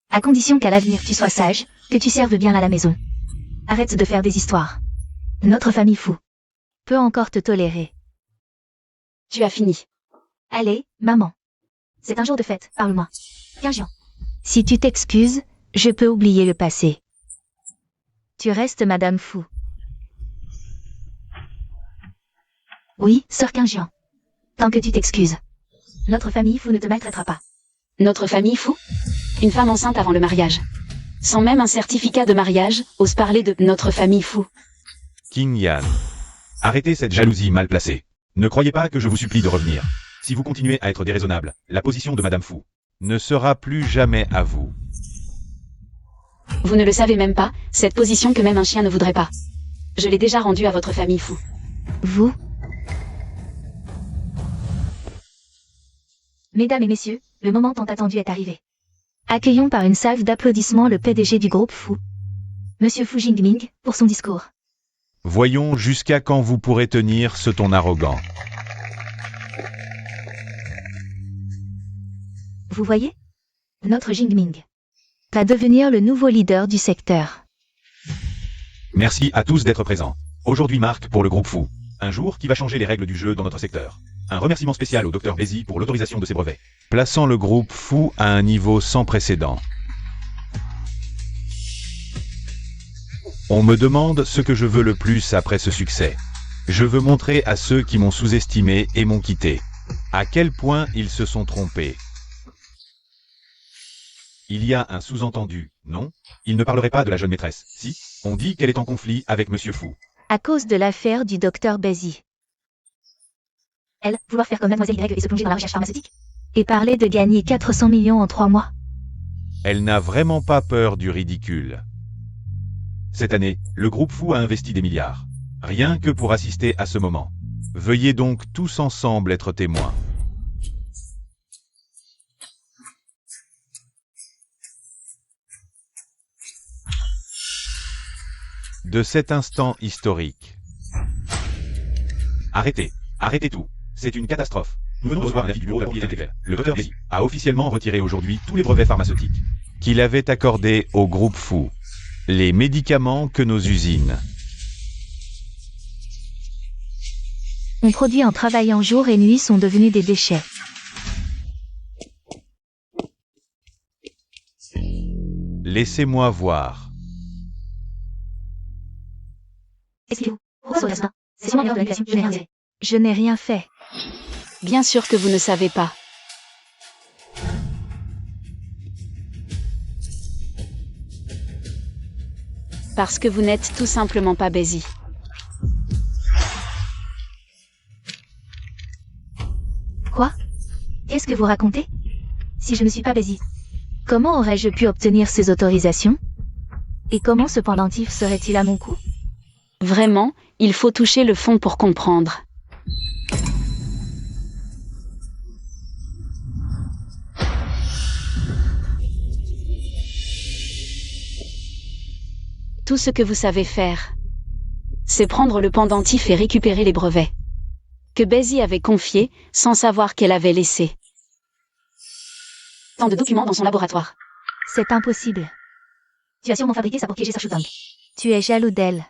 À condition qu'à l'avenir tu sois sage, que tu serves bien à la maison. Arrête de faire des histoires. Notre famille fou peut encore te tolérer. Tu as fini. Allez, maman. C'est un jour de fête, parle-moi. Qingjian. Si tu t'excuses, je peux oublier le passé. Tu restes Madame Fu. Oui, sœur Qingjian. Tant que tu t'excuses. Notre famille fou ne te maltraitera pas. Notre famille fou? Une femme enceinte avant le mariage. Sans même un certificat de mariage, ose parler de notre famille fou. Qing Yan. Arrêtez cette jalousie mal placée. Ne croyez pas que je vous supplie de revenir. Si vous continuez à être déraisonnable, la position de Madame Fu ne sera plus jamais à vous. Vous ne le savez même pas, cette position que même un chien ne voudrait pas. Je l'ai déjà rendue à votre famille fou. Vous? Mesdames et messieurs, le moment tant attendu est arrivé. Accueillons par une salve d'applaudissements le PDG du groupe Fu, Monsieur Fu Jingming, pour son discours. Voyons jusqu'à quand vous pourrez tenir ce ton arrogant. Vous voyez? Notre Jingming va devenir le nouveau leader du secteur. Merci à tous d'être présents. Aujourd'hui marque pour le groupe Fu un jour qui va changer les règles du jeu dans notre secteur. Un remerciement spécial au Dr Bézi pour l'autorisation de ses brevets, plaçant le groupe Fu à un niveau sans précédent. On me demande ce que je veux le plus après ce succès. Je veux montrer à ceux qui m'ont sous-estimé et m'ont quitté à quel point ils se sont trompés. Il y a un sous-entendu, non? Il ne parlerait pas de la jeune maîtresse, si? On dit qu'elle est en conflit avec Monsieur Fu. À cause de l'affaire du docteur Bézi. Elle, vouloir faire comme Mademoiselle Y et se plonger dans la recherche pharmaceutique? Et parler de gagner 400 millions en 3 mois? Elle n'a vraiment pas peur du ridicule. Cette année, le groupe Fu a investi des milliards. Rien que pour assister à ce moment. Veuillez donc tous ensemble être témoins. De cet instant historique. Arrêtez, arrêtez tout. C'est une catastrophe. Nous venons de recevoir l'avis du bureau de la propriété intellectuelle. Le Dr Bézi a officiellement retiré aujourd'hui tous les brevets pharmaceutiques qu'il avait accordés au groupe Fu. Les médicaments que nos usines. On produit en travaillant jour et nuit sont devenus des déchets. Laissez-moi voir. Excusez-vous. C'est sûrement l'erreur de l'annulation. Je n'ai rien fait. Je n'ai rien fait. Bien sûr que vous ne savez pas. Parce que vous n'êtes tout simplement pas Bézi. Quoi? Qu'est-ce que vous racontez? Si je ne suis pas Bézi, comment aurais-je pu obtenir ces autorisations? Et comment ce pendentif serait-il à mon cou? Vraiment, il faut toucher le fond pour comprendre. Tout ce que vous savez faire, c'est prendre le pendentif et récupérer les brevets que Bézi avait confiés, sans savoir qu'elle avait laissé. Tant de documents dans son laboratoire. C'est impossible. Tu as sûrement fabriqué ça pour piéger Sir Shutang. Tu es jaloux d'elle.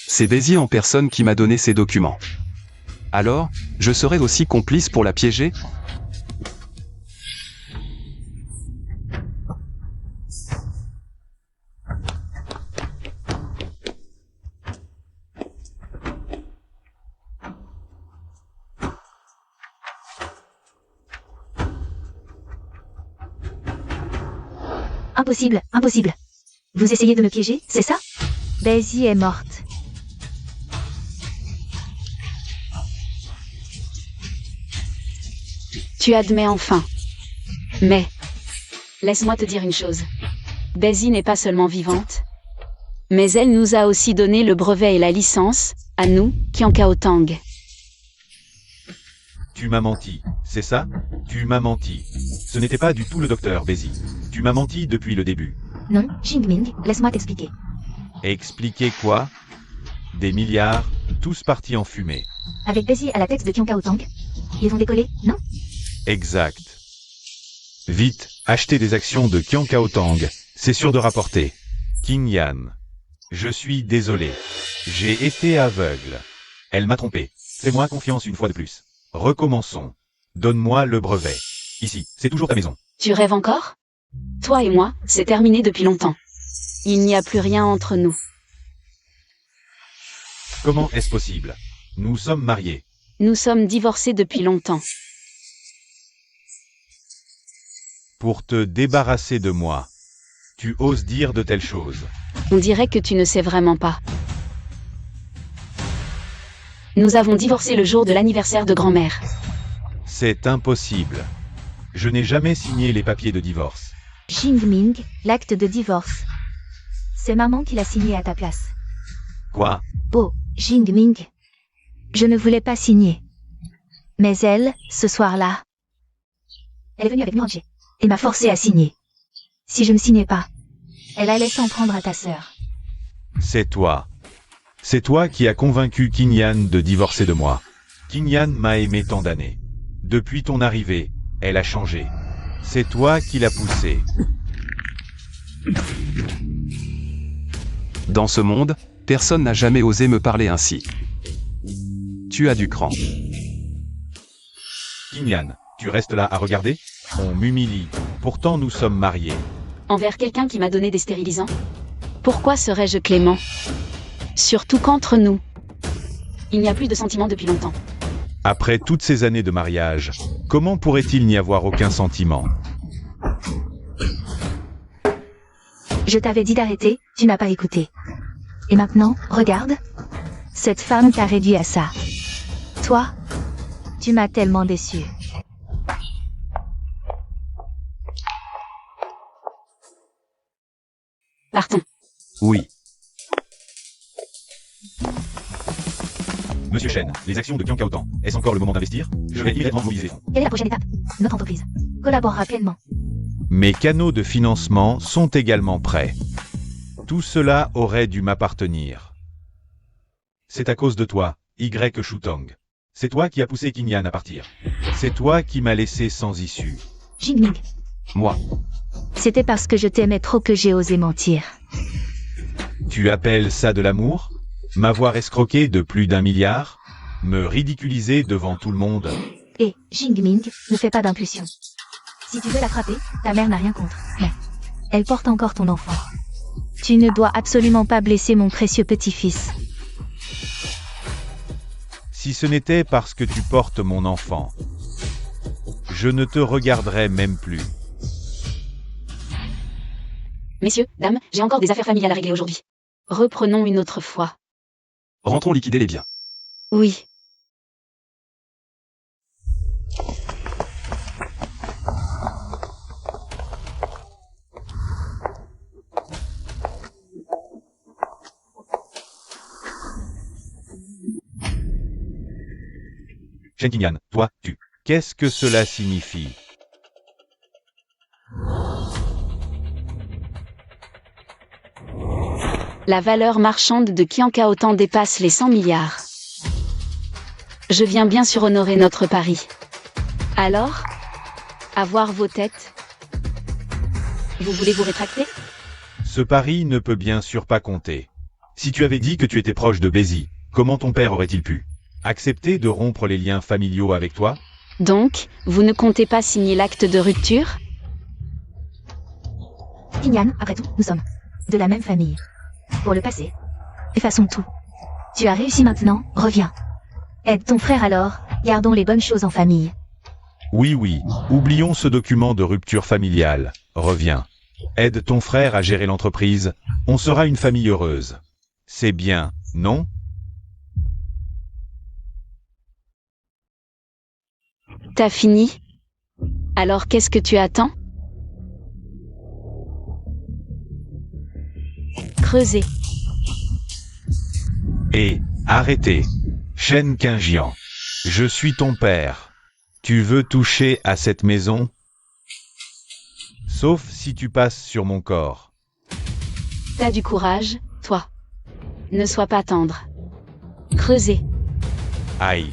C'est Bézi en personne qui m'a donné ces documents. Alors, je serais aussi complice pour la piéger? Impossible, impossible. Vous essayez de me piéger, c'est ça? Basie est morte. Tu admets enfin. Mais, laisse-moi te dire une chose. Basie n'est pas seulement vivante, mais elle nous a aussi donné le brevet et la licence, à nous, Qiankao Tang. Tu m'as menti, c'est ça? Tu m'as menti. Ce n'était pas du tout le docteur Basie. Tu m'as menti depuis le début. Non, Xingming, laisse-moi t'expliquer. Expliquer quoi? Des milliards, tous partis en fumée. Avec Basie à la tête de Qiankao Tang, ils vont décoller, non? Exact. Vite, achetez des actions de Qiankao Tang, c'est sûr de rapporter. King Yan. Je suis désolé. J'ai été aveugle. Elle m'a trompé. Fais-moi confiance une fois de plus. Recommençons. Donne-moi le brevet. Ici, c'est toujours ta maison. Tu rêves encore? Toi et moi, c'est terminé depuis longtemps. Il n'y a plus rien entre nous. Comment est-ce possible? Nous sommes mariés. Nous sommes divorcés depuis longtemps. Pour te débarrasser de moi. Tu oses dire de telles choses. On dirait que tu ne sais vraiment pas. Nous avons divorcé le jour de l'anniversaire de grand-mère. C'est impossible. Je n'ai jamais signé les papiers de divorce. Xingming, l'acte de divorce. C'est maman qui l'a signé à ta place. Quoi? Oh, Xingming. Je ne voulais pas signer. Mais elle, ce soir-là, elle est venue avec Muranje et m'a forcé à signer. Si je ne signais pas, elle allait s'en prendre à ta sœur. C'est toi. C'est toi qui as convaincu King Yan de divorcer de moi. King Yan m'a aimé tant d'années. Depuis ton arrivée, elle a changé. C'est toi qui l'as poussée. Dans ce monde, personne n'a jamais osé me parler ainsi. Tu as du cran. King Yan, tu restes là à regarder? On m'humilie. Pourtant nous sommes mariés. Envers quelqu'un qui m'a donné des stérilisants? Pourquoi serais-je clément? Surtout qu'entre nous, il n'y a plus de sentiments depuis longtemps. Après toutes ces années de mariage, comment pourrait-il n'y avoir aucun sentiment? Je t'avais dit d'arrêter, tu n'as pas écouté. Et maintenant, regarde. Cette femme t'a réduit à ça. Toi, tu m'as tellement déçu. Partons. Oui. Monsieur Chen, les actions de Qiankao Tang, est-ce encore le moment d'investir? Je vais immédiatement mobiliser fonds. Quelle est la prochaine étape? Notre entreprise collaborera pleinement. Mes canaux de financement sont également prêts. Tout cela aurait dû m'appartenir. C'est à cause de toi, Y Shutong. C'est toi qui as poussé King Yan à partir. C'est toi qui m'as laissé sans issue. Xingming, Moi. c'était parce que je t'aimais trop que j'ai osé mentir. Tu appelles ça de l'amour? M'avoir escroqué de plus d'1 milliard? Me ridiculiser devant tout le monde? Et, Xingming, ne fais pas d'impulsion. Si tu veux la frapper, ta mère n'a rien contre. Mais, elle porte encore ton enfant. Tu ne dois absolument pas blesser mon précieux petit-fils. Si ce n'était parce que tu portes mon enfant, je ne te regarderais même plus. Messieurs, dames, j'ai encore des affaires familiales à régler aujourd'hui. Reprenons une autre fois. Rentrons liquider les biens. Oui. Shen Qingyan, toi, tu. Qu'est-ce que cela signifie? La valeur marchande de Qiankao Tang dépasse les 100 milliards. Je viens bien sûr honorer notre pari. Alors, à voir vos têtes. Vous voulez vous rétracter? Ce pari ne peut bien sûr pas compter. Si tu avais dit que tu étais proche de Basie, comment ton père aurait-il pu accepter de rompre les liens familiaux avec toi? Donc, vous ne comptez pas signer l'acte de rupture? Xingyan, après tout, nous sommes de la même famille. Pour le passé, effaçons tout. Tu as réussi maintenant, reviens. Aide ton frère alors, gardons les bonnes choses en famille. Oui, oublions ce document de rupture familiale. Reviens. Aide ton frère à gérer l'entreprise, on sera une famille heureuse. C'est bien, non? T'as fini? Alors qu'est-ce que tu attends? Creuser. Et, arrêtez. Shen Qingjian. Je suis ton père. Tu veux toucher à cette maison? Sauf si tu passes sur mon corps. T'as du courage, toi. Ne sois pas tendre. Creuser. Aïe.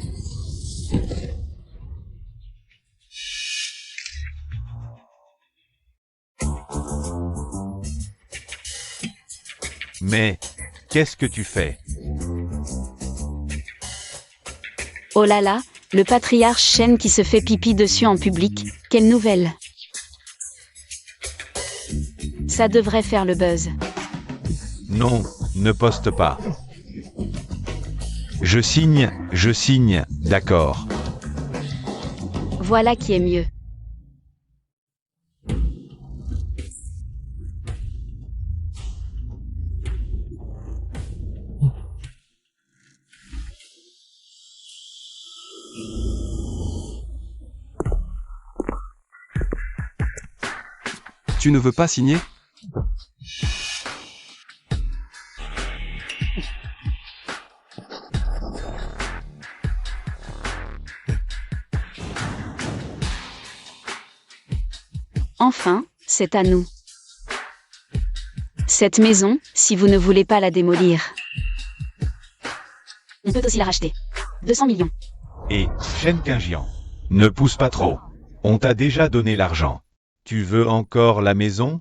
Mais, qu'est-ce que tu fais? Oh là là, le patriarche Shen qui se fait pipi dessus en public, quelle nouvelle! Ça devrait faire le buzz. Non, ne poste pas. Je signe, d'accord. Voilà qui est mieux. Tu ne veux pas signer? Enfin, c'est à nous. Cette maison, si vous ne voulez pas la démolir. On peut aussi la racheter. 200 millions. Et, Shen Qingjian, ne pousse pas trop. On t'a déjà donné l'argent. Tu veux encore la maison?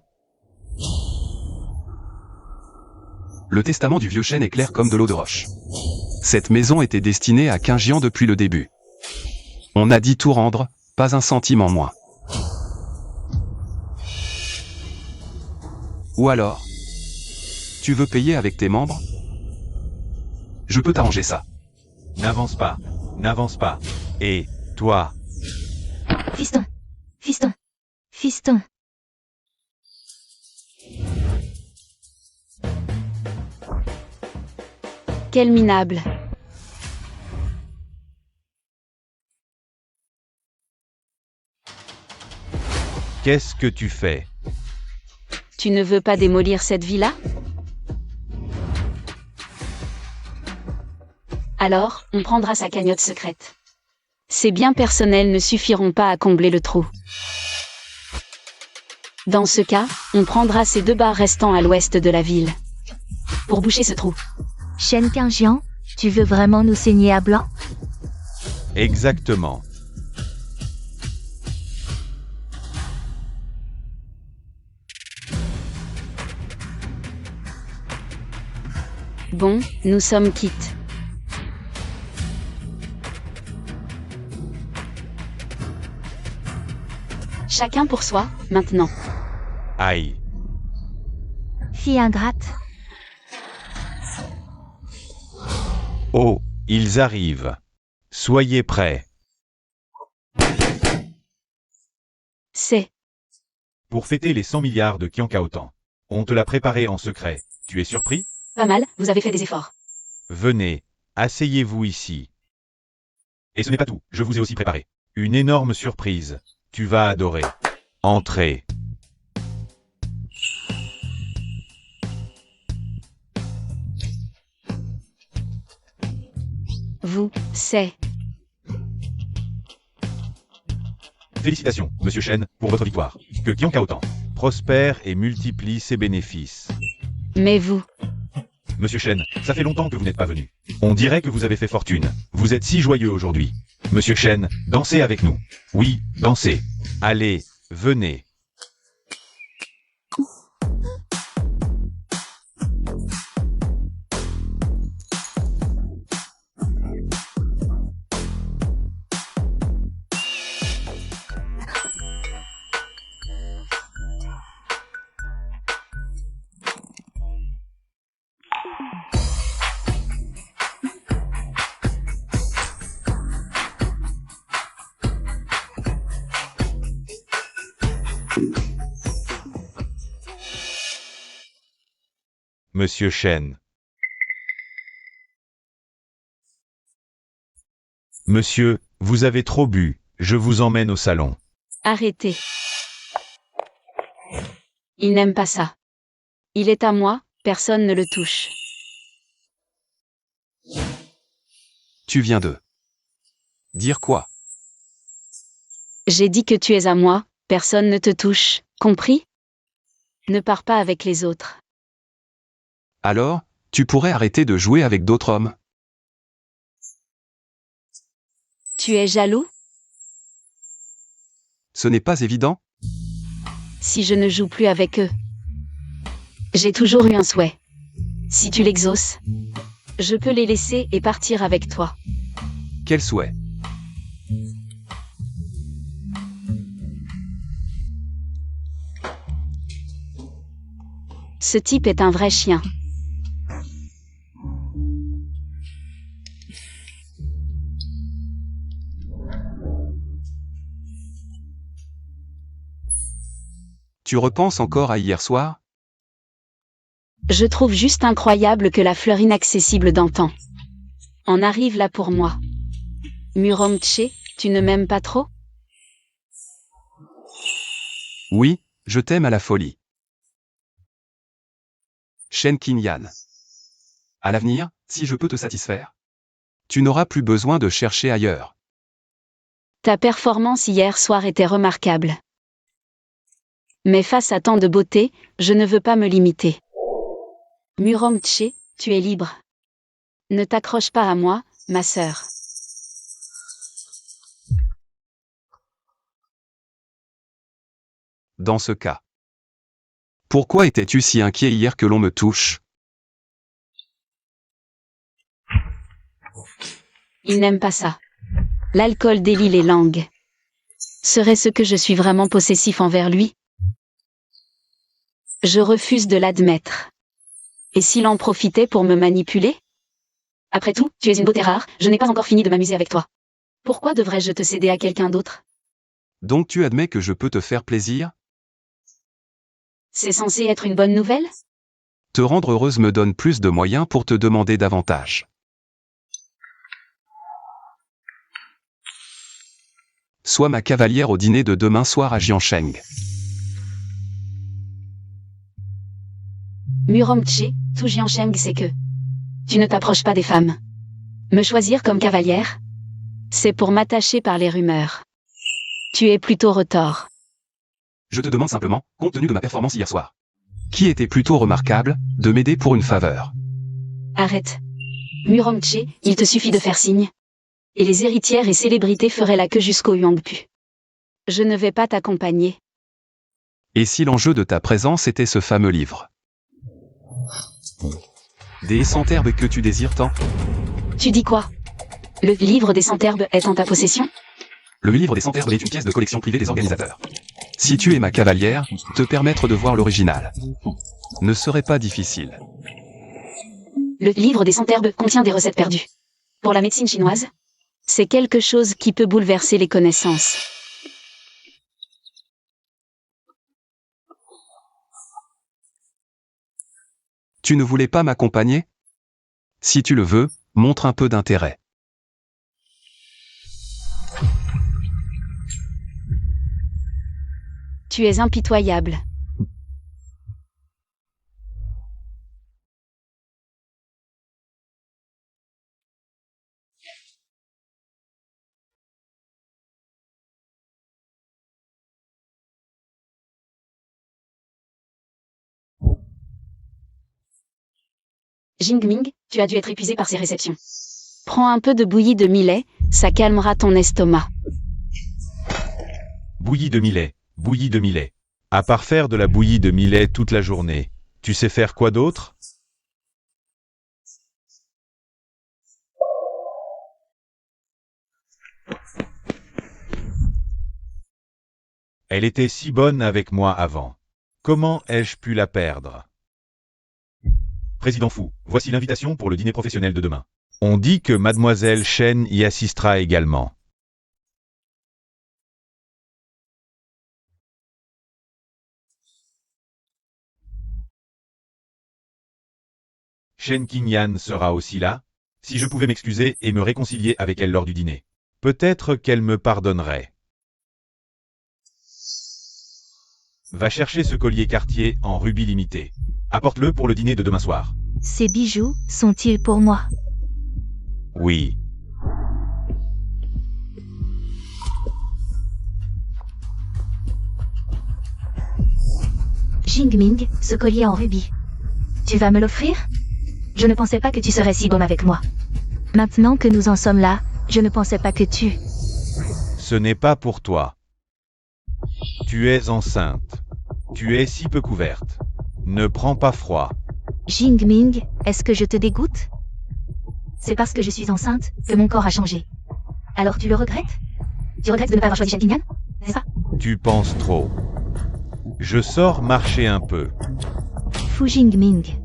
Le testament du vieux Shen est clair comme de l'eau de roche. Cette maison était destinée à Qingjian depuis le début. On a dit tout rendre, pas un centime en moins. Ou alors, tu veux payer avec tes membres? Je peux t'arranger ça. N'avance pas, n'avance pas. Et, toi, Fiston. Fiston. Fiston. Quel minable. qu'est-ce que tu fais? Tu ne veux pas démolir cette villa? Alors, on prendra sa cagnotte secrète. Ces biens personnels ne suffiront pas à combler le trou. Dans ce cas, on prendra ces 2 bars restants à l'ouest de la ville. Pour boucher ce trou. Shen Qingjian, tu veux vraiment nous saigner à blanc? Exactement. Bon, nous sommes quittes. Chacun pour soi, maintenant. Aïe. Fille ingrate. Oh, ils arrivent. Soyez prêts. C'est. Pour fêter les 100 milliards de Qiancaotan. On te l'a préparé en secret. Tu es surpris? Pas mal, vous avez fait des efforts. Venez, asseyez-vous ici. Et ce n'est pas tout, je vous ai aussi préparé une énorme surprise. Tu vas adorer. Entrez. Vous, c'est. Félicitations, Monsieur Shen, pour votre victoire. Que Qiancaotan prospère et multiplie ses bénéfices. Mais vous. Monsieur Shen, ça fait longtemps que vous n'êtes pas venu. On dirait que vous avez fait fortune. Vous êtes si joyeux aujourd'hui. Monsieur Shen, dansez avec nous. Oui, dansez. Allez, venez. monsieur Shen. Monsieur, vous avez trop bu, je vous emmène au salon. Arrêtez. Il n'aime pas ça. Il est à moi, personne ne le touche. Tu viens de dire quoi? J'ai dit que tu es à moi, personne ne te touche, compris? Ne pars pas avec les autres. Alors, tu pourrais arrêter de jouer avec d'autres hommes. Tu es jaloux? Ce n'est pas évident? Si je ne joue plus avec eux. J'ai toujours eu un souhait. Si tu l'exauces, je peux les laisser et partir avec toi. Quel souhait? Ce type est un vrai chien. Tu repenses encore à hier soir? Je trouve juste incroyable que la fleur inaccessible d'antan en arrive là pour moi. Muromtche, tu ne m'aimes pas trop? Oui, je t'aime à la folie. Shen Qingyan. À l'avenir, si je peux te satisfaire, tu n'auras plus besoin de chercher ailleurs. Ta performance hier soir était remarquable. Mais face à tant de beauté, je ne veux pas me limiter. Muromtche, tu es libre. Ne t'accroche pas à moi, ma sœur. Dans ce cas. Pourquoi étais-tu si inquiet hier que l'on me touche? Il n'aime pas ça. L'alcool délie les langues. Serait-ce que je suis vraiment possessif envers lui? Je refuse de l'admettre. Et s'il en profitait pour me manipuler? Après tout, tu es une beauté rare, je n'ai pas encore fini de m'amuser avec toi. Pourquoi devrais-je te céder à quelqu'un d'autre? Donc tu admets que je peux te faire plaisir? C'est censé être une bonne nouvelle? Te rendre heureuse me donne plus de moyens pour te demander davantage. Sois ma cavalière au dîner de demain soir à Jiansheng. Muromtche, tout Jiansheng sait que tu ne t'approches pas des femmes. Me choisir comme cavalière? C'est pour m'attacher par les rumeurs. Tu es plutôt retors. Je te demande simplement, compte tenu de ma performance hier soir, qui était plutôt remarquable, de m'aider pour une faveur. Arrête. Muromtche, il te suffit de faire signe. Et les héritières et célébrités feraient la queue jusqu'au Huangpu. Je ne vais pas t'accompagner. Et si l'enjeu de ta présence était ce fameux livre? Des centherbes que tu désires tant? Tu dis quoi? Le livre des centherbes est en ta possession? Le livre des centherbes est une pièce de collection privée des organisateurs. Si tu es ma cavalière, te permettre de voir l'original ne serait pas difficile. Le livre des centherbes contient des recettes perdues. Pour la médecine chinoise, c'est quelque chose qui peut bouleverser les connaissances. Tu ne voulais pas m'accompagner? Si tu le veux, montre un peu d'intérêt. Tu es impitoyable. Jingming, tu as dû être épuisé par ces réceptions. Prends un peu de bouillie de millet, ça calmera ton estomac. Bouillie de millet, bouillie de millet. À part faire de la bouillie de millet toute la journée, tu sais faire quoi d'autre? Elle était si bonne avec moi avant. Comment ai-je pu la perdre? Président Fou, voici l'invitation pour le dîner professionnel de demain. On dit que Mademoiselle Shen y assistera également. Shen Qingyan sera aussi là? Si je pouvais m'excuser et me réconcilier avec elle lors du dîner. Peut-être qu'elle me pardonnerait. Va chercher ce collier Cartier en rubis limité. Apporte-le pour le dîner de demain soir. Ces bijoux sont-ils pour moi? Oui. Jingming, ce collier en rubis. Tu vas me l'offrir? Je ne pensais pas que tu serais si bon avec moi. Maintenant que nous en sommes là, je ne pensais pas que tu... Ce n'est pas pour toi. Tu es enceinte. Tu es si peu couverte. Ne prends pas froid. Jingming, est-ce que je te dégoûte? C'est parce que je suis enceinte que mon corps a changé. Alors tu le regrettes? Tu regrettes de ne pas avoir choisi Shen Qingyan, n'est-ce pas? Tu penses trop. Je sors marcher un peu. Fu Jingming.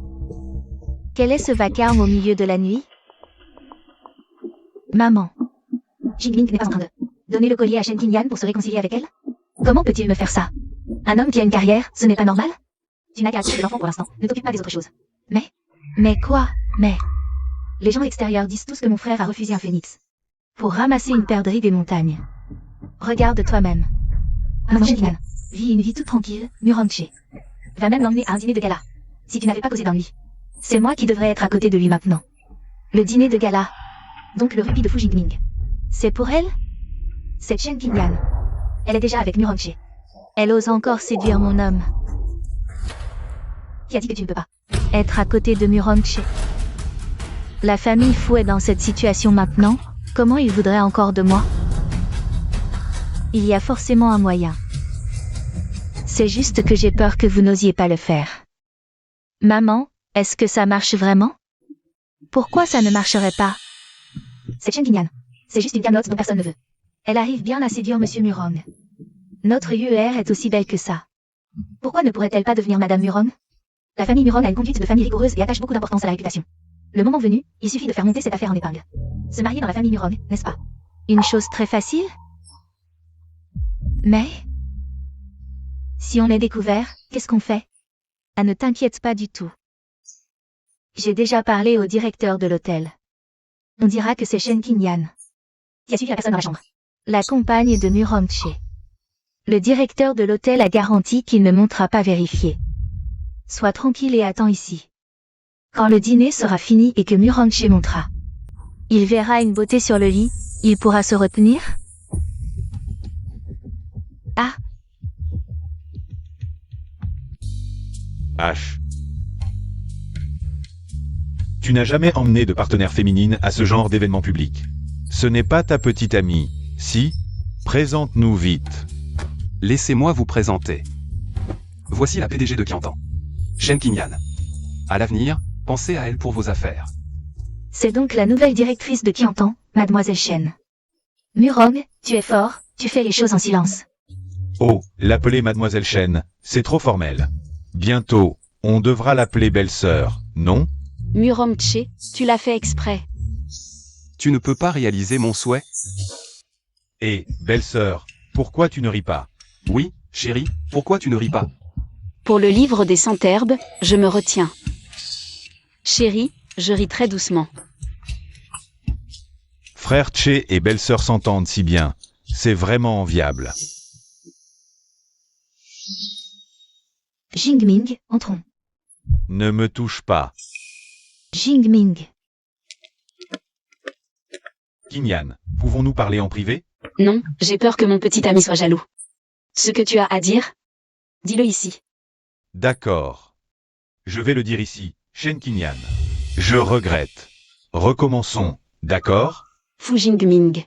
Quel est ce vacarme au milieu de la nuit? Maman. Jingming n'est pas en train de donner le collier à Shen Qingyan pour se réconcilier avec elle? Comment peut-il me faire ça? Un homme qui a une carrière, ce n'est pas normal? Tu n'as qu'à accueillir l'enfant pour l'instant, ne t'occupe pas des autres choses. Mais quoi? Les gens extérieurs disent tous que mon frère a refusé un phénix. Pour ramasser une perdrix des montagnes. Regarde toi-même. Maman Shen Qingyan vit une vie toute tranquille, Muronche. Va même l'emmener à un dîner de gala. Si tu n'avais pas causé d'ennui. C'est moi qui devrais être à côté de lui maintenant. Le dîner de gala. Donc le rubis de Fu Jingming. C'est pour elle? C'est Shen Qingyan. Elle est déjà avec Muronche. Elle ose encore séduire mon homme. Qui a dit que tu ne peux pas être à côté de Muronche? La famille Fu est dans cette situation maintenant. Comment il voudrait encore de moi? Il y a forcément un moyen. C'est juste que j'ai peur que vous n'osiez pas le faire. Maman, est-ce que ça marche vraiment? Pourquoi ça ne marcherait pas? C'est Shen Qingyan. C'est juste une camelote dont personne ne veut. Elle arrive bien à séduire Monsieur Murong. Notre UER est aussi belle que ça. Pourquoi ne pourrait-elle pas devenir Madame Murong? La famille Murong a une conduite de famille rigoureuse et attache beaucoup d'importance à la réputation. Le moment venu, il suffit de faire monter cette affaire en épingle. Se marier dans la famille Murong, n'est-ce pas? Une chose très facile? Mais... si on est découvert, qu'est-ce qu'on fait? Ah, ne t'inquiète pas du tout. J'ai déjà parlé au directeur de l'hôtel. On dira que c'est Shen Qingyan qui a suivi la personne dans la chambre. La compagne de Muronche. Le directeur de l'hôtel a garanti qu'il ne montera pas vérifier. Sois tranquille et attends ici. Quand le dîner sera fini et que Muronche montera, il verra une beauté sur le lit, il pourra se retenir? Ah! H. Tu n'as jamais emmené de partenaire féminine à ce genre d'événement public. Ce n'est pas ta petite amie, si? Présente-nous vite. Laissez-moi vous présenter. Voici la PDG de Qiantan. Shen Qingyan. À l'avenir, pensez à elle pour vos affaires. C'est donc la nouvelle directrice de Qiantan, Mademoiselle Shen. Murong, tu es fort, tu fais les choses en silence. Oh, l'appeler Mademoiselle Shen, c'est trop formel. Bientôt, on devra l'appeler belle-sœur, non? Muronche, tu l'as fait exprès. Tu ne peux pas réaliser mon souhait? Et, belle-sœur, pourquoi tu ne ris pas? Oui, chérie, pourquoi tu ne ris pas? Pour le livre des Centherbes, je me retiens. Chérie, je ris très doucement. Frère Che et belle-sœur s'entendent si bien, c'est vraiment enviable. Jingming, entrons. Ne me touche pas. Jingming. Qingyan, pouvons-nous parler en privé? Non, j'ai peur que mon petit ami soit jaloux. Ce que tu as à dire, dis-le ici. D'accord. Je vais le dire ici, Shen Qingyan. Je regrette. Recommençons, d'accord? Fu Jingming.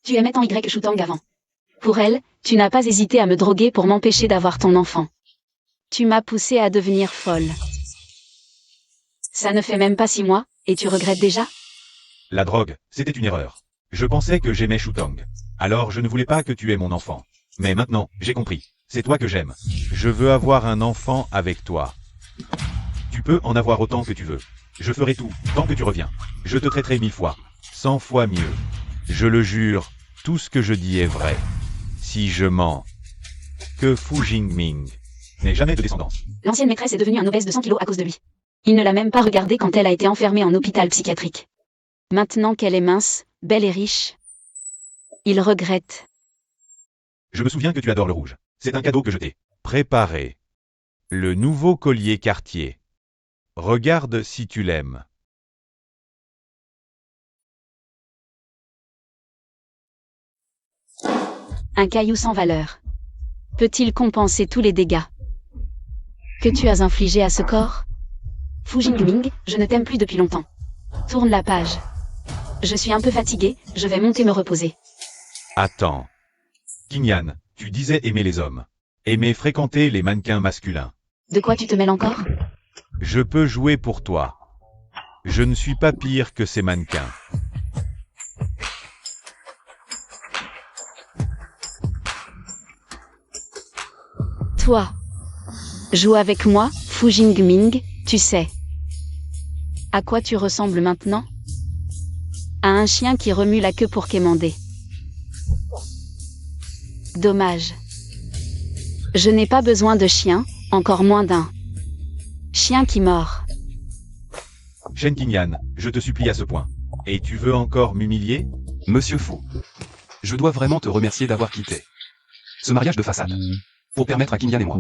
Tu aimais tant Y Shutang avant. Pour elle, tu n'as pas hésité à me droguer pour m'empêcher d'avoir ton enfant. Tu m'as poussé à devenir folle. Ça ne fait même pas 6 mois, et tu regrettes déjà? La drogue, c'était une erreur. Je pensais que j'aimais Shutang. Alors je ne voulais pas que tu aies mon enfant. Mais maintenant, j'ai compris. C'est toi que j'aime. Je veux avoir un enfant avec toi. Tu peux en avoir autant que tu veux. Je ferai tout, tant que tu reviens. Je te traiterai 1000 fois. 100 fois mieux. Je le jure, tout ce que je dis est vrai. Si je mens, que Fu Jingming n'ait jamais de descendance. L'ancienne maîtresse est devenue un obèse de 100 kilos à cause de lui. Il ne l'a même pas regardée quand elle a été enfermée en hôpital psychiatrique. Maintenant qu'elle est mince, belle et riche, il regrette. Je me souviens que tu adores le rouge. C'est un cadeau que je t'ai préparé. Le nouveau collier Cartier. Regarde si tu l'aimes. Un caillou sans valeur. Peut-il compenser tous les dégâts que tu as infligés à ce corps? Fu Jingming, je ne t'aime plus depuis longtemps. Tourne la page. Je suis un peu fatiguée, je vais monter me reposer. Attends. Qingyan, tu disais aimer les hommes. Aimer fréquenter les mannequins masculins. De quoi tu te mêles encore? Je peux jouer pour toi. Je ne suis pas pire que ces mannequins. Toi. Joue avec moi, Fu Jingming, tu sais. À quoi tu ressembles maintenant? À un chien qui remue la queue pour quémander. Dommage. Je n'ai pas besoin de chien, encore moins d'un chien qui mord. Shen Qingyan, je te supplie à ce point. Et tu veux encore m'humilier? Monsieur Fu. Je dois vraiment te remercier d'avoir quitté ce mariage de façade pour permettre à Qingyan et moi.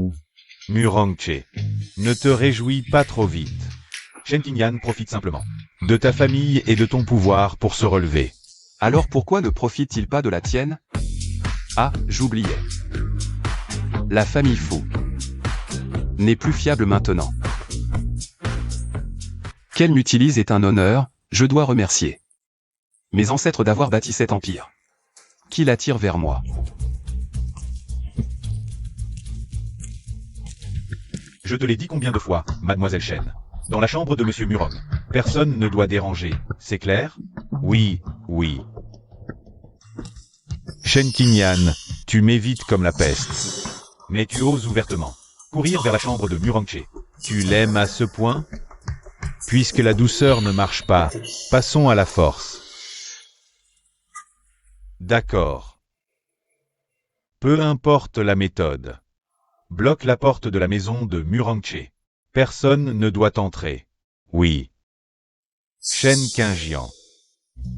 Murongche, ne te réjouis pas trop vite. Shen Qingyan profite simplement de ta famille et de ton pouvoir pour se relever. Alors pourquoi ne profite-t-il pas de la tienne? Ah, j'oubliais. La famille Fu n'est plus fiable maintenant. Qu'elle m'utilise est un honneur, je dois remercier mes ancêtres d'avoir bâti cet empire qui l'attire vers moi. Je te l'ai dit combien de fois, mademoiselle Shen. Dans la chambre de monsieur Murong, personne ne doit déranger, c'est clair? Oui, oui. Shen Qingyan, tu m'évites comme la peste. Mais tu oses ouvertement courir vers la chambre de Murongche. Tu l'aimes à ce point? Puisque la douceur ne marche pas, passons à la force. D'accord. Peu importe la méthode. Bloque la porte de la maison de Murongche. Personne ne doit entrer. Oui. Shen Qingyan.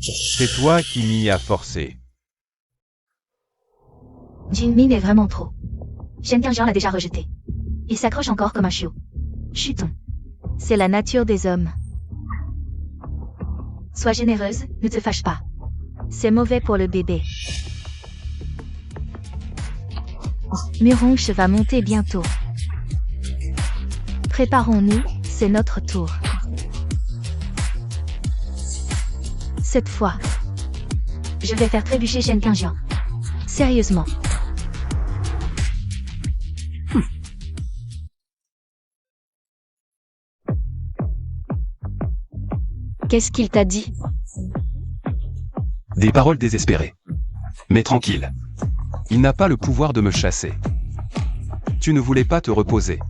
C'est toi qui m'y as forcé. Jingming est vraiment trop. Shen Qingyan l'a déjà rejeté. Il s'accroche encore comme un chiot. Chutons. C'est la nature des hommes. Sois généreuse, ne te fâche pas. C'est mauvais pour le bébé. Murongche va monter bientôt. Préparons-nous, c'est notre tour. Cette fois, je vais faire trébucher Shen Qingyan. Sérieusement. Qu'est-ce qu'il t'a dit? Des paroles désespérées. Mais tranquille. Il n'a pas le pouvoir de me chasser. Tu ne voulais pas te reposer.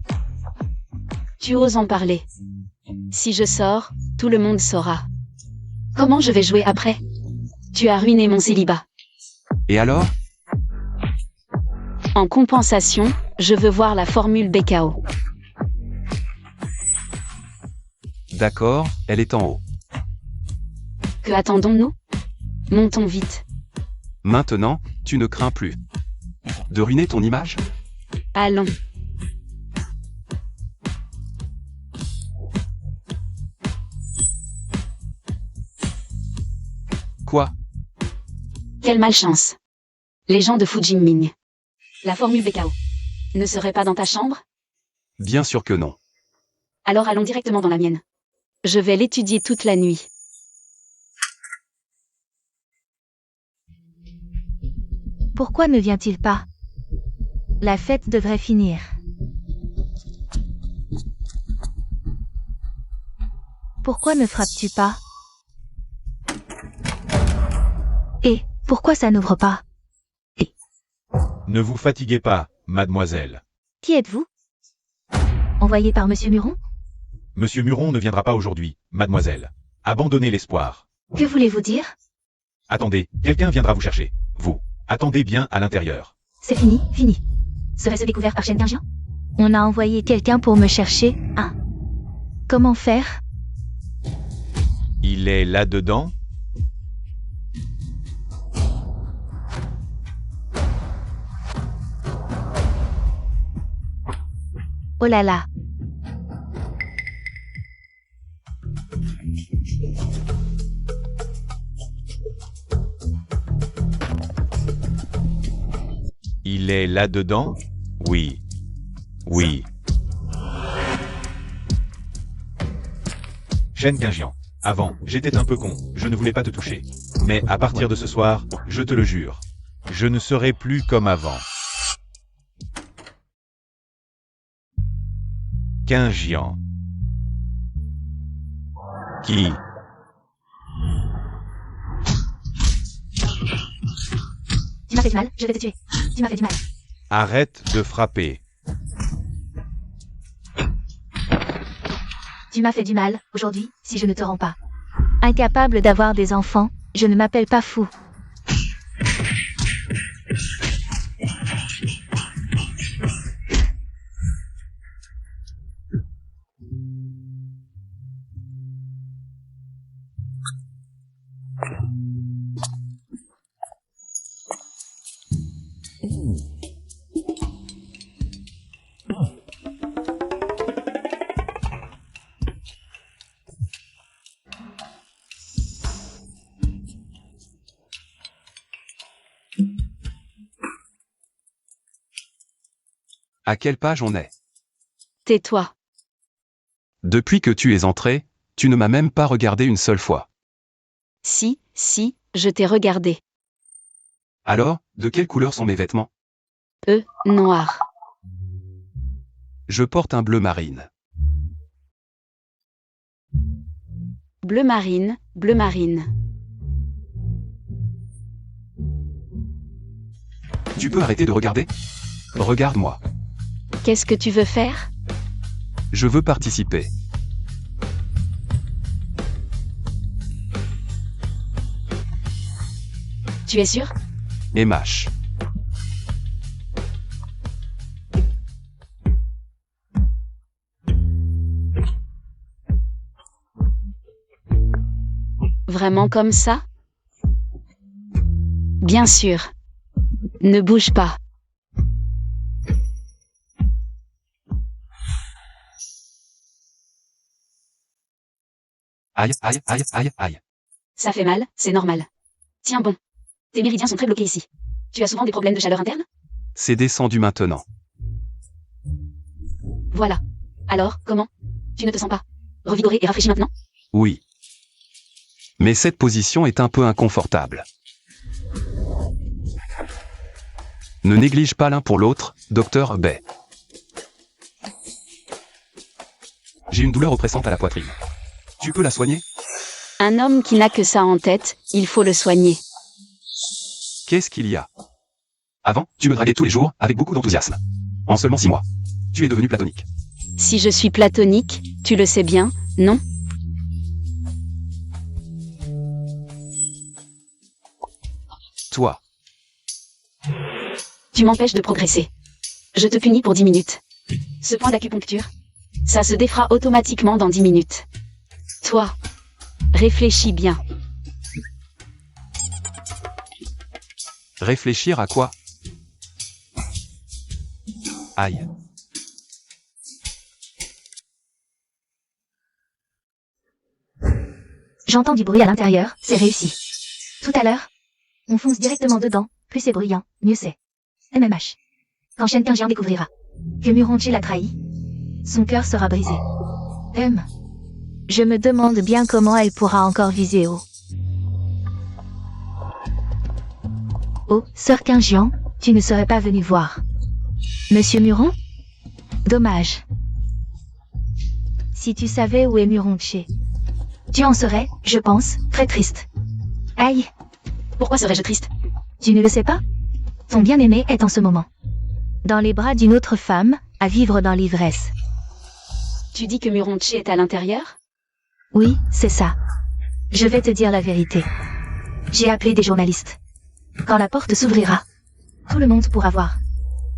Tu oses en parler. Si je sors, tout le monde saura. Comment je vais jouer après? Tu as ruiné mon célibat. Et alors? En compensation, je veux voir la formule BKO. D'accord, elle est en haut. Que attendons-nous? Montons vite. Maintenant, tu ne crains plus de ruiner ton image? Allons. Quoi? Quelle malchance. Les gens de Fu Jingming. La formule BKO ne serait pas dans ta chambre? Bien sûr que non. Alors allons directement dans la mienne. Je vais l'étudier toute la nuit. Pourquoi ne vient-il pas? La fête devrait finir. Pourquoi ne frappes-tu pas? Et pourquoi ça n'ouvre pas? Ne vous fatiguez pas, mademoiselle. Qui êtes-vous? Envoyé par Monsieur Muron? Monsieur Muron ne viendra pas aujourd'hui, mademoiselle. Abandonnez l'espoir. Que voulez-vous dire? Attendez, quelqu'un viendra vous chercher. Vous. Attendez bien à l'intérieur. C'est fini, fini. Serait-ce découvert par Shen Qingyan? On a envoyé quelqu'un pour me chercher, hein? Comment faire? Il est là-dedans? Oh là là. Il est là-dedans? Oui. Oui. Shen Qingjian. Avant, j'étais un peu con, je ne voulais pas te toucher. Mais à partir de ce soir, je te le jure, je ne serai plus comme avant. Qingjian. Qui? Tu m'as fait du mal, je vais te tuer. Tu m'as fait du mal. Arrête de frapper. Tu m'as fait du mal, aujourd'hui, si je ne te rends pas. Incapable d'avoir des enfants, je ne m'appelle pas fou. À quelle page on est? Tais-toi. Depuis que tu es entré, tu ne m'as même pas regardé une seule fois. Si, je t'ai regardé. Alors, de quelle couleur sont mes vêtements? Noir. Je porte un bleu marine. Bleu marine, bleu marine. Tu peux arrêter de regarder? Regarde-moi. Qu'est-ce que tu veux faire? Je veux participer. Tu es sûr? Et mâche. Vraiment comme ça? Bien sûr. Ne bouge pas. Aïe, aïe, aïe, aïe, aïe. Ça fait mal, c'est normal. Tiens bon. Tes méridiens sont très bloqués ici. Tu as souvent des problèmes de chaleur interne? C'est descendu maintenant. Voilà. Alors, comment? Tu ne te sens pas revigoré et rafraîchi maintenant? Oui. Mais cette position est un peu inconfortable. Ne néglige pas l'un pour l'autre, docteur Bay. J'ai une douleur oppressante à la poitrine. Tu peux la soigner? Un homme qui n'a que ça en tête, il faut le soigner. Qu'est-ce qu'il y a? Avant, tu me draguais tous les jours, avec beaucoup d'enthousiasme. En seulement 6 mois. Tu es devenu platonique. Si je suis platonique, tu le sais bien, non? Toi. Tu m'empêches de progresser. Je te punis pour 10 minutes. Ce point d'acupuncture, ça se défera automatiquement dans 10 minutes. Toi, réfléchis bien. Réfléchir à quoi? Aïe. J'entends du bruit à l'intérieur, c'est réussi. Tout à l'heure, on fonce directement dedans, plus c'est bruyant, mieux c'est. MMH. Quand Shen Qingjian découvrira que Muronchi l'a trahi, son cœur sera brisé. Je me demande bien comment elle pourra encore viser haut. Oh, sœur Qingjian, tu ne serais pas venu voir Monsieur Muron? Dommage. Si tu savais où est Muronchi, tu en serais, je pense, très triste. Aïe. Pourquoi serais-je triste? Tu ne le sais pas? Ton bien-aimé est en ce moment dans les bras d'une autre femme, à vivre dans l'ivresse. Tu dis que Muronchi est à l'intérieur? Oui, c'est ça. Je vais te dire la vérité. J'ai appelé des journalistes. Quand la porte s'ouvrira, tout le monde pourra voir.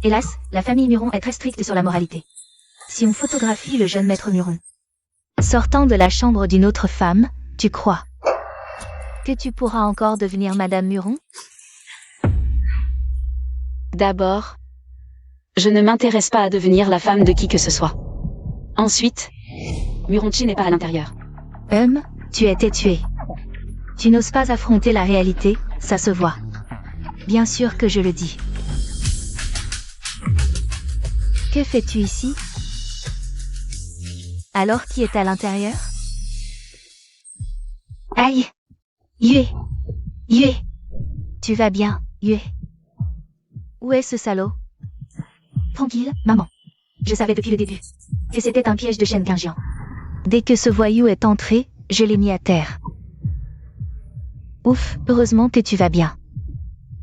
Hélas, la famille Muron est très stricte sur la moralité. Si on photographie le jeune maître Muron, Sortant de la chambre d'une autre femme, tu crois que tu pourras encore devenir Madame Muron? D'abord, je ne m'intéresse pas à devenir la femme de qui que ce soit. Ensuite, Muronchi n'est pas à l'intérieur. Tu étais tué. Tu n'oses pas affronter la réalité, ça se voit. Bien sûr que je le dis. Que fais-tu ici? Alors qui est à l'intérieur? Aïe! Yue! Yue! Tu vas bien, Yue? Où est ce salaud? Tranquille, maman. Je savais depuis le début que c'était un piège de Shen Qingjian. Dès que ce voyou est entré, je l'ai mis à terre. Ouf, heureusement que tu vas bien.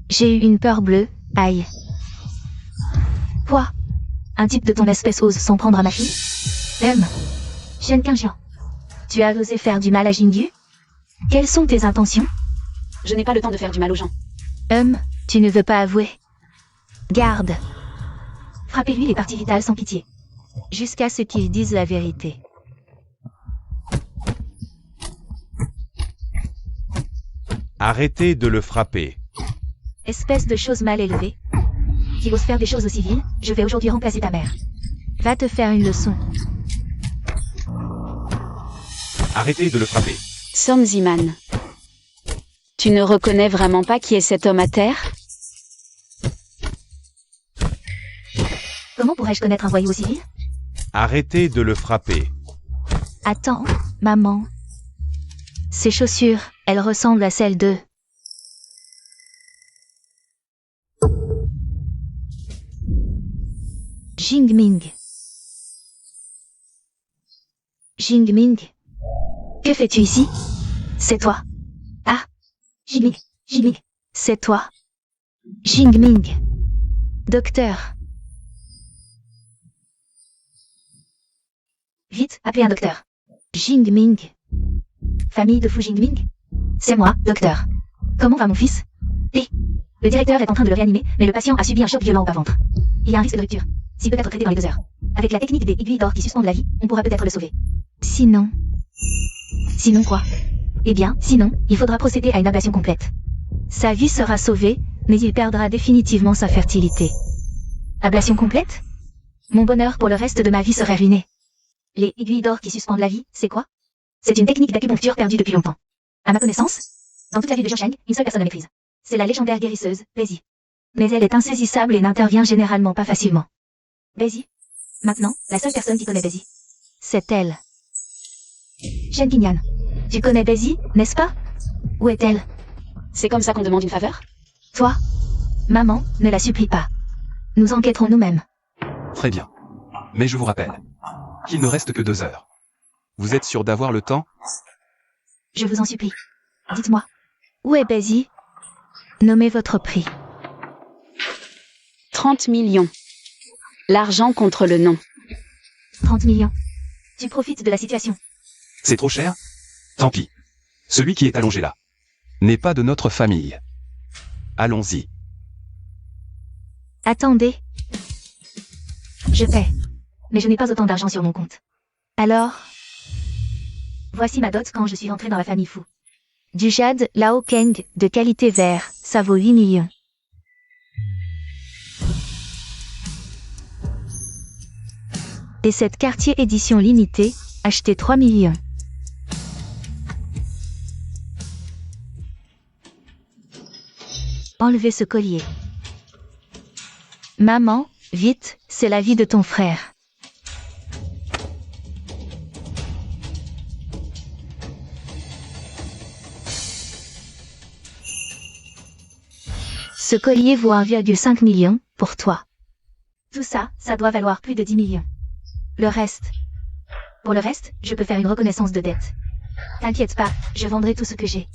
J'ai eu une peur bleue, aïe. Quoi? Un type de ton espèce ose s'en prendre à ma fille? Shen Qingjian. Tu as osé faire du mal à Jingyu? Quelles sont tes intentions? Je n'ai pas le temps de faire du mal aux gens. Tu ne veux pas avouer. Garde. Frappez-lui les parties vitales sans pitié. Jusqu'à ce qu'il dise la vérité. Arrêtez de le frapper. Espèce de chose mal élevée. Qui ose faire des choses aux civils, je vais aujourd'hui remplacer ta mère. Va te faire une leçon. Arrêtez de le frapper. Song Ziman. Tu ne reconnais vraiment pas qui est cet homme à terre? Comment pourrais-je connaître un voyou au civil? Arrêtez de le frapper. Attends, maman. Ces chaussures, elles ressemblent à celles de... Jingming. Jingming. Que fais-tu ici? C'est toi. Ah. Jingming. Jingming. C'est toi. Jingming. Docteur. Vite, appelez un docteur. Jingming. Famille de Fu Jingming? C'est moi, docteur. Comment va mon fils? Le directeur est en train de le réanimer, mais le patient a subi un choc violent au bas-ventre. Il y a un risque de rupture. S'il peut être traité dans les 2 heures. Avec la technique des aiguilles d'or qui suspendent la vie, on pourra peut-être le sauver. Sinon... Sinon quoi? Eh bien, sinon, il faudra procéder à une ablation complète. Sa vie sera sauvée, mais il perdra définitivement sa fertilité. Ablation complète? Mon bonheur pour le reste de ma vie serait ruiné. Les aiguilles d'or qui suspendent la vie, c'est quoi? C'est une technique d'acupuncture perdue depuis longtemps. À ma connaissance, dans toute la ville de Jiangsheng, une seule personne la maîtrise. C'est la légendaire guérisseuse, Bézi. Mais elle est insaisissable et n'intervient généralement pas facilement. Bézi. Maintenant, la seule personne qui connaît Bézi. C'est elle. Shen Qingyan. Tu connais Bézi, n'est-ce pas? Où est-elle? C'est comme ça qu'on demande une faveur? Toi? Maman, ne la supplie pas. Nous enquêterons nous-mêmes. Très bien. Mais je vous rappelle qu'il ne reste que 2 heures. Vous êtes sûr d'avoir le temps? Je vous en supplie. Dites-moi. Où est Bézi? Nommez votre prix. 30 millions. L'argent contre le nom. 30 millions. Tu profites de la situation. C'est trop cher? Tant pis. Celui qui est allongé là n'est pas de notre famille. Allons-y. Attendez. Je paie. Mais je n'ai pas autant d'argent sur mon compte. Alors... Voici ma dot quand je suis rentrée dans la famille Fu. Du jade Lao Keng de qualité vert, ça vaut 8 millions. Et cette quartier édition limitée, achetée 3 millions. Enlevez ce collier. Maman, vite, c'est la vie de ton frère. Ce collier vaut 1,5 million, pour toi. Tout ça, ça doit valoir plus de 10 millions. Le reste. Pour le reste, je peux faire une reconnaissance de dette. T'inquiète pas, je vendrai tout ce que j'ai.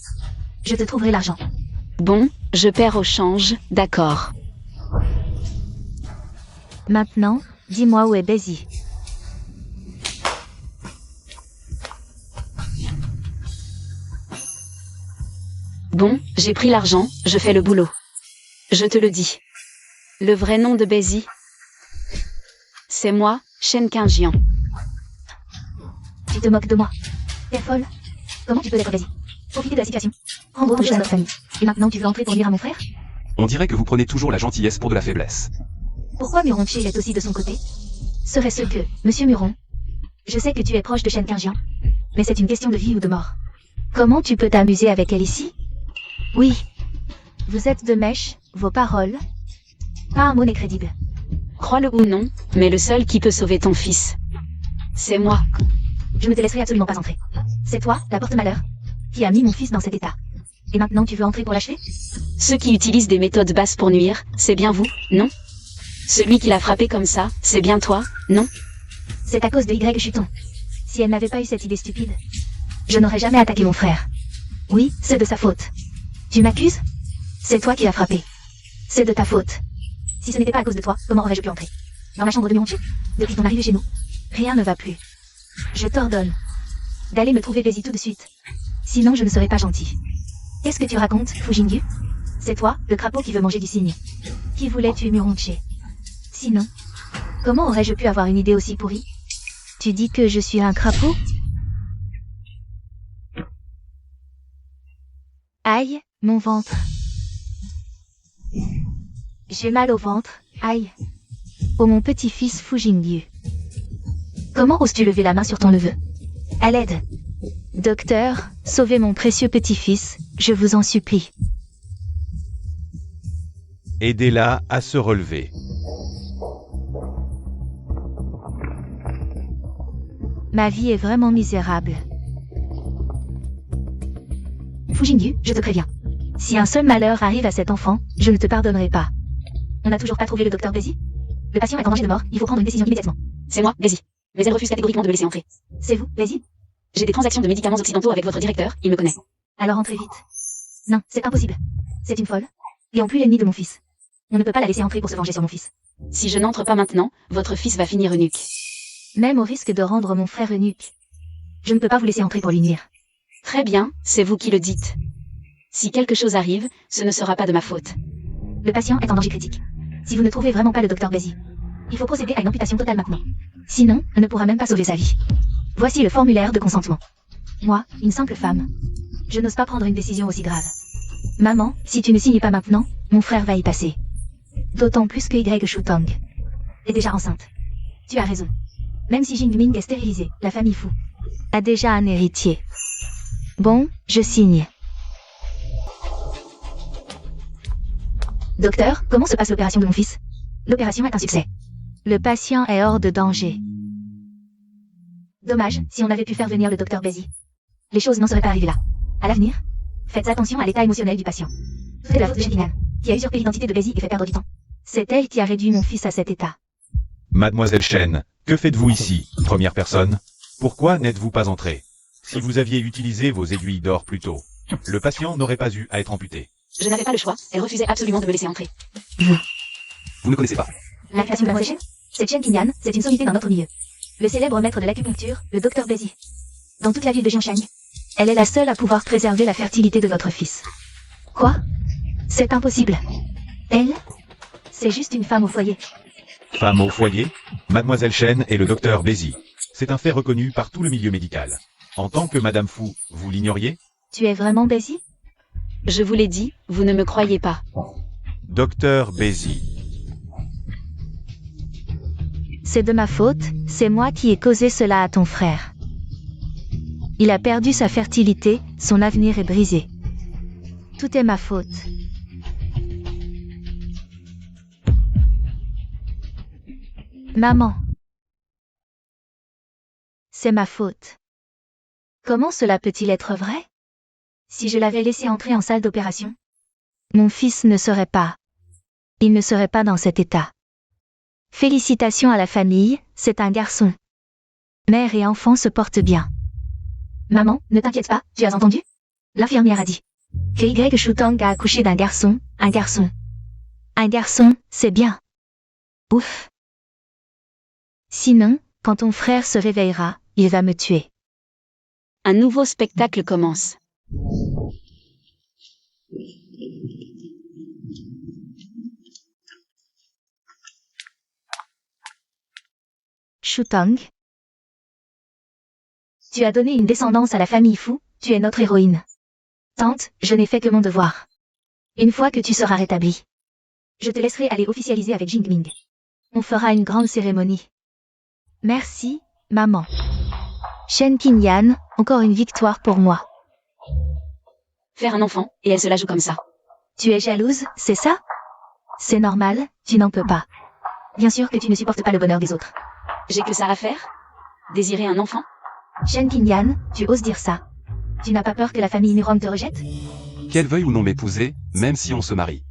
Je te trouverai l'argent. Bon, je perds au change, d'accord. Maintenant, dis-moi où est Bézi. Bon, j'ai pris l'argent, je fais le boulot. Je te le dis. Le vrai nom de Bézi, c'est moi, Shen Qingjian. Tu te moques de moi. T'es folle. Comment tu peux être vas-y profiter de la situation. Rendre hommage à notre famille. Et maintenant tu veux entrer pour nuire à mon frère? On dirait que vous prenez toujours la gentillesse pour de la faiblesse. Pourquoi Muronche est aussi de son côté? Serait-ce que, Monsieur Muron, je sais que tu es proche de Shen Qingjian, mais c'est une question de vie ou de mort. Comment tu peux t'amuser avec elle ici? Oui. Vous êtes de mèche, vos paroles. Pas un mot n'est crédible. Crois-le ou non, mais le seul qui peut sauver ton fils, c'est moi. Je ne te laisserai absolument pas entrer. C'est toi, la porte-malheur, qui a mis mon fils dans cet état. Et maintenant tu veux entrer pour l'achever? Ceux qui utilisent des méthodes basses pour nuire, c'est bien vous, non? Celui qui l'a frappé comme ça, c'est bien toi, non? C'est à cause de Y Chuton. Si elle n'avait pas eu cette idée stupide, je n'aurais jamais attaqué mon frère. Oui, c'est de sa faute. Tu m'accuses? C'est toi qui l'as frappé. C'est de ta faute. Si ce n'était pas à cause de toi, comment aurais-je pu entrer? Dans la chambre de Muronchi? Depuis ton arrivée chez nous, rien ne va plus. Je t'ordonne d'aller me trouver Bézi tout de suite. Sinon je ne serai pas gentil. Qu'est-ce que tu racontes, Fujingyu? C'est toi, le crapaud qui veut manger du cygne. Qui voulait tuer Muronchi? Sinon, comment aurais-je pu avoir une idée aussi pourrie? Tu dis que je suis un crapaud? Aïe, mon ventre. J'ai mal au ventre, aïe. Oh mon petit-fils Fujingyu. Comment oses-tu lever la main sur ton neveu? À l'aide. Docteur, sauvez mon précieux petit-fils, je vous en supplie. Aidez-la à se relever. Ma vie est vraiment misérable. Fujingyu, je te préviens. Si un seul malheur arrive à cet enfant, je ne te pardonnerai pas. On n'a toujours pas trouvé le docteur Bézi? Le patient est en danger de mort, il faut prendre une décision immédiatement. C'est moi, Bézi. Mais elle refuse catégoriquement de me laisser entrer. C'est vous, Bézi? J'ai des transactions de médicaments occidentaux avec votre directeur, il me connaît. Alors entrez vite. Non, c'est impossible. C'est une folle. Et en plus l'ennemi de mon fils. On ne peut pas la laisser entrer pour se venger sur mon fils. Si je n'entre pas maintenant, votre fils va finir eunuque. Même au risque de rendre mon frère eunuque. Je ne peux pas vous laisser entrer pour lui nuire. Très bien, c'est vous qui le dites. Si quelque chose arrive, ce ne sera pas de ma faute. Le patient est en danger critique. Si vous ne trouvez vraiment pas le docteur Bézi, il faut procéder à une amputation totale maintenant. Sinon, on ne pourra même pas sauver sa vie. Voici le formulaire de consentement. Moi, une simple femme, je n'ose pas prendre une décision aussi grave. Maman, si tu ne signes pas maintenant, mon frère va y passer. D'autant plus que Y Shutong est déjà enceinte. Tu as raison. Même si Jingming est stérilisée, la famille Fu a déjà un héritier. Bon, je signe. Docteur, comment se passe l'opération de mon fils? L'opération est un succès. Le patient est hors de danger. Dommage, si on avait pu faire venir le docteur Bézi, les choses n'en seraient pas arrivées là. À l'avenir, faites attention à l'état émotionnel du patient. C'est de la faute de Shen, qui a usurpé l'identité de Bézi et fait perdre du temps. C'est elle qui a réduit mon fils à cet état. Mademoiselle Chen, que faites-vous ici, première personne? Pourquoi n'êtes-vous pas entrée? Si vous aviez utilisé vos aiguilles d'or plus tôt, le patient n'aurait pas eu à être amputé. Je n'avais pas le choix, elle refusait absolument de me laisser entrer. Vous ne connaissez pas. La création de la Chen, c'est Chen Qingyan, c'est une sommité dans notre milieu. Le célèbre maître de l'acupuncture, le docteur Bézi. Dans toute la ville de Jiangshang, elle est la seule à pouvoir préserver la fertilité de votre fils. Quoi? C'est impossible. Elle, c'est juste une femme au foyer. Femme au foyer? Mademoiselle Chen et le docteur Bézi. C'est un fait reconnu par tout le milieu médical. En tant que Madame Fu, vous l'ignoriez? Tu es vraiment Bézi? Je vous l'ai dit, vous ne me croyez pas. Docteur Bézi. C'est de ma faute, c'est moi qui ai causé cela à ton frère. Il a perdu sa fertilité, son avenir est brisé. Tout est ma faute. Maman. C'est ma faute. Comment cela peut-il être vrai? Si je l'avais laissé entrer en salle d'opération, mon fils ne serait pas. Il ne serait pas dans cet état. Félicitations à la famille, c'est un garçon. Mère et enfant se portent bien. Maman, ne t'inquiète pas, tu as entendu? L'infirmière a dit que Y Shutong a accouché d'un garçon, un garçon. Un garçon, c'est bien. Ouf. Sinon, quand ton frère se réveillera, il va me tuer. Un nouveau spectacle commence. Shutong. Tu as donné une descendance à la famille Fu, tu es notre héroïne. Tante, je n'ai fait que mon devoir. Une fois que tu seras rétablie, je te laisserai aller officialiser avec Jingming. On fera une grande cérémonie. Merci, maman. Shen Qingyan, encore une victoire pour moi. Faire un enfant, et elle se la joue comme ça. Tu es jalouse, c'est ça? C'est normal, tu n'en peux pas. Bien sûr que tu ne supportes pas le bonheur des autres. J'ai que ça à faire? Désirer un enfant? Shen Qingyan, tu oses dire ça. Tu n'as pas peur que la famille Nurong te rejette? Qu'elle veuille ou non m'épouser, même si on se marie.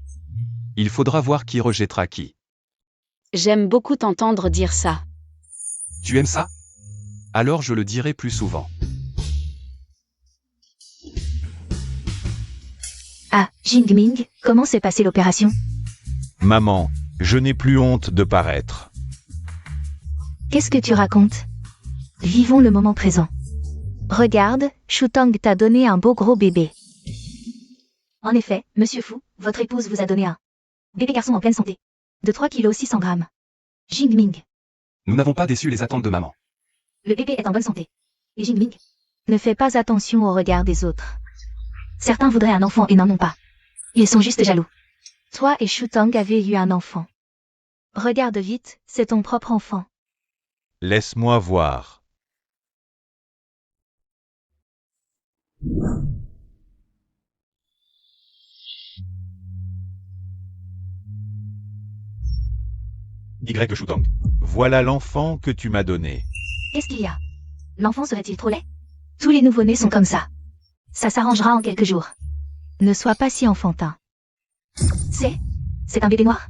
Il faudra voir qui rejettera qui. J'aime beaucoup t'entendre dire ça. Tu aimes ça? Alors je le dirai plus souvent. Ah, Jingming, comment s'est passée l'opération? Maman, je n'ai plus honte de paraître. Qu'est-ce que tu racontes? Vivons le moment présent. Regarde, Shutong t'a donné un beau gros bébé. En effet, monsieur Fu, votre épouse vous a donné un bébé garçon en pleine santé. De 3 kg 600 grammes. Jingming, Nous n'avons pas déçu les attentes de maman. le bébé est en bonne santé. Et Jingming, ne fais pas attention au regard des autres. Certains voudraient un enfant et n'en ont pas. Ils sont juste jaloux. Toi et Shutong avez eu un enfant. Regarde vite, c'est ton propre enfant. Laisse-moi voir. Y. Shutong. Voilà l'enfant que tu m'as donné. Qu'est-ce qu'il y a? L'enfant serait-il trop laid? Tous les nouveau-nés sont comme ça. Ça s'arrangera en quelques jours. Ne sois pas si enfantin. C'est un bébé noir.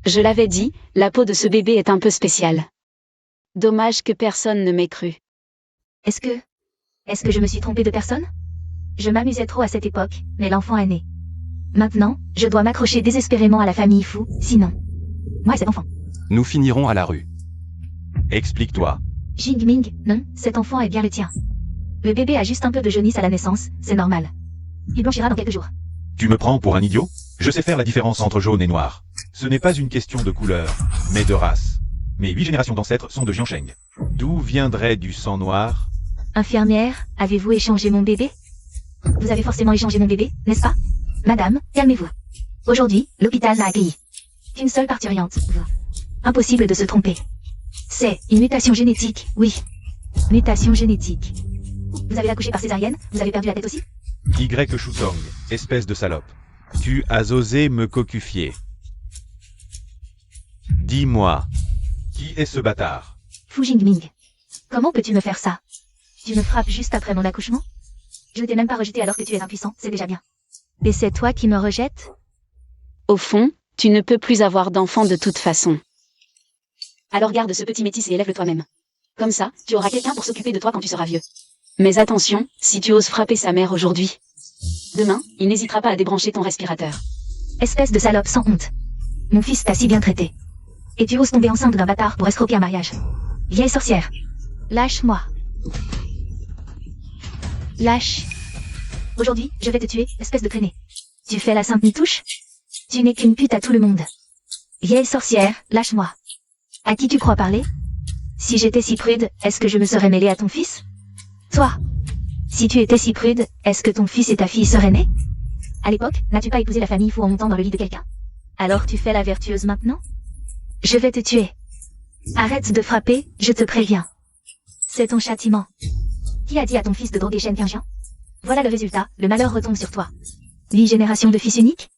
Je l'avais dit, la peau de ce bébé est un peu spéciale. Dommage que personne ne m'ait cru. Est-ce que je me suis trompée de personne? Je m'amusais trop à cette époque, mais l'enfant est né. Maintenant, je dois m'accrocher désespérément à la famille Fu, sinon. Moi et cet enfant. Nous finirons à la rue. Explique-toi. Jingming, non, cet enfant est bien le tien. Le bébé a juste un peu de jaunisse à la naissance, c'est normal. Il blanchira dans quelques jours. Tu me prends pour un idiot? Je sais faire la différence entre jaune et noir. Ce n'est pas une question de couleur, mais de race. Mes 8 générations d'ancêtres sont de Jiansheng. D'où viendrait du sang noir? Infirmière, avez-vous échangé mon bébé? Vous avez forcément échangé mon bébé, n'est-ce pas? Madame, calmez-vous. Aujourd'hui, l'hôpital n'a accueilli qu'une seule parturiente, vous. Impossible de se tromper. C'est une mutation génétique, oui. Mutation génétique. Vous avez accouché par césarienne, vous avez perdu la tête aussi? Y. Shutong, espèce de salope. Tu as osé me cocufier. Dis-moi, qui est ce bâtard? Fu Jingming. Comment peux-tu me faire ça? Tu me frappes juste après mon accouchement? Je ne t'ai même pas rejeté alors que tu es impuissant, c'est déjà bien. Et c'est toi qui me rejettes? Au fond, tu ne peux plus avoir d'enfant de toute façon. Alors garde ce petit métis et élève-le toi-même. Comme ça, tu auras quelqu'un pour s'occuper de toi quand tu seras vieux. Mais attention, si tu oses frapper sa mère aujourd'hui, demain, il n'hésitera pas à débrancher ton respirateur. Espèce de salope sans honte. Mon fils t'a si bien traité. Et tu oses tomber enceinte d'un bâtard pour escroquer un mariage. Vieille sorcière. Lâche-moi. Lâche. Aujourd'hui, je vais te tuer, espèce de traînée. Tu fais la sainte nitouche? Tu n'es qu'une pute à tout le monde. Vieille sorcière, lâche-moi. À qui tu crois parler? Si j'étais si prude, est-ce que je me serais mêlée à ton fils? Toi. Si tu étais si prude, est-ce que ton fils et ta fille seraient nés? À l'époque, n'as-tu pas épousé la famille Fu en montant dans le lit de quelqu'un? Alors tu fais la vertueuse maintenant? Je vais te tuer. Arrête de frapper, je te préviens. C'est ton châtiment. Qui a dit à ton fils de droguer Shen Qingyan? Voilà le résultat, le malheur retombe sur toi. 8 générations de fils uniques?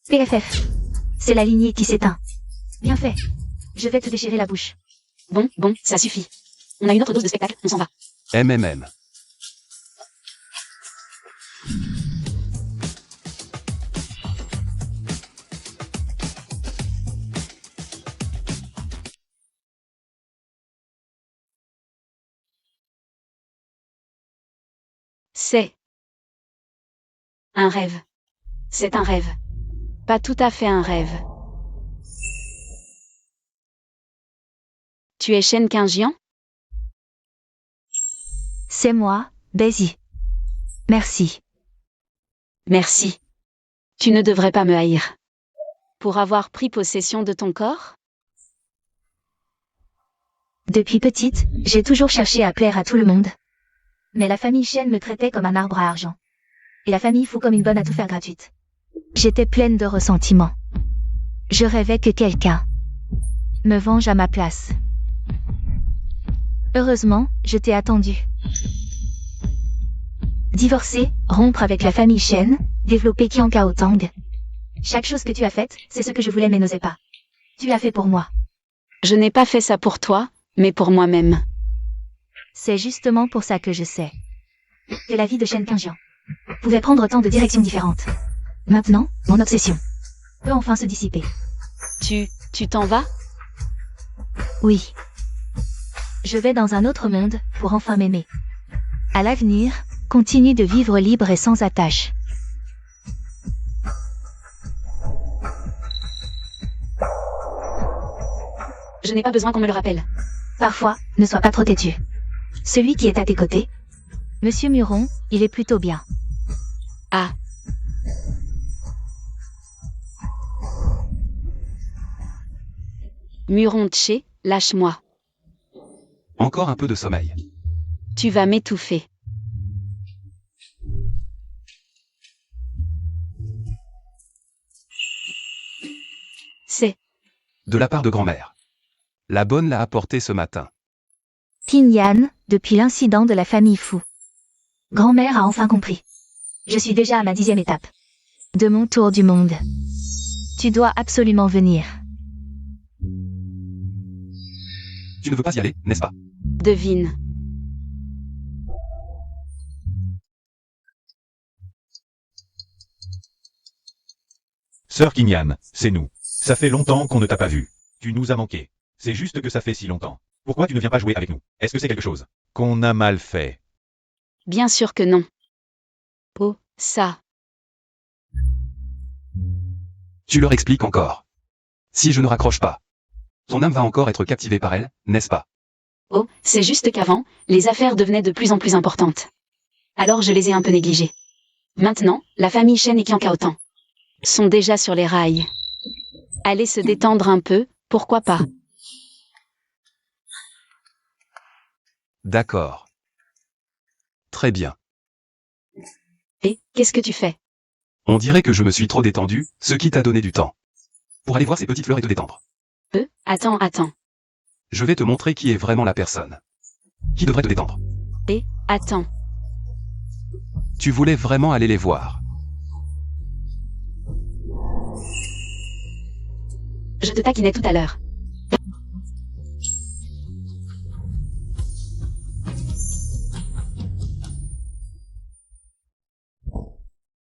PFF. C'est la lignée qui s'éteint. Bien fait. Je vais te déchirer la bouche. Bon, ça suffit. On a une autre dose de spectacle, on s'en va. MMM. C'est un rêve. C'est un rêve. Pas tout à fait un rêve. Tu es Shen Qingyan? C'est moi, Daisy. Merci. Merci. Tu ne devrais pas me haïr. Pour avoir pris possession de ton corps? Depuis petite, j'ai toujours cherché à plaire à tout le monde. Mais la famille Chen me traitait comme un arbre à argent. Et la famille Fu comme une bonne à tout faire gratuite. J'étais pleine de ressentiment. Je rêvais que quelqu'un me venge à ma place. Heureusement, je t'ai attendu. Divorcer, rompre avec la famille Chen, développer Qian Kao Tang. Chaque chose que tu as faite, c'est ce que je voulais mais n'osais pas. Tu l'as fait pour moi. Je n'ai pas fait ça pour toi, mais pour moi-même. C'est justement pour ça que je sais que la vie de Shen Qingjian pouvait prendre tant de directions différentes. Maintenant, mon obsession peut enfin se dissiper. Tu t'en vas? Oui. Je vais dans un autre monde pour enfin m'aimer. À l'avenir, continue de vivre libre et sans attache. Je n'ai pas besoin qu'on me le rappelle. Parfois, ne sois pas trop têtu. Celui qui est à tes côtés, Monsieur Muron, il est plutôt bien. Ah. Muron Tché, lâche-moi. Encore un peu de sommeil. Tu vas m'étouffer. C'est De la part de grand-mère. La bonne l'a apporté ce matin. Qingyan, depuis l'incident de la famille Fu. Grand-mère a enfin compris. Je suis déjà à ma 10e étape de mon tour du monde. Tu dois absolument venir. Tu ne veux pas y aller, n'est-ce pas? devine. Sœur Qingyan, c'est nous. Ça fait longtemps qu'on ne t'a pas vu. Tu nous as manqué. C'est juste que ça fait si longtemps. Pourquoi tu ne viens pas jouer avec nous? Est-ce que c'est quelque chose qu'on a mal fait? Bien sûr que non. Oh, ça. Tu leur expliques encore. Si je ne raccroche pas, ton âme va encore être captivée par elle, n'est-ce pas? Oh, c'est juste qu'avant, les affaires devenaient de plus en plus importantes. Alors je les ai un peu négligées. Maintenant, la famille Chen et Qian Kaotang sont déjà sur les rails. Allez se détendre un peu, pourquoi pas? D'accord. Très bien. Et, qu'est-ce que tu fais? On dirait que je me suis trop détendu, ce qui t'a donné du temps. Pour aller voir ces petites fleurs et te détendre. Attends. Je vais te montrer qui est vraiment la personne qui devrait te détendre. Et, attends. Tu voulais vraiment aller les voir. Je te taquinais tout à l'heure.